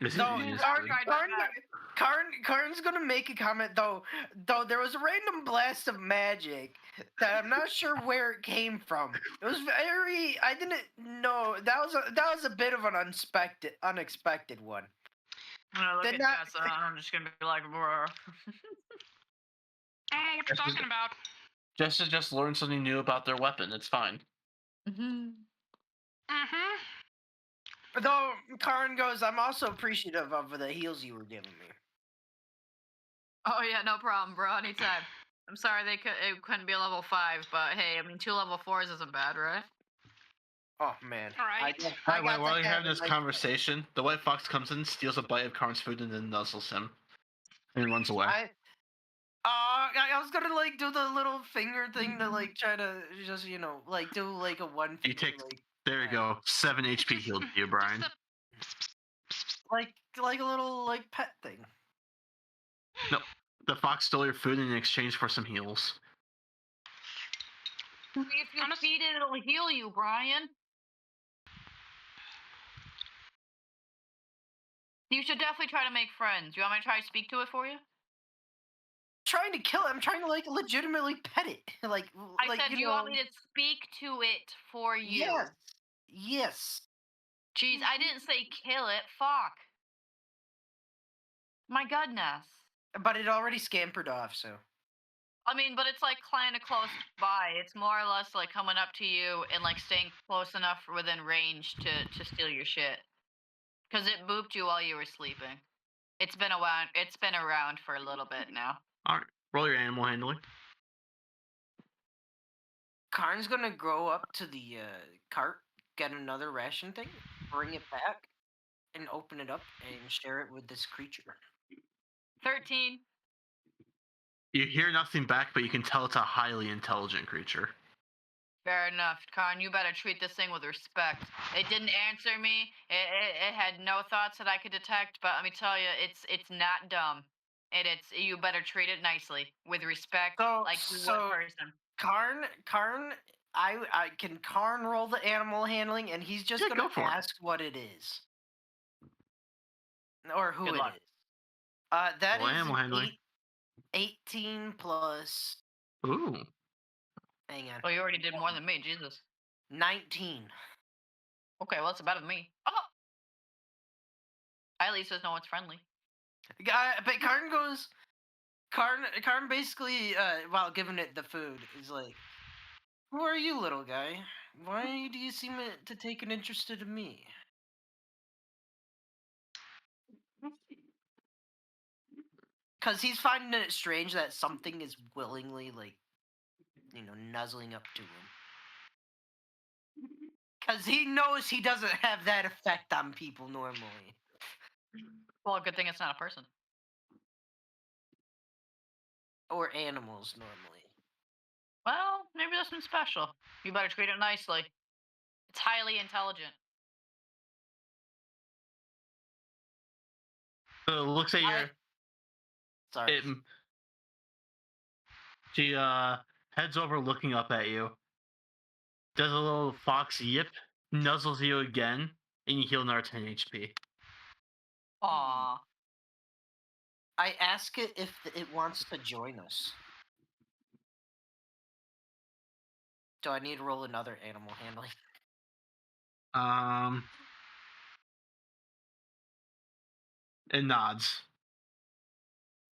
This
No,
is
Karn-
good.
Karn's gonna make a comment though. Though there was a random blast of magic that I'm not sure where it came from. It was very. I didn't know that was a bit of an unexpected one.
I'm gonna look
Did
at
not-
Jessa, and I'm just gonna be like, bruh.
I don't know what you're
This is-
talking about.
Just learned something new about their weapon. It's fine.
Mm-hmm.
Though Karn goes, I'm also appreciative of the heals you were giving me.
Oh yeah, no problem, bro. Anytime. I'm sorry it couldn't be a level 5, but hey, I mean 2 level 4s isn't bad, right?
Oh man.
Alright.
By the way,
got
while
to
you're having
have
this
it, like-
conversation, the white fox comes in, steals a bite of Karn's food, and then nuzzles him. And runs away.
I was gonna like do the little finger thing to like try to just like do like a one
You
finger
take- There you go. 7 HP healed to you, Brian.
like a little like pet thing.
The fox stole your food in exchange for some heals.
If you
Honest-
feed it, it'll heal you, Brian. You should definitely try to make friends. You want me to try to speak to it for you?
trying to kill it. I'm trying to like legitimately pet it. like,
I
like
said,
you
do you
know.
want me to speak to it for you?
Yes. Yes.
Jeez, I didn't say kill it. Fuck. My goodness.
But it already scampered off, so.
I mean, but it's like kind of close by. It's more or less like coming up to you and like staying close enough within range to steal your shit. Because it booped you while you were sleeping. It's been around. It's been around for a little bit now.
All right, roll your animal handling.
Karn's gonna go up to the cart, get another ration thing, bring it back, and open it up and share it with this creature.
13.
You hear nothing back, but you can tell it's a highly intelligent creature.
Fair enough, Karn. You better treat this thing with respect. It didn't answer me. It had no thoughts that I could detect. But let me tell you, it's not dumb. And you better treat it nicely with respect, like you would a person.
Karn, I can Karn roll the animal handling, and he's just
Yeah,
gonna
go for it.
ask what it is, or who
Good
it
luck.
is. That
Roll
is
animal
an
handling.
18 plus.
Ooh.
Hang on.
Oh, you already did more than me, Jesus.
19.
Okay, well, it's better than me. Oh! I at least know it's friendly.
But Karn goes. Karn basically, while giving it the food, is like, "Who are you, little guy? Why do you seem to take an interest in me?" Because he's finding it strange that something is willingly, like, nuzzling up to him. Because he knows he doesn't have that effect on people normally.
Well, good thing it's not a person.
Or animals normally.
Well, maybe that's something special. You better treat it nicely. It's highly intelligent.
So it looks at your.
Sorry.
She heads over, looking up at you. Does a little fox yip, nuzzles you again, and you heal another 10 HP.
Aww.
I ask it if it wants to join us. Do I need to roll another animal handling?
It nods.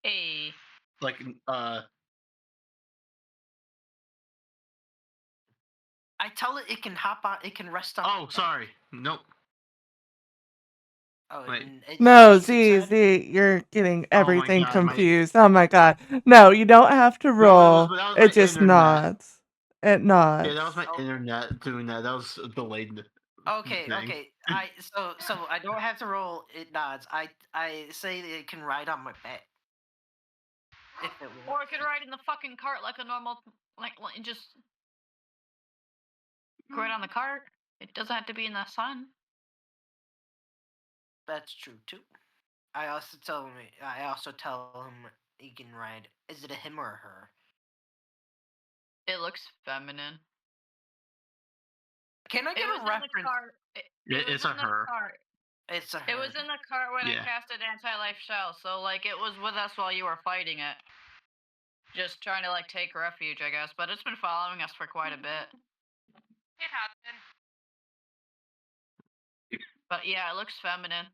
Hey.
Like,
I tell it can hop on. It can rest on.
Oh, sorry. Nope.
Oh,
wait.
No,
Z,
you're getting
Oh my
everything
God,
confused. Oh my god. No, you don't have to roll.
that was
It
my
just
internet.
nods. It nods.
Yeah, that was my internet doing that. That was delayed.
Okay,
thing.
okay. So I don't have to roll. It nods. I say that it can ride on my back. If it wants.
Or it could ride in the fucking cart like a normal, like just go right on the cart. It doesn't have to be in the sun.
That's true too. I also tell him he can ride. Is it a him or a her?
It looks feminine.
Can I get a reference?
It's a her.
It's a her.
It was in the cart when
Yeah.
I casted anti-life shell, so like it was with us while you were fighting it. Just trying to like take refuge, I guess. But it's been following us for quite a bit.
It has been.
But yeah, it looks feminine.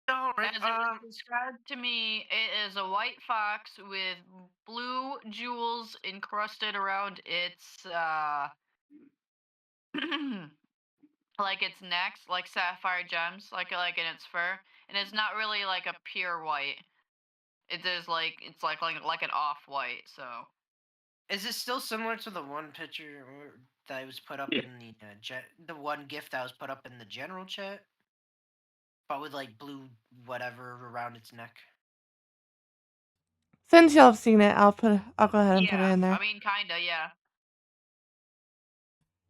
All right.
As it was described to me, it is a white fox with blue jewels encrusted around its like its neck, like sapphire gems, like in its fur, and it's not really like a pure white. It is like it's like an off white. So
Is it still similar to the one picture that was put up in the one gift that was put up in the general chat, but with like blue whatever around its neck?
Since y'all have seen it, I'll go ahead and put it in there.
I mean, kinda, yeah.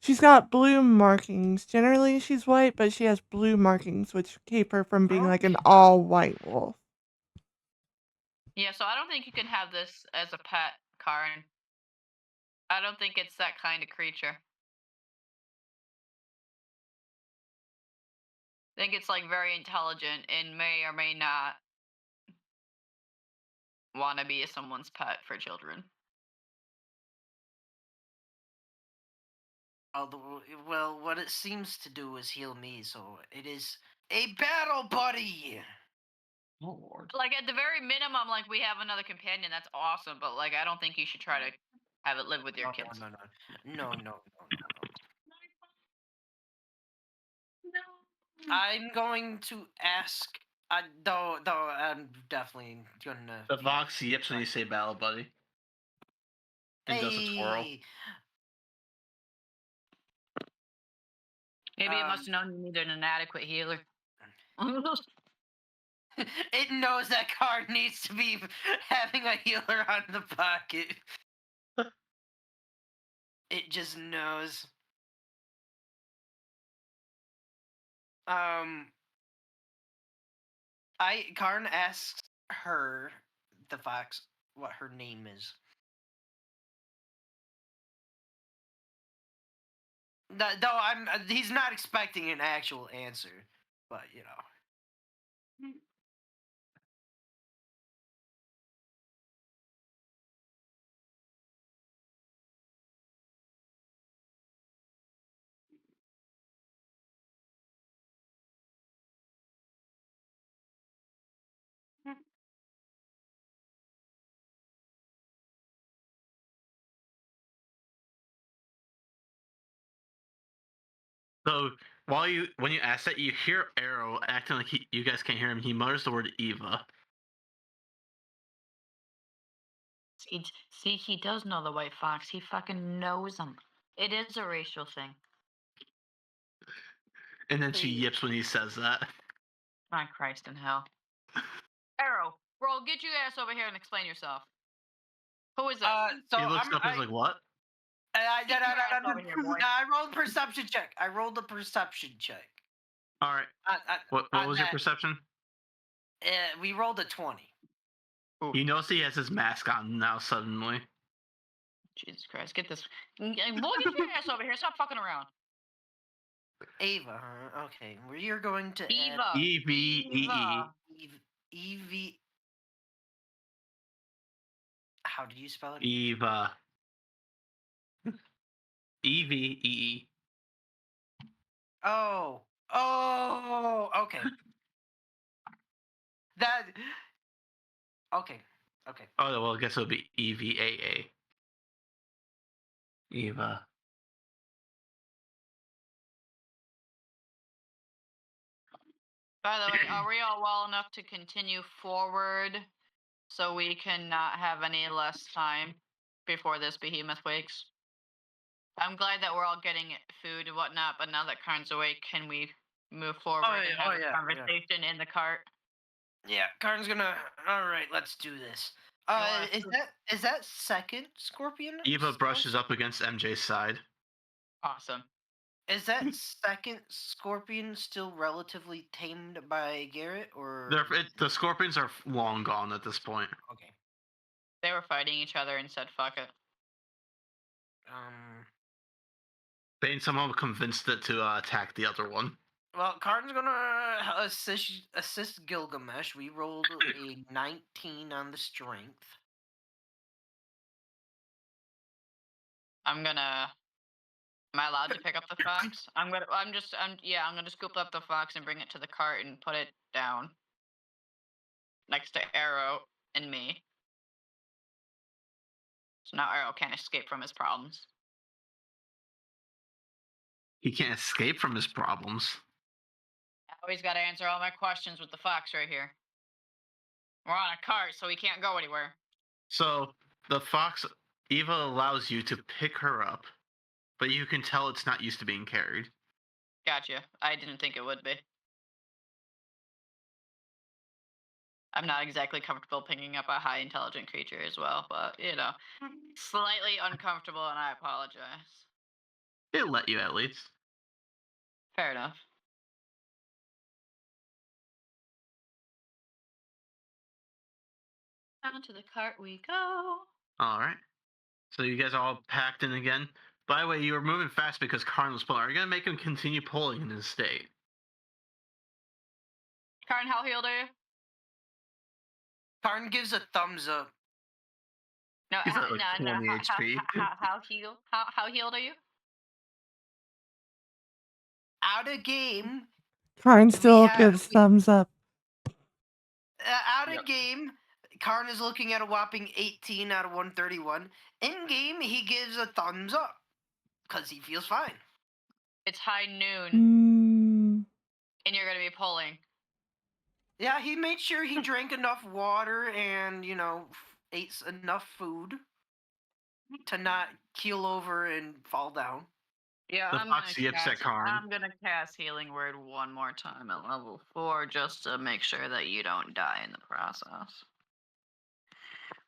She's got blue markings. Generally, she's white, but she has blue markings, which keep her from being like an all-white wolf.
Yeah, so I don't think you can have this as a pet, Karen. I don't think it's that kind of creature. think it's like very intelligent and may or may not want to be someone's pet for children.
Well, what it seems to do is heal me, so it is a battle buddy.
Oh Lord.
Like at the very minimum, like we have another companion. That's awesome, but like I don't think you should try to have it live with your
No,
kids.
no. I'm going to ask. Though I'm definitely gonna.
The fox yips when you say battle buddy. And does a twirl.
Hey,
Maybe it must have known you needed an adequate healer.
it knows that card needs to be having a healer on the pocket. It just knows. Karn asks her, the fox, what her name is. Though he's not expecting an actual answer, but you know.
So when you ask that, you hear Arrow acting like you guys can't hear him. He mutters the word Eva.
See, he does know the white fox. He fucking knows him. It is a racial thing.
And then she yips when he says that.
My Christ in hell. Arrow, bro, get your ass over here and explain yourself. Who is this?
So
he looks up and is like, what?
I rolled a perception check.
All right. What was your perception?
We rolled a 20.
He knows he has his mask on now suddenly.
Jesus Christ, get this. Boy, get your ass over here. Stop fucking around.
Ava, huh? Okay. You're going to
Eva.
add
Eva.
Ev. How do you spell it?
Eva. Eve.
Oh, okay. That. Okay.
Oh well, I guess it would be EVAA. Eva.
By the way, are we all well enough to continue forward so we can not have any less time before this behemoth wakes? I'm glad that we're all getting food and whatnot, but now that Karn's awake, can we move forward and have a conversation in the cart?
Yeah, Karn's gonna. All right, let's do this. Is that second scorpion?
Eva brushes up against MJ's side.
Awesome.
Is that second scorpion still relatively tamed by Garrett, or
the scorpions are long gone at this point?
Okay.
They were fighting each other and said, "Fuck it."
Bane somehow convinced it to attack the other one.
Well, Karn's gonna assist Gilgamesh. We rolled a 19 on the strength.
Am I allowed to pick up the fox? I'm gonna scoop up the fox and bring it to the cart and put it down next to Arrow and me. So now Arrow can't escape from his problems.
He can't escape from his problems.
I always got to answer all my questions with the fox right here. We're on a cart, so we can't go anywhere.
So the fox, Eva allows you to pick her up, but you can tell it's not used to being carried.
Gotcha. I didn't think it would be. I'm not exactly comfortable picking up a high intelligent creature as well, but slightly uncomfortable, and I apologize.
It'll let you at least.
Fair enough. Down to the cart we go.
All right. So you guys are all packed in again. By the way, you were moving fast because Karn was pulling. Are you going to make him continue pulling in his state?
Karn, how healed are you?
Karn gives a thumbs up.
He's at like 20 HP.
How healed are you?
Out of game.
Karn
We
still
have-
gives
we-
thumbs up.
Out of
Yep.
game, Karn is looking at a whopping 18 out of 131. In game, he gives a thumbs up because he feels fine.
It's high noon,
Mm,
and you're gonna be pulling.
Yeah, he made sure he drank enough water and, ate enough food to not keel over and fall down.
Yeah,
The
I'm
fox
gonna
yips at
cast.
Karn.
I'm gonna cast Healing Word one more time at level 4, just to make sure that you don't die in the process.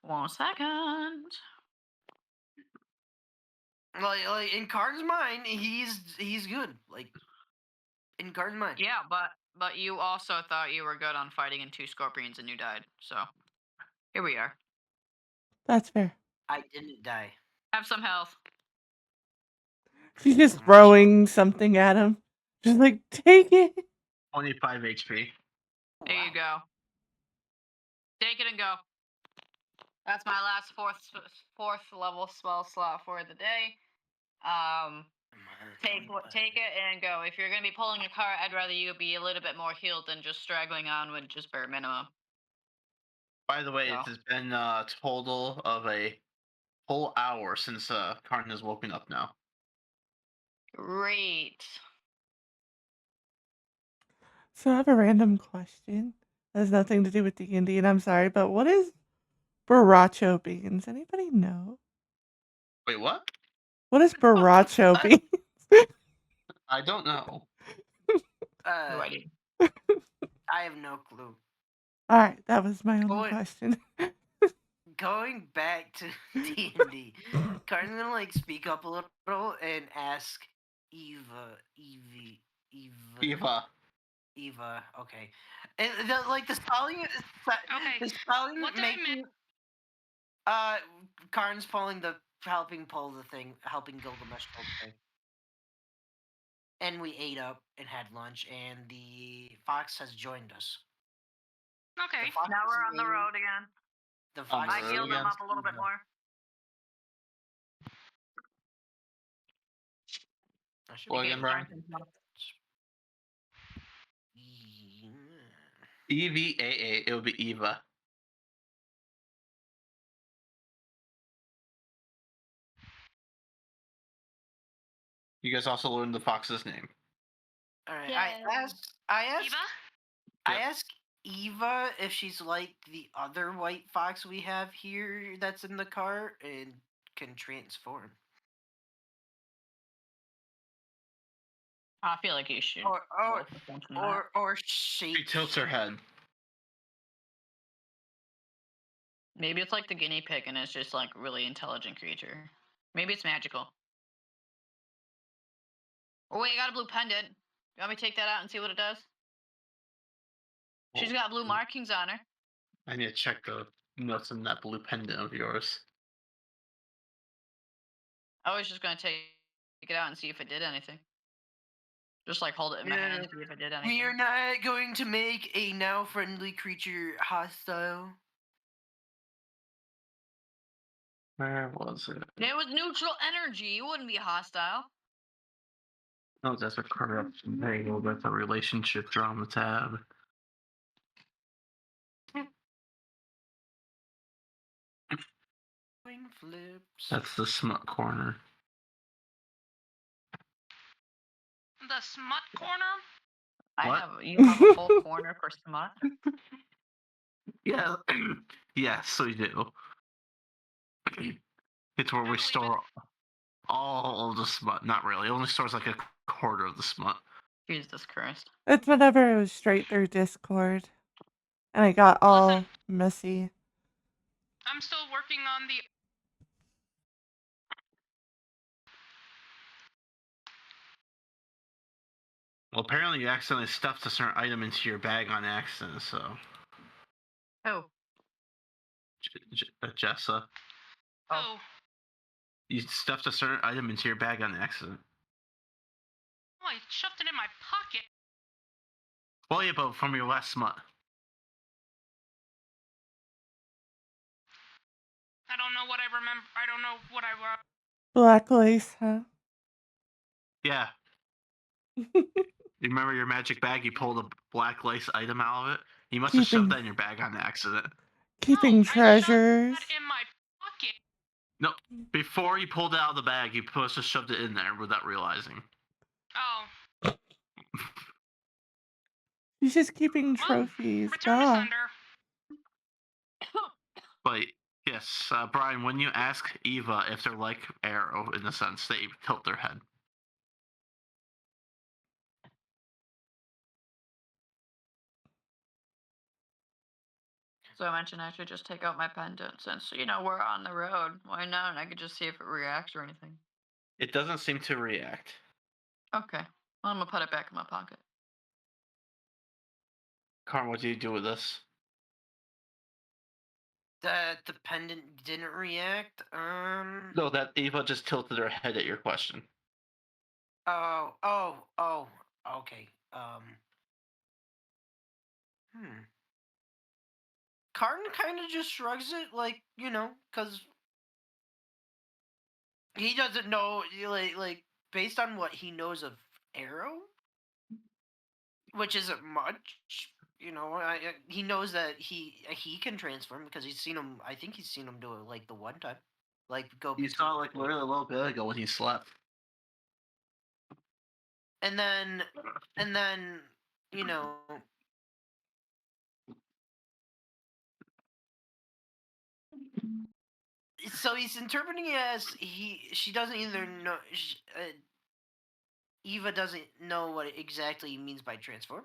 1 second.
Like in Karn's mind, he's good. Like in Karn's mind.
Yeah, but you also thought you were good on fighting in 2 scorpions, and you died. So here we are.
that's fair.
I didn't die.
Have some health.
She's just throwing something at him. Just like, take it.
25 HP.
There you go. Take it and go. That's my last fourth level spell slot for the day. Take it and go. If you're gonna be pulling a cart, I'd rather you be a little bit more healed than just straggling on with just bare minimum.
By the way,
Yeah.
it has been a total of a whole hour since Karn has woken up now.
Great.
So I have a random question. It has nothing to do with D&D, and I'm sorry, but what is Baracho beans? Anybody know?
Wait, what?
What is Baracho
What?
beans?
I don't know.
No idea.
I have no clue.
All right, that was my only
Boy.
question.
Going back to D&D, Karn's gonna speak up a little and ask Eva. Okay. And the spelling.
Okay,
The spelling
what did I
making. Karn's helping pull the thing, helping Gilgamesh pull the thing. And we ate up and had lunch, and the fox has joined us.
Okay.
The fox
Now
is
we're on the
named-
road again.
The
On
fox
the
I
is
road
healed
named
them
again?
up a little bit
Eva.
more.
I should
Well,
be
again,
able to-
Brian?
Yeah.
EVAA, it would be Eva. You guys also learned the fox's name.
All right.
Yay.
Eva?
I
Yep.
asked Eva if she's like the other white fox we have here that's in the car and can transform.
I feel like you should.
Or
roll for something like that.
or shape.
She tilts her head.
Maybe it's like the guinea pig and it's just like really intelligent creature. Maybe it's magical. Oh wait, I got a blue pendant. You want me to take that out and see what it does? She's got blue markings on her.
I need to check the notes in that blue pendant of yours.
I was just gonna take it out and see if it did anything. Just like hold it in my hand and see if it did anything.
We are not going to make a now friendly creature hostile.
Where was it?
It was neutral energy. It wouldn't be hostile.
No, that's a corruption thing. That's a relationship drama tab.
Wing flips.
That's the smut corner.
The smut corner?
What?
You have a whole corner for smut.
Yeah. Yes, we do. It's where we
believe
store all of the smut. Not really. It only stores like a quarter of the smut.
Jesus Christ.
It's whenever it was straight through Discord. And it got all
Listen.
messy.
I'm still working on the.
Well, apparently you accidentally stuffed a certain item into your bag on accident, so.
Oh.
Jessa.
Oh.
You stuffed a certain item into your bag on accident.
Oh, I shoved it in my pocket.
Well, yeah, but from your last smut.
I don't know what I remember. I don't know what I wrote.
Black lace, huh?
Yeah. You remember your magic bag? You pulled a black lace item out of it. You must have shoved
Keeping
that in your bag on accident.
keeping
No, I shoved
treasures.
that in my pocket.
No, before you pulled it out of the bag, you must have shoved it in there without realizing.
Oh,
He's just keeping
well,
trophies.
return to
God.
sender.
But yes, Brian, when you ask Eva if they're like Arrow in a sense, they tilt their head.
So I mentioned I should just take out my pendant since, you know, we're on the road. Why not? And I could just see if it reacts or anything.
It doesn't seem to react.
Okay. Well, I'm gonna put it back in my pocket.
Karn, what do you do with this?
That the pendant didn't react.
No, that Eva just tilted her head at your question.
Oh. Okay. Carton kind of just shrugs it, like, you know, because he doesn't know, like based on what he knows of Arrow, which isn't much. You know, he knows that he can transform because he's seen him. I think he's seen him do it like the one time, like go.
You
between-
saw like literally a little bit ago when he slept.
and then, you know. So he's interpreting it as she doesn't either know. Eva doesn't know what it exactly means by transform,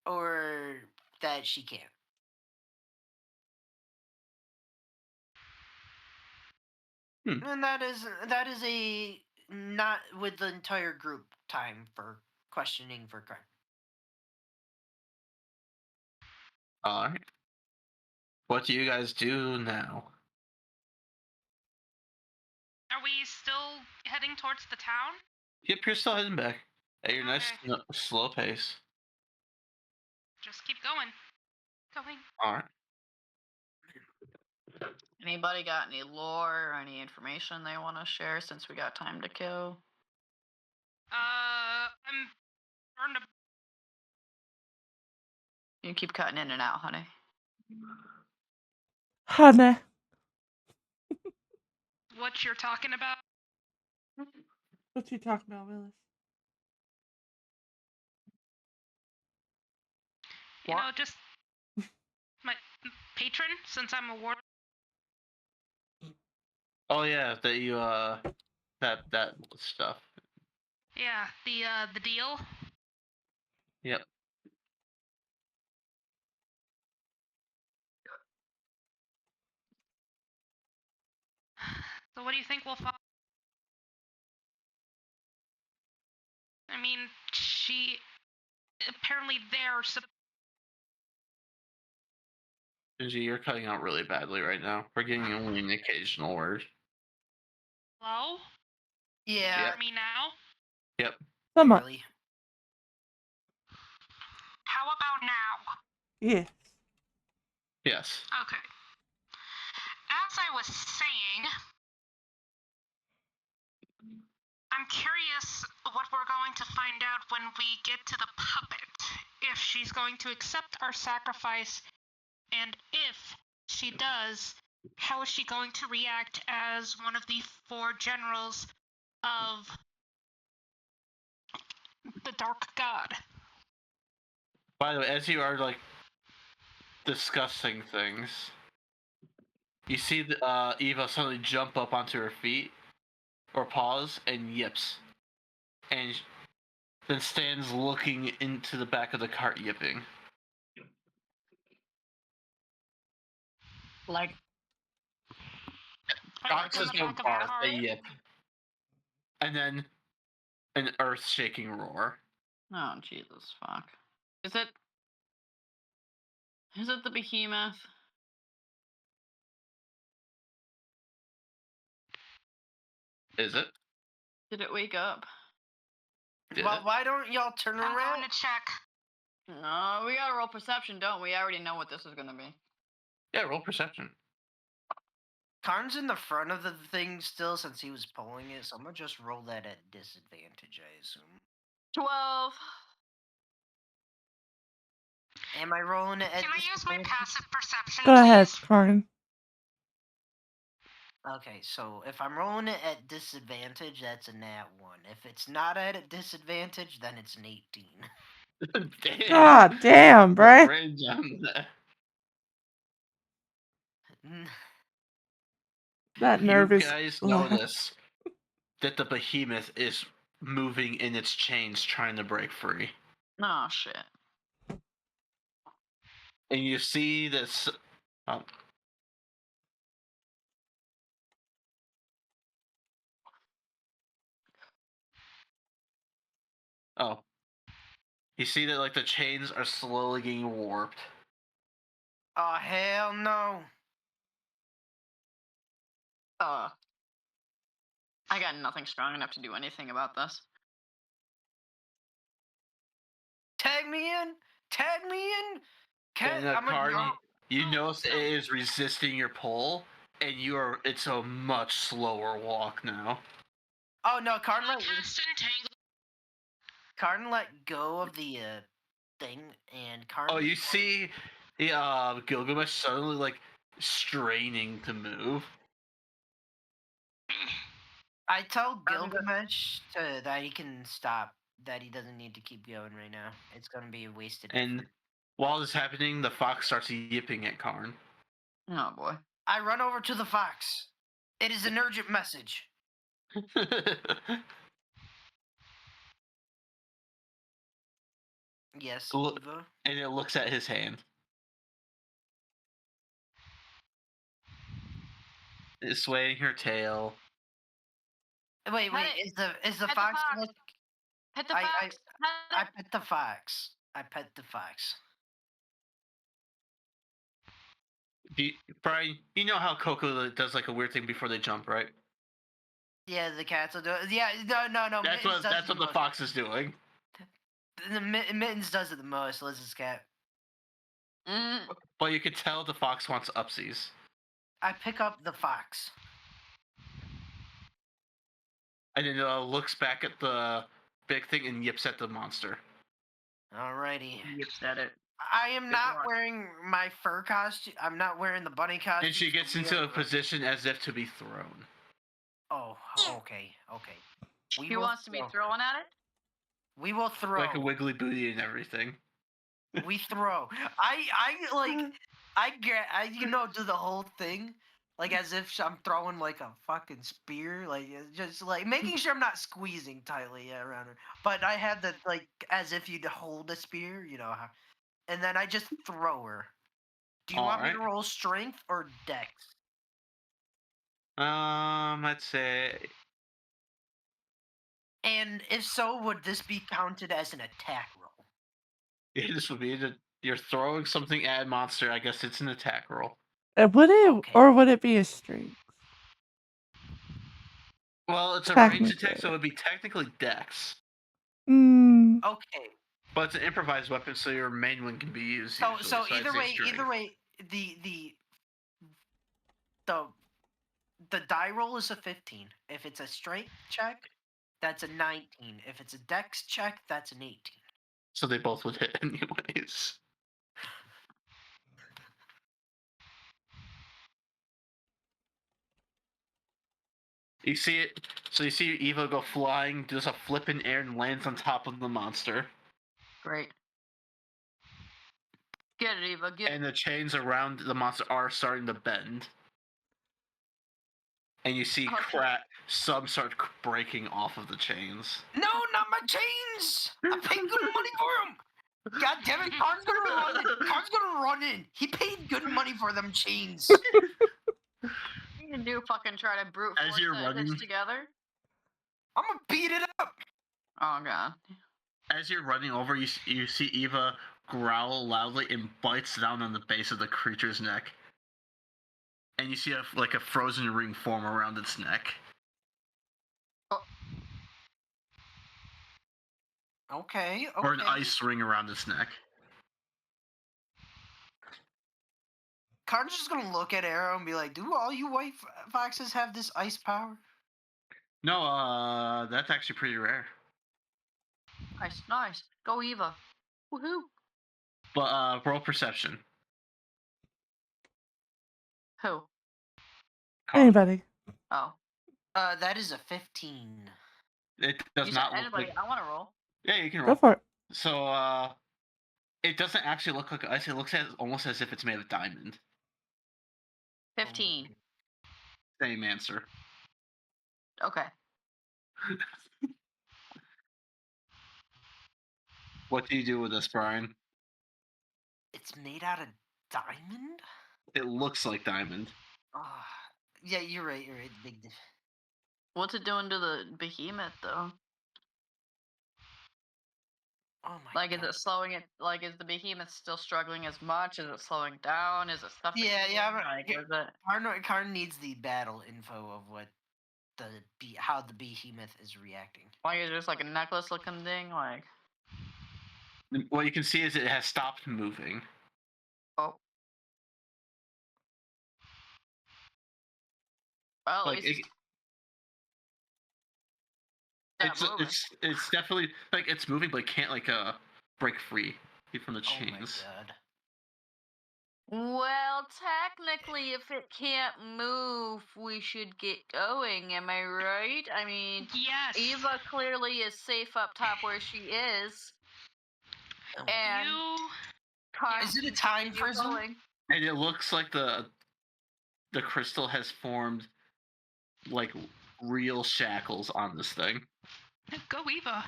or that she can't. And that is a not with the entire group time for questioning for crime.
Alright. What do you guys do now?
Are we still heading towards the town?
Yep, you're still heading back at your nice
Okay.
slow pace.
Just keep going. Going.
Alright.
Anybody got any lore or any information they want to share since we got time to kill?
I'm burned.
You keep cutting in and out, honey.
Honey.
What you're talking about?
What you talking about, Willis?
You know, just my patron, since I'm a ward.
Oh yeah, that you that stuff.
Yeah, the deal.
Yep.
So what do you think we'll find? I mean, she apparently they're
Shinji, you're cutting out really badly right now. We're getting only an occasional word.
Hello?
Yeah.
Hear me now?
Yep.
Somewhat.
Really.
How about now?
Yes.
Yes.
Okay. As I was saying, I'm curious what we're going to find out when we get to the puppet. If she's going to accept our sacrifice, and if she does, how is she going to react as one of the 4 generals of the Dark God?
By the way, as you are like discussing things, you see Eva suddenly jump up onto her feet or pause and yips, and then stands looking into the back of the cart yipping.
Like,
Like
Not
in
just
the
no
back of the
pause,
cart?
a yip, and then an earth-shaking roar.
oh Jesus fuck. Is it the behemoth?
Is it?
Did it wake up?
Did
Well,
it?
why don't y'all turn
I'm
around?
going to check.
No, we gotta roll perception, don't we? I already know what this is gonna be.
Yeah, roll perception.
Karn's in the front of the thing still since he was pulling it, so I'm gonna just roll that at disadvantage, I assume.
12.
Am I rolling it at
Can I use my
disadvantage?
passive perception,
Go ahead,
please?
Karn.
Okay, so if I'm rolling it at disadvantage, that's a nat 1. If it's not at a disadvantage, then it's an 18.
Damn.
God damn,
The
bruh.
range on that.
That
You
nervous
guys
laugh.
notice that the behemoth is moving in its chains, trying to break free,
Oh, shit.
and you see this. Oh. Oh. You see that like the chains are slowly getting warped.
Oh, hell no.
I got nothing strong enough to do anything about this.
Tag me in! Tag me in!
And
I'm
Karn,
a
you notice it is resisting your pull, and it's a much slower walk now.
Oh no, Karn
Cast entangle.
let go of the thing, and Karn.
Oh, you see the Gilgamesh suddenly like straining to move.
I tell Gilgamesh that he can stop. That he doesn't need to keep going right now. It's gonna be a wasted
And
effort.
while this is happening, the fox starts yipping at Karn.
Oh, boy.
I run over to the fox. It is an urgent message. Yes,
Look-
Eva.
And it looks at his hand. It's swaying her tail.
Wait,
Pet
is the
Pet the
fox?
fox. Hit the
I-
fox.
I pet the fox. I pet the fox.
Brian, you know how Coco does like a weird thing before they jump, right?
Yeah, the cats will do it. Yeah, no.
That's
Mittens does
what
it the
the
most.
fox is doing.
Mittens does it the most. Liz's cat.
Mm,
But you could tell the fox wants upsies.
I pick up the fox.
And then looks back at the big thing and yips at the monster.
Alrighty.
you said it.
I am
Good
not
luck.
wearing my fur costume. I'm not wearing the bunny costume.
And she gets
so we
into
are
a
right.
position as if to be thrown.
Oh, okay. We
He
will
wants to be
throw.
throwing at it?
We will throw.
Like a wiggly booty and everything.
We throw. Do the whole thing, like as if I'm throwing like a fucking spear, like just like making sure I'm not squeezing tightly around her. But I had the like as if you'd hold a spear, and then I just throw her. Do you want me to
Alright.
roll strength or dex?
Let's say.
And if so, would this be counted as an attack roll?
Yeah, this would be you're throwing something at a monster. I guess it's an attack roll.
Would it,
Okay.
or would it be a strength?
Well, it's a ranged attack,
Technically.
so it would be technically dex.
Mm,
Okay.
But it's an improvised weapon, so your main one can be used.
So
usually,
so
I'd
either
say
way,
strength.
the die roll is a 15. If it's a strength check, that's a 19. If it's a dex check, that's an 18.
So they both would hit anyways. You see it. So you see Eva go flying, does a flip in air, and lands on top of the monster.
Great. Get it, Eva. Get
And the chains around the monster are starting to bend. And you see
Okay.
some start breaking off of the chains.
No, not my chains! I paid good money for them! God damn it, Karn's gonna run in! Karn's gonna run in! He paid good money for them chains!
You can do fucking try to brute
As
force
you're
that
running-
hitch together.
I'm gonna beat it up!
Oh god.
As you're running over, you see Eva growl loudly and bites down on the base of the creature's neck. And you see a frozen ring form around its neck.
Okay.
or an
okay.
ice ring around its neck.
Karn's just gonna look at Arrow and be like, "Do all you white foxes have this ice power?"
No, that's actually pretty rare.
Nice, nice. Go Eva. Woohoo.
But roll perception.
Who?
Karn.
Anybody.
Oh.
That is a 15.
It does
You
not
said
look
anybody.
like.
I want to roll.
Yeah, you can
Go
roll.
for it.
So it doesn't actually look like ice. It looks almost as if it's made of diamond.
15.
Same answer.
Okay.
What do you do with this, Brian?
It's made out of diamond.
It looks like diamond.
Ah, yeah, you're right. You're right. Big.
What's it doing to the behemoth, though?
Oh my
Like,
god.
is it slowing it? Like, is the behemoth still struggling as much? Is it slowing down? Is it suffocating?
Yeah.
Like, is it?
Karn needs the battle info of what how the behemoth is reacting.
Like, is it just like a necklace-looking thing? Like,
What you can see is it has stopped moving.
oh. Well, at
Like
least
it's
not moving.
it's definitely like it's moving, but it can't break free from the
Oh my
chains.
god.
Well, technically, if it can't move, we should get going. Am I right? I mean,
Yes.
Eva clearly is safe up top where she is, and
You.
Karn
Is it a
can
time
continue
prison?
going.
And it looks like the crystal has formed like real shackles on this thing.
Go Eva.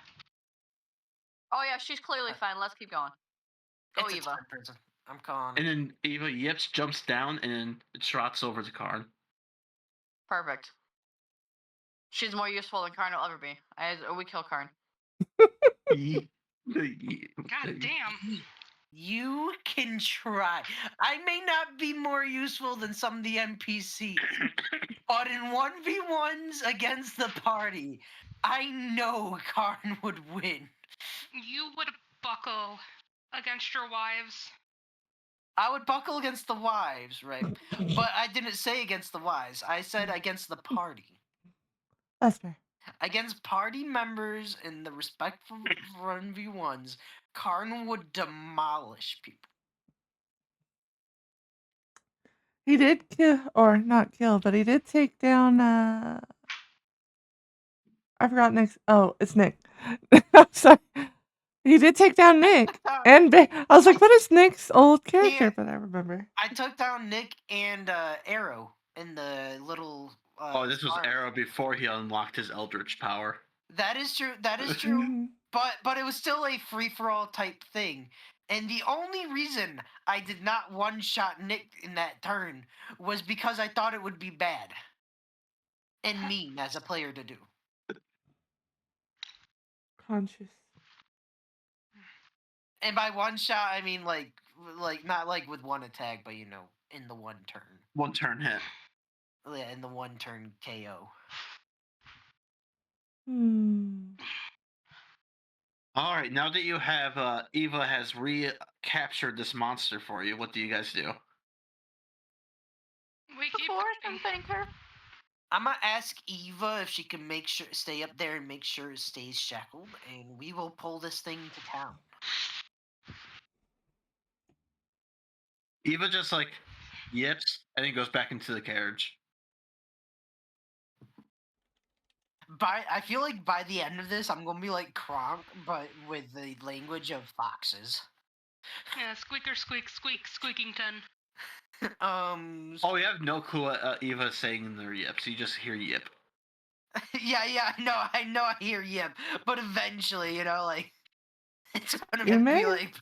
Oh yeah, she's clearly fine. Let's keep going. Go
It's a
Eva.
time prison. I'm calling.
And then Eva yips, jumps down, and then it trots over to Karn.
Perfect. She's more useful than Karn will ever be. We kill Karn.
God damn.
You can try. I may not be more useful than some of the NPCs, but in 1v1s against the party, I know Karn would win.
You would buckle against your wives.
I would buckle against the wives, right? But I didn't say against the wives. I said against the party.
That's fair.
Against party members in the respectful 1v1s, Karn would demolish people.
He did kill, or not kill, but he did take down, I forgot Nick's, oh, it's Nick. I'm sorry. He did take down Nick. And I was like, what is Nick's old character?
Yeah.
But I remember.
I took down Nick and Arrow in the little.
This was Arrow before he unlocked his Eldritch power.
That is true. That is true. But it was still a free for all type thing. And the only reason I did not one shot Nick in that turn was because I thought it would be bad and mean as a player to do.
Conscious.
And by one shot, I mean like not like with one attack, but in the one turn.
One turn hit.
Yeah, in the one turn KO.
All right, now that you have Eva has recaptured this monster for you, what do you guys do?
We keep
Before
going.
something her.
I'm gonna ask Eva if she can stay up there and make sure it stays shackled, and we will pull this thing to town.
Eva just yips and then goes back into the carriage.
I feel like by the end of this, I'm gonna be like Kronk, but with the language of foxes.
Yeah, squeaker squeak squeak squeakington.
Oh, you have no clue what Eva is saying in their yips. You just hear yip.
yeah, I know, I hear yip, but eventually, it's gonna
You
be
may-
like.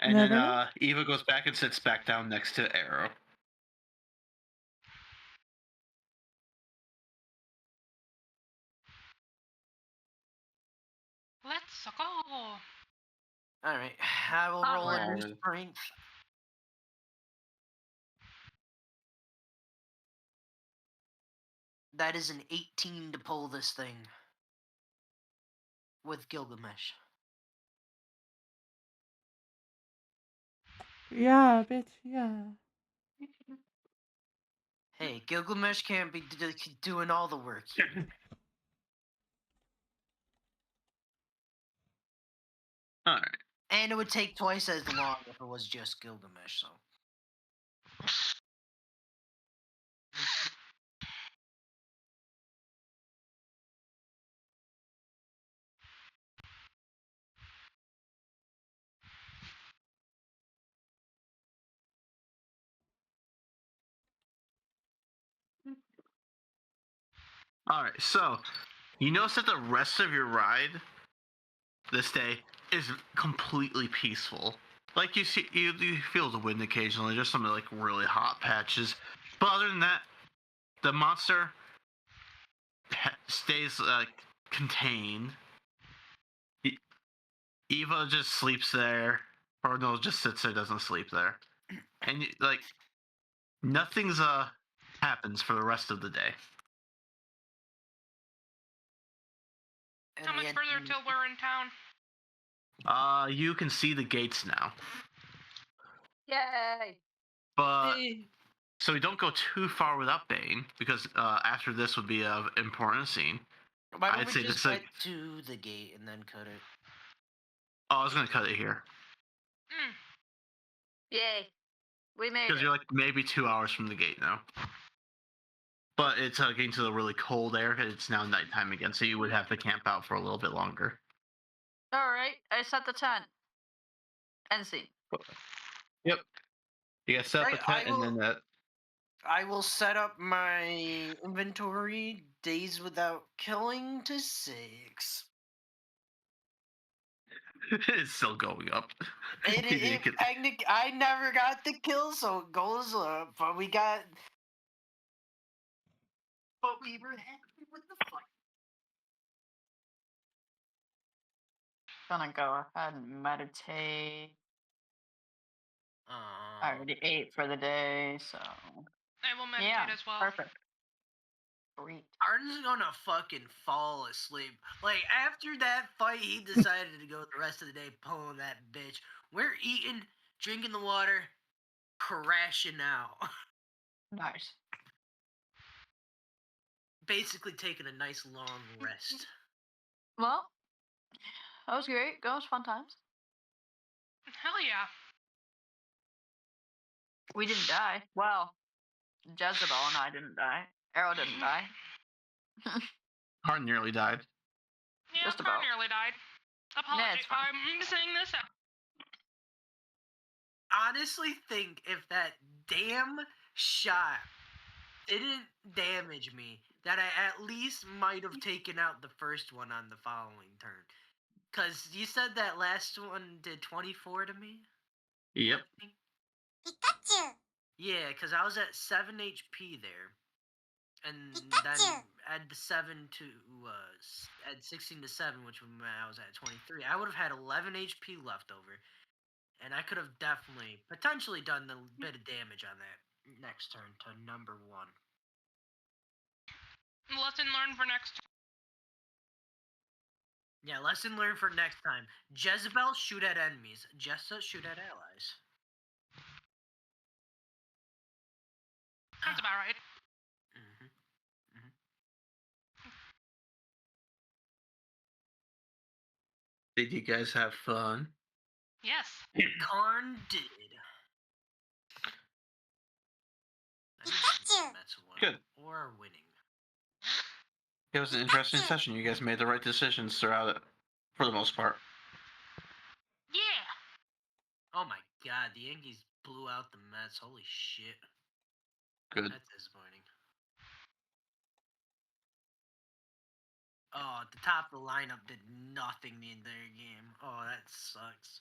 And
Never
then
know.
Eva goes back and sits back down next to Arrow.
Let's go.
All right, I will roll a new
Alright.
strength. That is an 18 to pull this thing. with Gilgamesh.
Yeah, bitch, yeah.
Hey, Gilgamesh can't be doing all the work here.
All right.
And it would take twice as long if it was just Gilgamesh, so.
All right. So you notice that the rest of your ride this day is completely peaceful. Like you see, you feel the wind occasionally. There's some like really hot patches, but other than that, the monster stays contained. Eva just sleeps there, or no, just sits there, doesn't sleep there, and like nothing's happens for the rest of the day.
And
How much
yet-
further till we're in town?
You can see the gates now,
Yay!
but so we don't go too far without Bane because after this would be an important scene.
Why don't
I'd
we
say
just
this
get
like
to the gate and then cut it?
oh, I was gonna cut it here
Mm.
Yay! We made
because
it.
you're like maybe 2 hours from the gate now. But it's getting to the really cold air. And it's now nighttime again, so you would have to camp out for a little bit longer.
All right, I set the tent. End scene.
Yep. You guys set up a
Right, I
tent, and then
will-
that.
I will set up my inventory days without killing to 6.
It's still going up. You didn't get-
I never got the kill, so it goes up. But we got. But we were happy with the fight.
Gonna go ahead and meditate. I already ate for the day, so
I will meditate
yeah,
as well.
perfect. Sweet.
Arden's gonna fucking fall asleep. Like, after that fight, he decided to go the rest of the day pulling that bitch. We're eating, drinking the water, crashing out.
Nice.
Basically taking a nice long rest.
Well, that was great. That was fun times.
Hell yeah.
We didn't die. Well, Jezebel and I didn't die. Arrow didn't die.
Hart nearly died.
Yeah,
Just
Far
about.
nearly died. Apology.
it's fine.
I'm saying this out.
Honestly, think if that damn shot didn't damage me, that I at least might have taken out the first one on the following turn. Because you said that last one did 24 to me?
Yep.
I think? Pikachu! Yeah, because I was at 7 HP there. And then add the 7 to, add 16 to 7, which was when I was at 23. I would have had 11 HP left over. And I could have definitely, potentially done a bit of damage on that next turn to number 1.
Lesson learned for next.
Yeah, lesson learned for next time. Jezebel, shoot at enemies. Jessa, shoot at allies.
That's about right.
Mm-hmm.
Did you guys have fun?
Yes.
Karn did. That's one.
Good.
Or winning.
It was an interesting session. You guys made the right decisions throughout it, for the most part.
Yeah.
Oh my god, the Yankees blew out the Mets. Holy shit.
Good.
That's disappointing. Oh, at the top of the lineup did nothing the entire game. Oh, that sucks.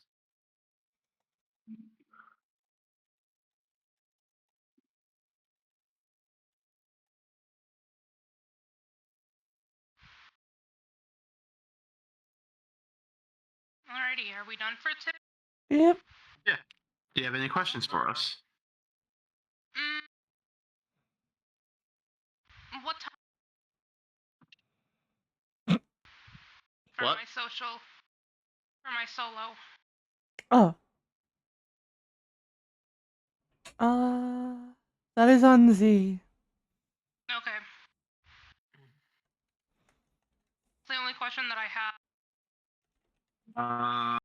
Alrighty, are we done for today?
Yep.
Do you have any questions for us?
What time? for
What?
my social, for my solo.
Oh. That is on Z.
Okay. It's the only question that I have.